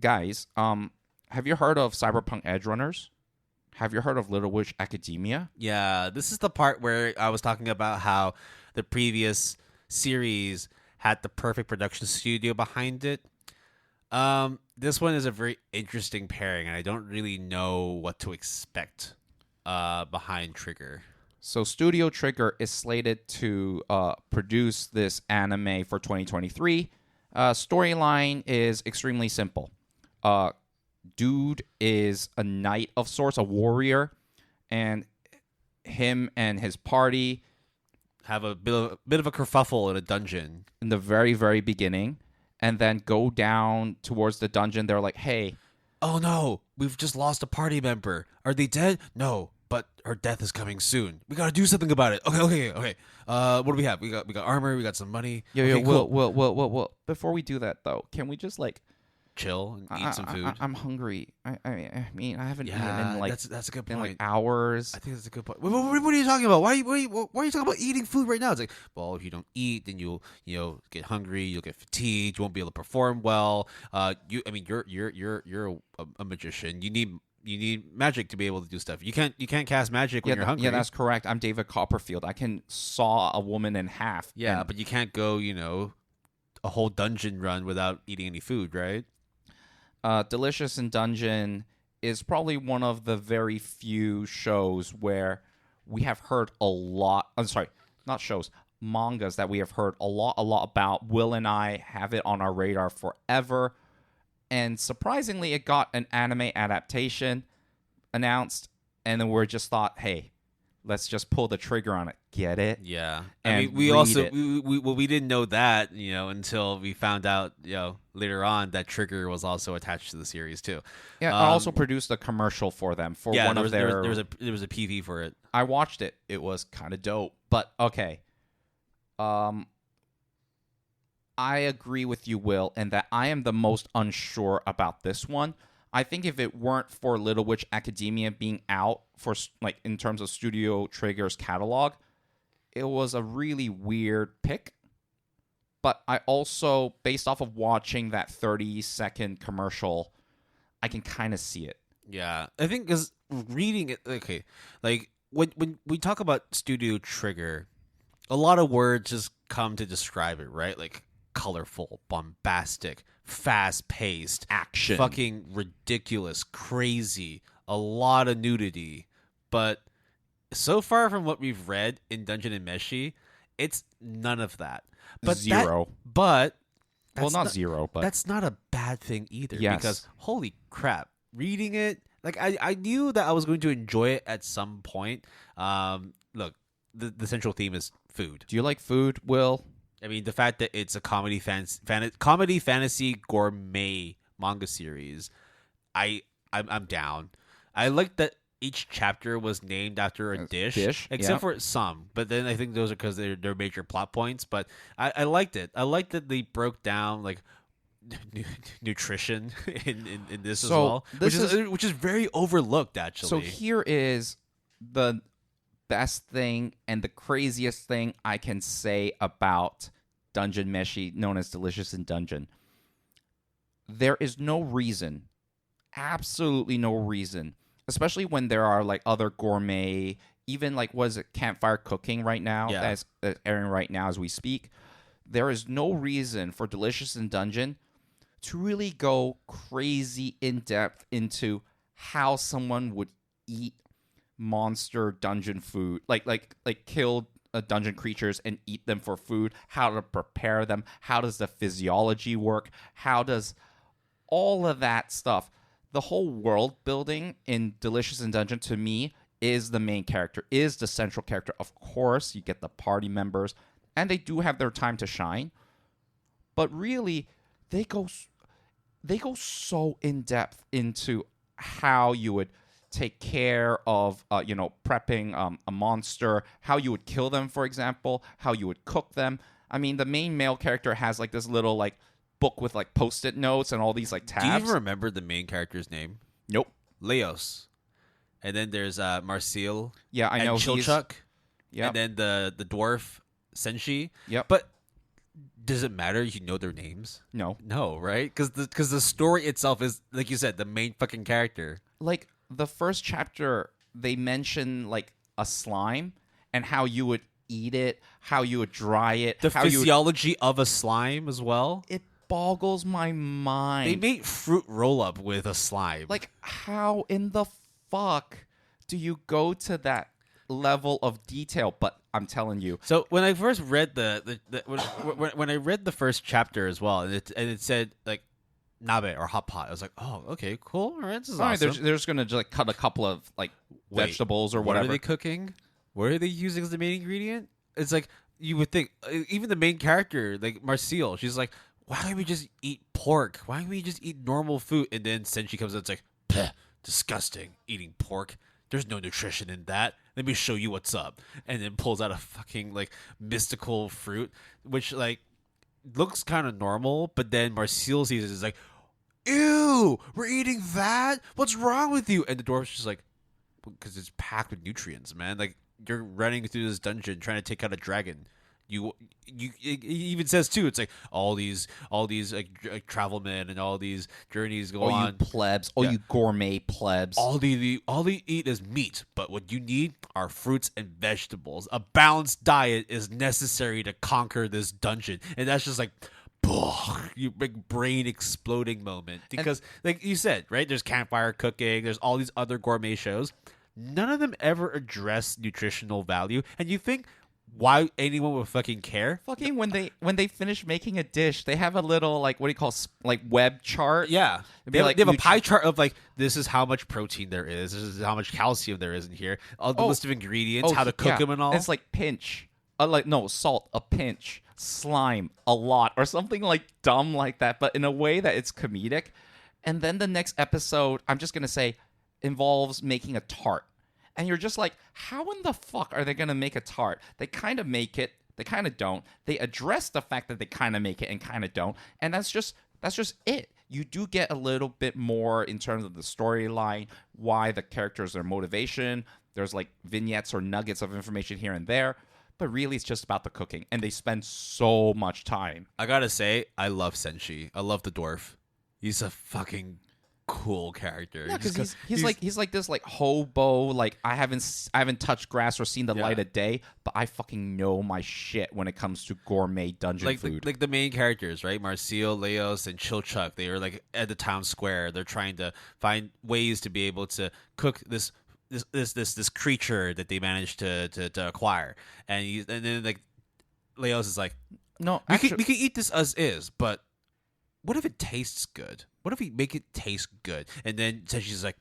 guys, have you heard of Cyberpunk Edgerunners? Have you heard of Little Witch Academia?
Yeah, this is the part where I was talking about how the previous series had the perfect production studio behind it. This one is a very interesting pairing, and I don't really know what to expect behind Trigger.
So Studio Trigger is slated to produce this anime for 2023. Storyline is extremely simple. Dude is a knight of sorts, a warrior, and him and his party
have a bit of a kerfuffle in a dungeon
in the very, very beginning, and then go down towards the dungeon. They're like, hey,
oh no, we've just lost a party member. Are they dead? No, but her death is coming soon. We gotta do something about it. Okay. What do we have? We got armor. We got some money.
Yeah. Will. Before we do that though, can we just like
chill and eat some food?
I'm hungry. I mean, I haven't eaten in like
that's a good point.
In like hours.
I think that's a good point. What are you talking about? Why are you talking about eating food right now? It's like, well, if you don't eat, then you'll get hungry. You'll get fatigued. You won't be able to perform well. You're a magician. You need magic to be able to do stuff. You can't cast magic when you're hungry.
Yeah, that's correct. I'm David Copperfield. I can saw a woman in half.
Yeah, but you can't go a whole dungeon run without eating any food, right?
Delicious in Dungeon is probably one of the very few shows where we have heard a lot. I'm sorry, not shows, mangas that we have heard a lot about. Will and I have it on our radar forever. And surprisingly, it got an anime adaptation announced, and then we're just thought, hey, let's just pull the trigger on it. Get it?
Yeah. I mean, we didn't know that, until we found out, later on that Trigger was also attached to the series too.
Yeah, I also produced a commercial for them for one of their.
There was a PV for it.
I watched it. It was kind of dope. But okay. I agree with you, Will, in that I am the most unsure about this one. I think if it weren't for Little Witch Academia being out for like in terms of Studio Trigger's catalog, it was a really weird pick. But I also, based off of watching that 30-second commercial, I can kind of see it.
Yeah, I think because reading it, okay, like when we talk about Studio Trigger, a lot of words just come to describe it, right? Like colorful, bombastic, fast-paced,
Action.
fucking ridiculous, crazy, a lot of nudity. But so far from what we've read in Dungeon and Meshi, it's none of that. But
Zero.
zero, but that's not a bad thing either.
Yes.
Because holy crap, reading it, like I knew that I was going to enjoy it at some point. Look, the central theme is food.
Do you like food, Will?
I mean, the fact that it's a comedy fantasy gourmet manga series, I'm down. I like that each chapter was named after a dish, except for some. But then I think those are because they're major plot points. But I liked it. I liked that they broke down like nutrition in this as well, which is very overlooked actually.
So here is the best thing and the craziest thing I can say about Dungeon Meshi, known as Delicious in Dungeon. There is no reason, absolutely no reason, especially when there are like other gourmet, even like what is it, campfire cooking right now, that's airing right now as we speak. There is no reason for Delicious in Dungeon to really go crazy in depth into how someone would eat monster dungeon food, like kill dungeon creatures and eat them for food, how to prepare them, how does the physiology work, how does all of that stuff. The whole world building in Delicious in Dungeon, to me, is the main character, is the central character. Of course, you get the party members, and they do have their time to shine. But really, they go so in depth into how you would take care of, prepping a monster, how you would kill them, for example, how you would cook them. I mean, the main male character has like this little like book with like post-it notes and all these like tabs.
Do you even remember the main character's name?
Nope.
Leos. And then there's Marcel.
Yeah, I know.
Chilchuk.
Yeah.
And then the dwarf Senshi.
Yep.
But does it matter if you know their names?
No.
No, right? Because the story itself is, like you said, the main fucking character.
Like the first chapter, they mention like a slime and how you would eat it, how you would dry it,
the physiology of a slime as well.
It boggles my mind.
They made fruit roll up with a slime.
Like, how in the fuck do you go to that level of detail? But I'm telling you.
So when I first read when I read the first chapter as well, and it said like nabe or hot pot, I was like, oh, okay, cool. All right, this is awesome.
They're just gonna like cut a couple of like vegetables or whatever.
What are they cooking? What are they using as the main ingredient? It's like you would think. Even the main character, like Marcel, she's like, why don't we just eat pork? Why don't we just eat normal food? And then Senshi comes out, it's like, disgusting, eating pork. There's no nutrition in that. Let me show you what's up. And then pulls out a fucking like mystical fruit, which like looks kind of normal, but then Marcel sees it, is like, ew, we're eating that? What's wrong with you? And the dwarf's just like, because it's packed with nutrients, man. Like, you're running through this dungeon trying to take out a dragon. It even says too, it's like all these like travel men and all these journeys go on.
You plebs, you gourmet plebs.
All they eat is meat, but what you need are fruits and vegetables. A balanced diet is necessary to conquer this dungeon, and that's just like, you big brain exploding moment. Because like you said, right? There's campfire cooking. There's all these other gourmet shows. None of them ever address nutritional value, and you think, why anyone would fucking care?
Fucking when they finish making a dish, they have a little like, what do you call, like web chart?
Yeah, they have a pie chart of like, this is how much protein there is, this is how much calcium there is in here, all the list of ingredients, how to cook them and all.
It's like pinch, salt, a pinch, slime, a lot, or something like dumb like that, but in a way that it's comedic. And then the next episode, I'm just gonna say, involves making a tart. And you're just like, how in the fuck are they going to make a tart? They kind of make it. They kind of don't. They address the fact that they kind of make it and kind of don't. And that's just it. You do get a little bit more in terms of the storyline, why the characters, their motivation. There's like vignettes or nuggets of information here and there. But really, it's just about the cooking. And they spend so much time.
I got to say, I love Senshi. I love the dwarf. He's a fucking cool character.
Yeah, because he's like this like hobo. Like I haven't touched grass or seen the light of day, but I fucking know my shit when it comes to gourmet dungeon food.
Like the main characters, right? Marcio, Leos, and Chilchuck. They are like at the town square. They're trying to find ways to be able to cook this creature that they managed to acquire. And then like Leos is like,
no,
we can eat this as is, but what if it tastes good? What if we make it taste good? And then she's like,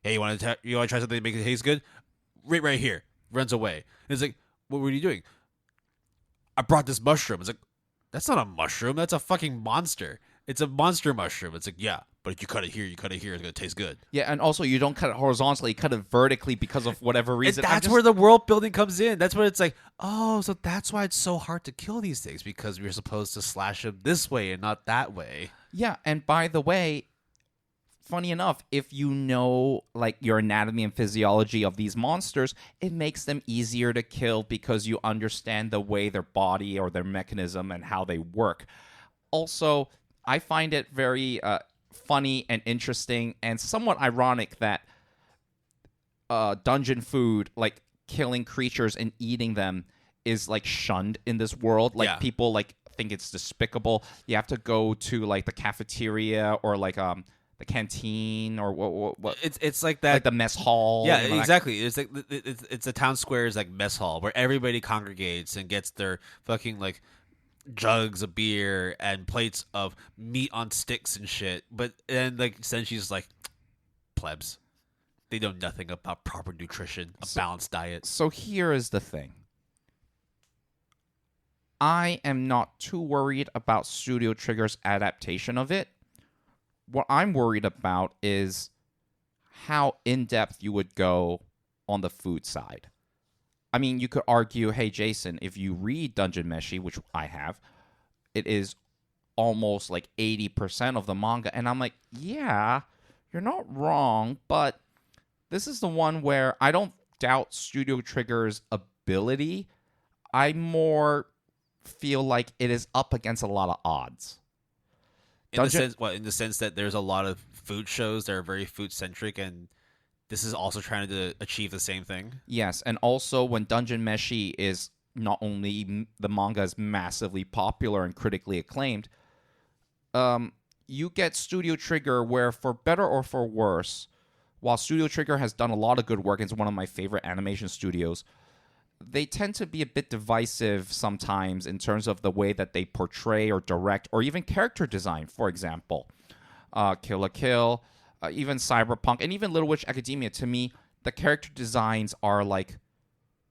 "Hey, you want to try something to make it taste good? Right here." Runs away. And it's like, "What were you doing?" "I brought this mushroom." It's like, "That's not a mushroom. That's a fucking monster. It's a monster mushroom." It's like, "Yeah, but if you cut it here, it's gonna taste good."
Yeah, and also you don't cut it horizontally, you cut it vertically because of whatever reason.
And that's where the world building comes in. That's where it's like, oh, so that's why it's so hard to kill these things, because we're supposed to slash them this way and not that way.
Yeah, and by the way, funny enough, if you know like your anatomy and physiology of these monsters, it makes them easier to kill because you understand the way their body or their mechanism and how they work. Also, I find it very funny and interesting and somewhat ironic that dungeon food, like killing creatures and eating them, is like shunned in this world. Like people like think it's despicable. You have to go to like the cafeteria or like the canteen or what
it's like that,
like the mess hall.
Yeah, exactly. It's like it's a town square's like mess hall where everybody congregates and gets their fucking like jugs of beer and plates of meat on sticks and shit. But then like then she's like, plebs, they know nothing about proper nutrition, a balanced diet.
So here is the thing. I am not too worried about Studio Trigger's adaptation of it. What I'm worried about is how in-depth you would go on the food side. I mean, you could argue, hey, Jason, if you read Dungeon Meshi, which I have, it is almost like 80% of the manga. And I'm like, yeah, you're not wrong, but this is the one where I don't doubt Studio Trigger's ability. I more feel like it is up against a lot of odds.
In the sense that there's a lot of food shows that are very food-centric, and this is also trying to achieve the same thing?
Yes, and also when Dungeon Meshi is not only the manga is massively popular and critically acclaimed, you get Studio Trigger where, for better or for worse, while Studio Trigger has done a lot of good work, it's one of my favorite animation studios, they tend to be a bit divisive sometimes in terms of the way that they portray or direct or even character design. For example, Kill la Kill, even Cyberpunk, and even Little Witch Academia. To me, the character designs are like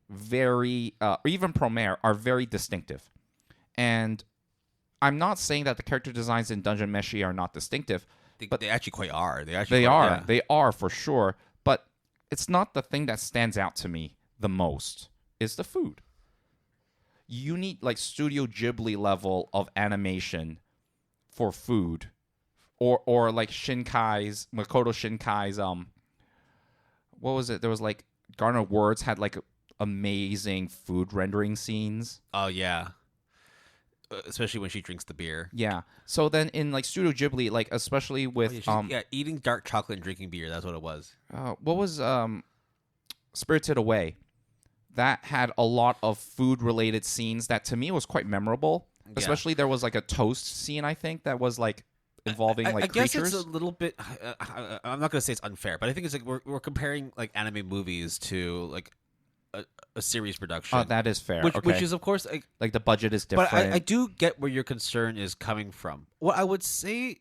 very, or even Promare, are very distinctive. And I'm not saying that the character designs in Dungeon Meshi are not distinctive, but
they actually quite are.
They are for sure. But it's not the thing that stands out to me the most. Is the food. You need like Studio Ghibli level of animation for food, or like Makoto Shinkai's what was it? There was like Garner Words had like amazing food rendering scenes.
Oh yeah, especially when she drinks the beer.
Yeah. So then in like Studio Ghibli, like especially with
eating dark chocolate and drinking beer. That's what it was.
What was Spirited Away? That had a lot of food-related scenes that, to me, was quite memorable. Yeah. Especially there was, like, a toast scene, I think, that was, like, involving, like, creatures. I guess
it's a little bit... I'm not going to say it's unfair, but I think it's, like, we're comparing, like, anime movies to, like, a series production.
Oh, that is fair.
Which is, of course...
Like, the budget is different.
But I do get where your concern is coming from. What I would say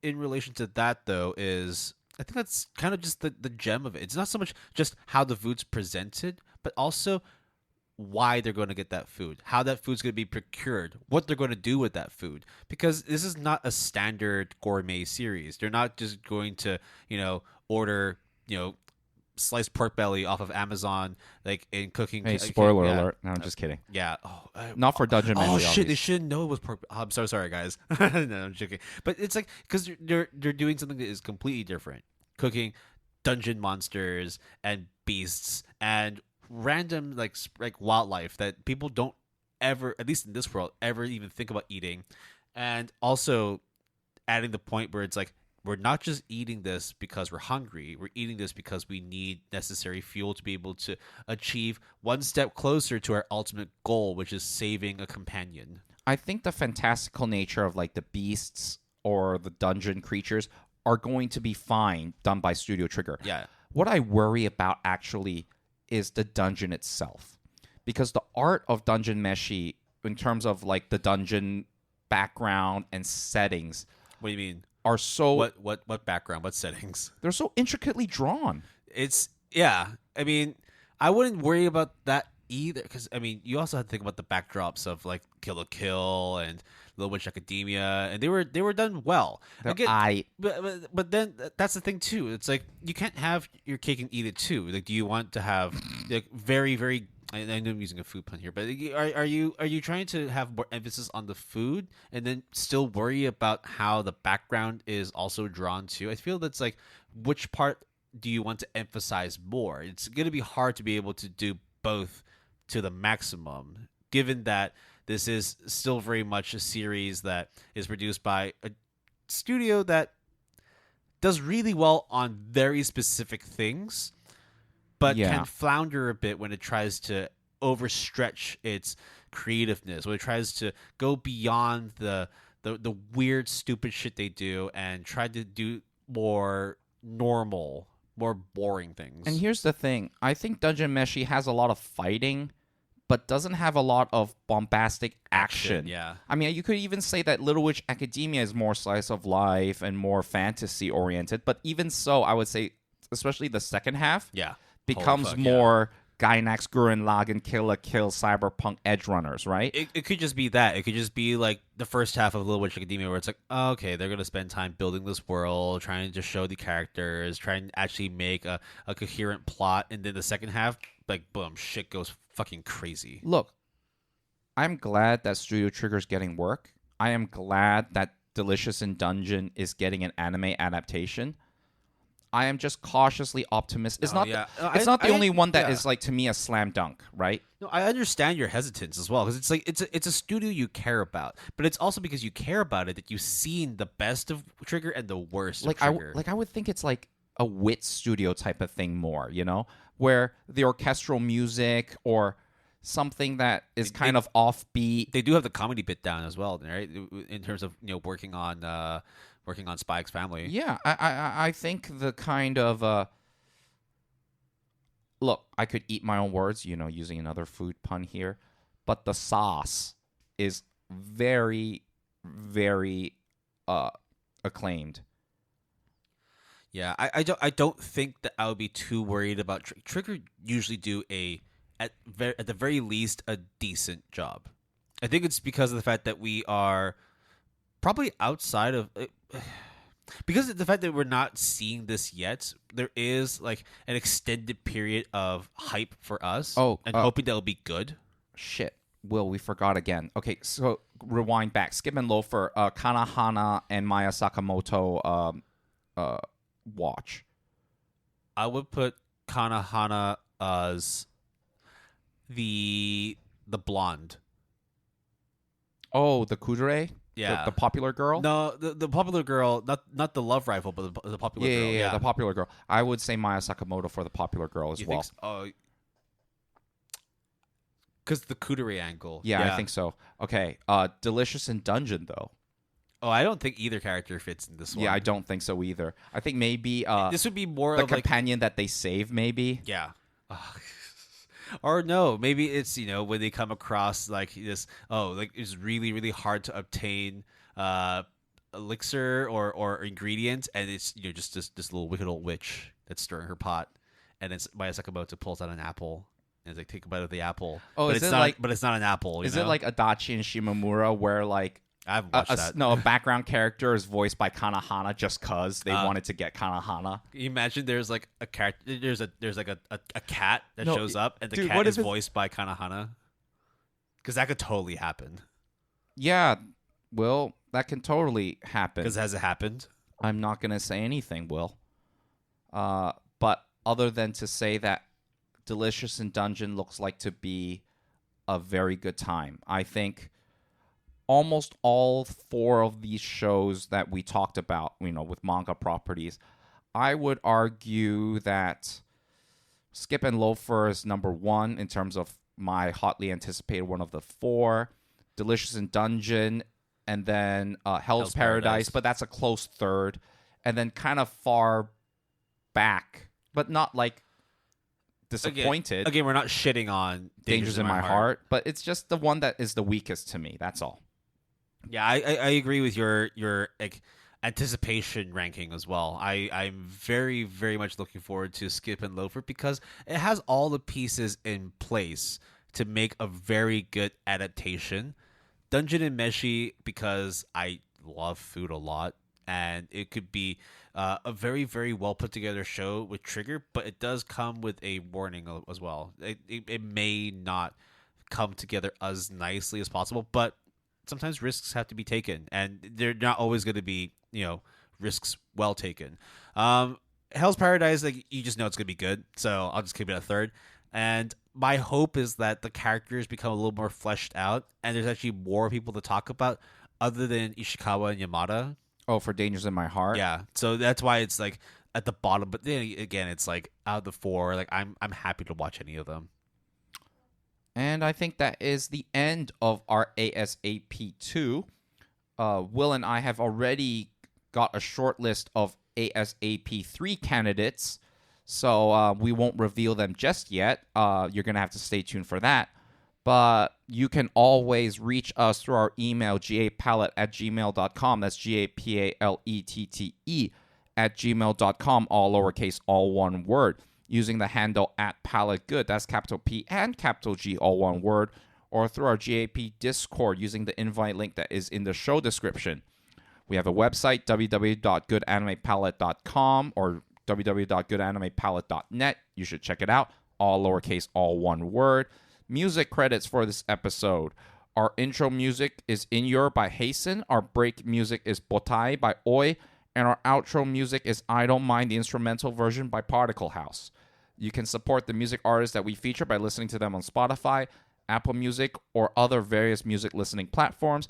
in relation to that, though, is... I think that's kind of just the gem of it. It's not so much just how the food's presented, but also why they're going to get that food, how that food's going to be procured, what they're going to do with that food. Because this is not a standard gourmet series. They're not just going to, order, sliced pork belly off of Amazon, like in cooking.
Hey, spoiler alert! No, I'm just kidding.
Yeah,
not for Dungeon Meshi.
Oh shit! They shouldn't know it was pork. I'm so sorry, guys. No, I'm joking. But it's like because they're doing something that is completely different, cooking dungeon monsters and beasts and random like wildlife that people don't ever, at least in this world, ever even think about eating, and also adding the point where it's like we're not just eating this because we're hungry. We're eating this because we need necessary fuel to be able to achieve one step closer to our ultimate goal, which is saving a companion.
I think the fantastical nature of like the beasts or the dungeon creatures are going to be fine done by Studio Trigger.
Yeah.
What I worry about actually is the dungeon itself. Because the art of Dungeon Meshi, in terms of like the dungeon background and settings,
What do you mean?
are so
What background? What settings?
they're so intricately drawn.
I mean, I wouldn't worry about that either, because I mean, you also have to think about the backdrops of like Kill la Kill and Little Witch Academia, and they were done well. But then that's the thing too. It's like you can't have your cake and eat it too. Like, do you want to have like very very? I know I'm using a food pun here, but are you trying to have more emphasis on the food and then still worry about how the background is also drawn to? I feel that's like, which part do you want to emphasize more? It's going to be hard to be able to do both to the maximum, given that this is still very much a series that is produced by a studio that does really well on very specific things, but can flounder a bit when it tries to overstretch its creativeness, when it tries to go beyond the weird, stupid shit they do and try to do more normal, more boring things.
And here's the thing. I think Dungeon Meshi has a lot of fighting, but doesn't have a lot of bombastic action.
Yeah.
I mean, you could even say that Little Witch Academia is more slice of life and more fantasy oriented, but even so, I would say, especially the second half, becomes more Gainax, Gurren Lagann, Kill la Kill, Cyberpunk, Edge Runners, right?
It could just be that. It could just be like the first half of Little Witch Academia, where it's like, oh, okay, they're going to spend time building this world, trying to show the characters, trying to actually make a coherent plot, and then the second half, like, boom, shit goes fucking crazy.
Look, I'm glad that Studio Trigger's getting work. I am glad that Delicious in Dungeon is getting an anime adaptation. I am just cautiously optimistic. It's not the only one that is like, to me, a slam dunk, right?
No, I understand your hesitance as well, because it's like it's a studio you care about, but it's also because you care about it that you've seen the best of Trigger and the worst of Trigger.
I would think it's like a wit studio type of thing more, you know, where the orchestral music or something that is kind of offbeat.
They do have the comedy bit down as well, right? In terms of, you know, working on Spy X Family.
Yeah, I think the kind of look, I could eat my own words, you know, using another food pun here, but the sauce is very, very acclaimed.
Yeah, I don't think that I would be too worried about Trigger. Usually do at the very least a decent job. I think it's because of the fact that we are probably outside of because of the fact that we're not seeing this yet. There is like an extended period of hype for us, and hoping that it'll be good.
Shit, Will, we forgot again. Okay, so rewind back. Skip and Loafer, Kanahana and Maya Sakamoto watch.
I would put Kanahana as the blonde.
Oh, the kudere?
Yeah,
the popular girl.
No, the popular girl, not the love rifle, but the popular girl.
Yeah, the popular girl. I would say Maya Sakamoto for the popular girl as well.
Oh, because the kudere angle.
Yeah, I think so. Okay, Delicious in Dungeon though.
Oh, I don't think either character fits in this one.
Yeah, I don't think so either. I think maybe
this would be more
the
of
companion that they save. Maybe.
Yeah. Or no, maybe it's, you know, when they come across like this, like it's really, really hard to obtain elixir or ingredient, and it's, you know, just this little wicked old witch that's stirring her pot, and it's Maya Sakamoto pulls out an apple and it's like, take a bite of the apple.
Oh,
but it's not an apple.
Is it like Adachi and Shimamura, where like
I haven't watched that.
No, a background character is voiced by Kanahana just cause they wanted to get Kanahana.
Can you imagine there's like a character, there's like a cat that shows up, and the cat is voiced by Kanahana? Because that could totally happen.
Yeah, Will, that can totally happen.
Because has it happened?
I'm not going to say anything, Will. But other than to say that Delicious in Dungeon looks like to be a very good time. I think almost all 4 of these shows that we talked about, with manga properties, I would argue that Skip and Loafer is number 1 in terms of my hotly anticipated one of the 4. Delicious in Dungeon, and then Hell's Paradise, but that's a close third. And then kind of far back, but not like disappointed.
Again, we're not shitting on
Dangers in My Heart, but it's just the one that is the weakest to me. That's all.
Yeah, I agree with your like anticipation ranking as well. I'm very, very much looking forward to Skip and Loafer because it has all the pieces in place to make a very good adaptation. Dungeon and Meshi because I love food a lot, and it could be a very, very well put together show with Trigger, but it does come with a warning as well. It may not come together as nicely as possible, but sometimes risks have to be taken, and they're not always going to be, risks well taken. Hell's Paradise, like you just know it's going to be good, so I'll just keep it at third. And my hope is that the characters become a little more fleshed out, and there's actually more people to talk about other than Ishikawa and Yamada.
Oh, for Dangers in My Heart?
Yeah, so that's why it's like at the bottom. But then again, it's like out of the 4, like I'm happy to watch any of them.
And I think that is the end of our ASAP2. Will and I have already got a short list of ASAP3 candidates, so we won't reveal them just yet. You're going to have to stay tuned for that. But you can always reach us through our email, gapalette@gmail.com. That's GAPALETTE @gmail.com, all lowercase, all one word. Using the handle @PaletteGood, that's capital P and capital G, all one word, or through our GAP Discord using the invite link that is in the show description. We have a website, www.goodanimepalette.com or www.goodanimepalette.net. You should check it out, all lowercase, all one word. Music credits for this episode. Our intro music is Inure by Heyson. Our break music is Bottai by Ooyy. And our outro music is I Don't Mind the Instrumental Version by Particle House. You can support the music artists that we feature by listening to them on Spotify, Apple Music, or other various music listening platforms.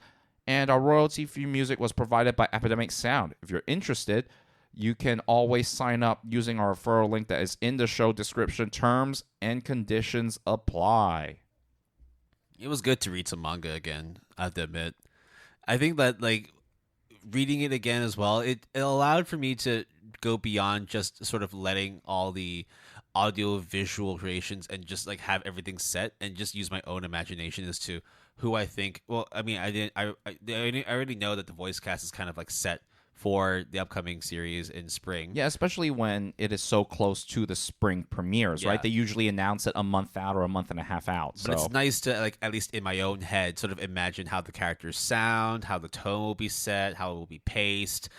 And our royalty-free music was provided by Epidemic Sound. If you're interested, you can always sign up using our referral link that is in the show description. Terms and conditions apply.
It was good to read some manga again, I have to admit. I think that, like, reading it again as well, it allowed for me to go beyond just sort of letting all the audio visual creations and just like have everything set and just use my own imagination as to who I think. Well, I mean, I already know that the voice cast is kind of like set for the upcoming series in spring.
Yeah, especially when it is so close to the spring premieres, right? They usually announce it a month out or a month and a half out.
But it's nice to, like, at least in my own head, sort of imagine how the characters sound, how the tone will be set, how it will be paced,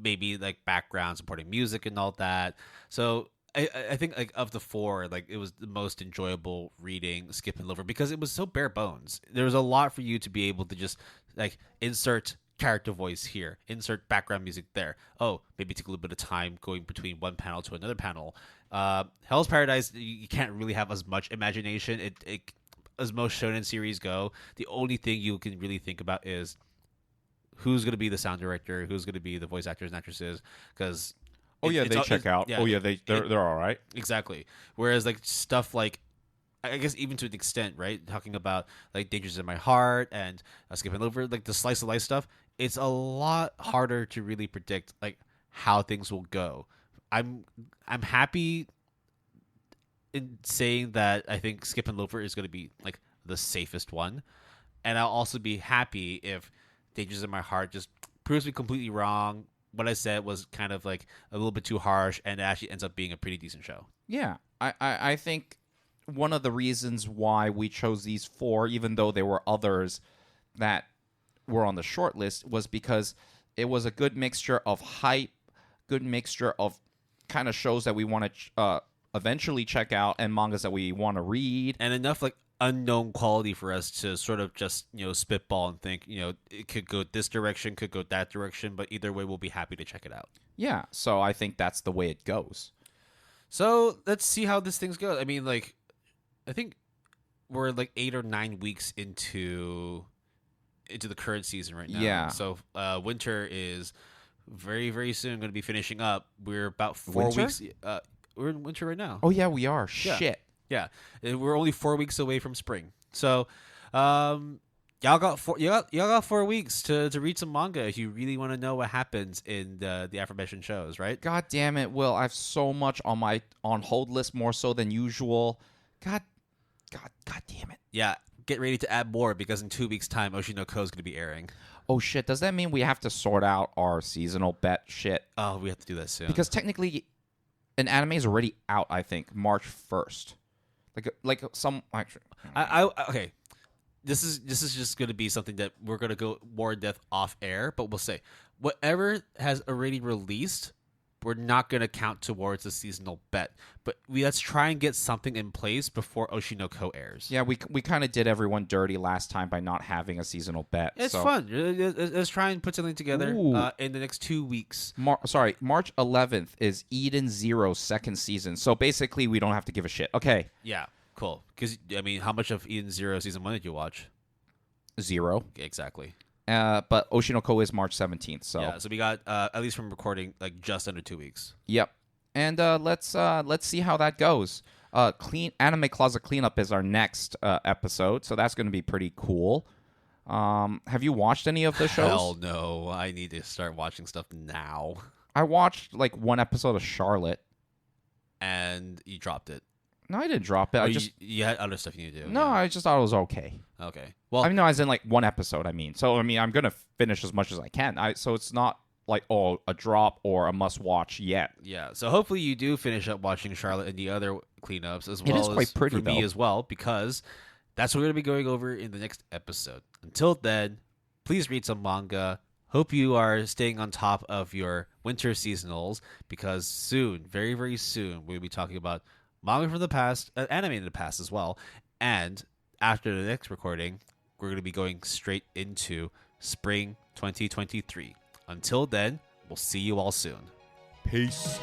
maybe like background supporting music and all that. So I think, like, of the 4, like, it was the most enjoyable reading Skip and Loafer because it was so bare bones. There was a lot for you to be able to just like insert character voice here, insert background music there. Oh, maybe take a little bit of time going between one panel to another panel. Hell's Paradise, you can't really have as much imagination. It as most shonen series go, the only thing you can really think about is who's going to be the sound director, who's going to be the voice actors and actresses, because
they check out. Yeah, they're all right.
Exactly. Whereas like stuff like, I guess even to an extent, right? Talking about like Dangers in My Heart and Skip and Loafer, like the slice of life stuff, it's a lot harder to really predict like how things will go. I'm happy in saying that I think Skip and Loafer is going to be like the safest one, and I'll also be happy if Dangers in My Heart just proves me completely wrong. What I said was kind of like a little bit too harsh, and it actually ends up being a pretty decent show.
Yeah, I think one of the reasons why we chose these 4, even though there were others that were on the short list, was because it was a good mixture of hype, good mixture of kind of shows that we want to eventually check out and mangas that we want to read,
and enough like unknown quality for us to sort of just spitball and think it could go this direction, could go that direction, but either way we'll be happy to check it out.
Yeah, so I think that's the way it goes.
So let's see how this thing goes. I mean, like, I think we're like 8 or 9 weeks into into the current season right now.
Yeah.
So winter is very, very soon going to be finishing up. We're about 4
Winter?
weeks. We're in winter right now.
Oh yeah, we are.
Yeah.
Shit.
Yeah, and we're only 4 weeks away from spring. So, y'all got 4 weeks to read some manga if you really want to know what happens in the aforementioned shows, right?
God damn it, Will! I have so much on my hold list, more so than usual. God damn it.
Yeah, get ready to add more because in 2 weeks' time, Oshinoko is going to be airing.
Oh shit! Does that mean we have to sort out our seasonal bet shit?
Oh, we have to do that soon.
Because technically, an anime is already out. I think March 1st. Like some actually.
Okay. This is just going to be something that we're going to go more in depth off air, but we'll say whatever has already released, we're not going to count towards the seasonal bet. But let's try and get something in place before Oshinoko airs.
Yeah, we kind of did everyone dirty last time by not having a seasonal bet.
It's fun. Let's try and put something together in the next 2 weeks.
March 11th is Eden Zero's second season. So basically, we don't have to give a shit. Okay.
Yeah, cool. Because, I mean, how much of Eden Zero season 1 did you watch?
0.
Exactly.
But Oshinoko is March 17th. So
yeah, so we got at least from recording like just under 2 weeks.
Yep. And let's see how that goes. Clean Anime Closet Cleanup is our next episode, so that's going to be pretty cool. Have you watched any of the shows?
Hell no, I need to start watching stuff now.
I watched like one episode of Charlotte,
and you dropped it.
No, I didn't drop it.
You had other stuff you need to do.
No,
yeah.
I just thought it was okay.
Okay. Well,
I mean, no, as in like one episode. I mean, so I mean, I'm gonna finish as much as I can. So it's not like a drop or a must watch yet.
Yeah. So hopefully you do finish up watching Charlotte and the other cleanups as well.
It is quite pretty,
for me as well, because that's what we're gonna be going over in the next episode. Until then, please read some manga. Hope you are staying on top of your winter seasonals, because soon, very, very soon, we'll be talking about manga from the past, anime in the past as well. And after the next recording, we're going to be going straight into spring 2023. Until then, we'll see you all soon.
Peace.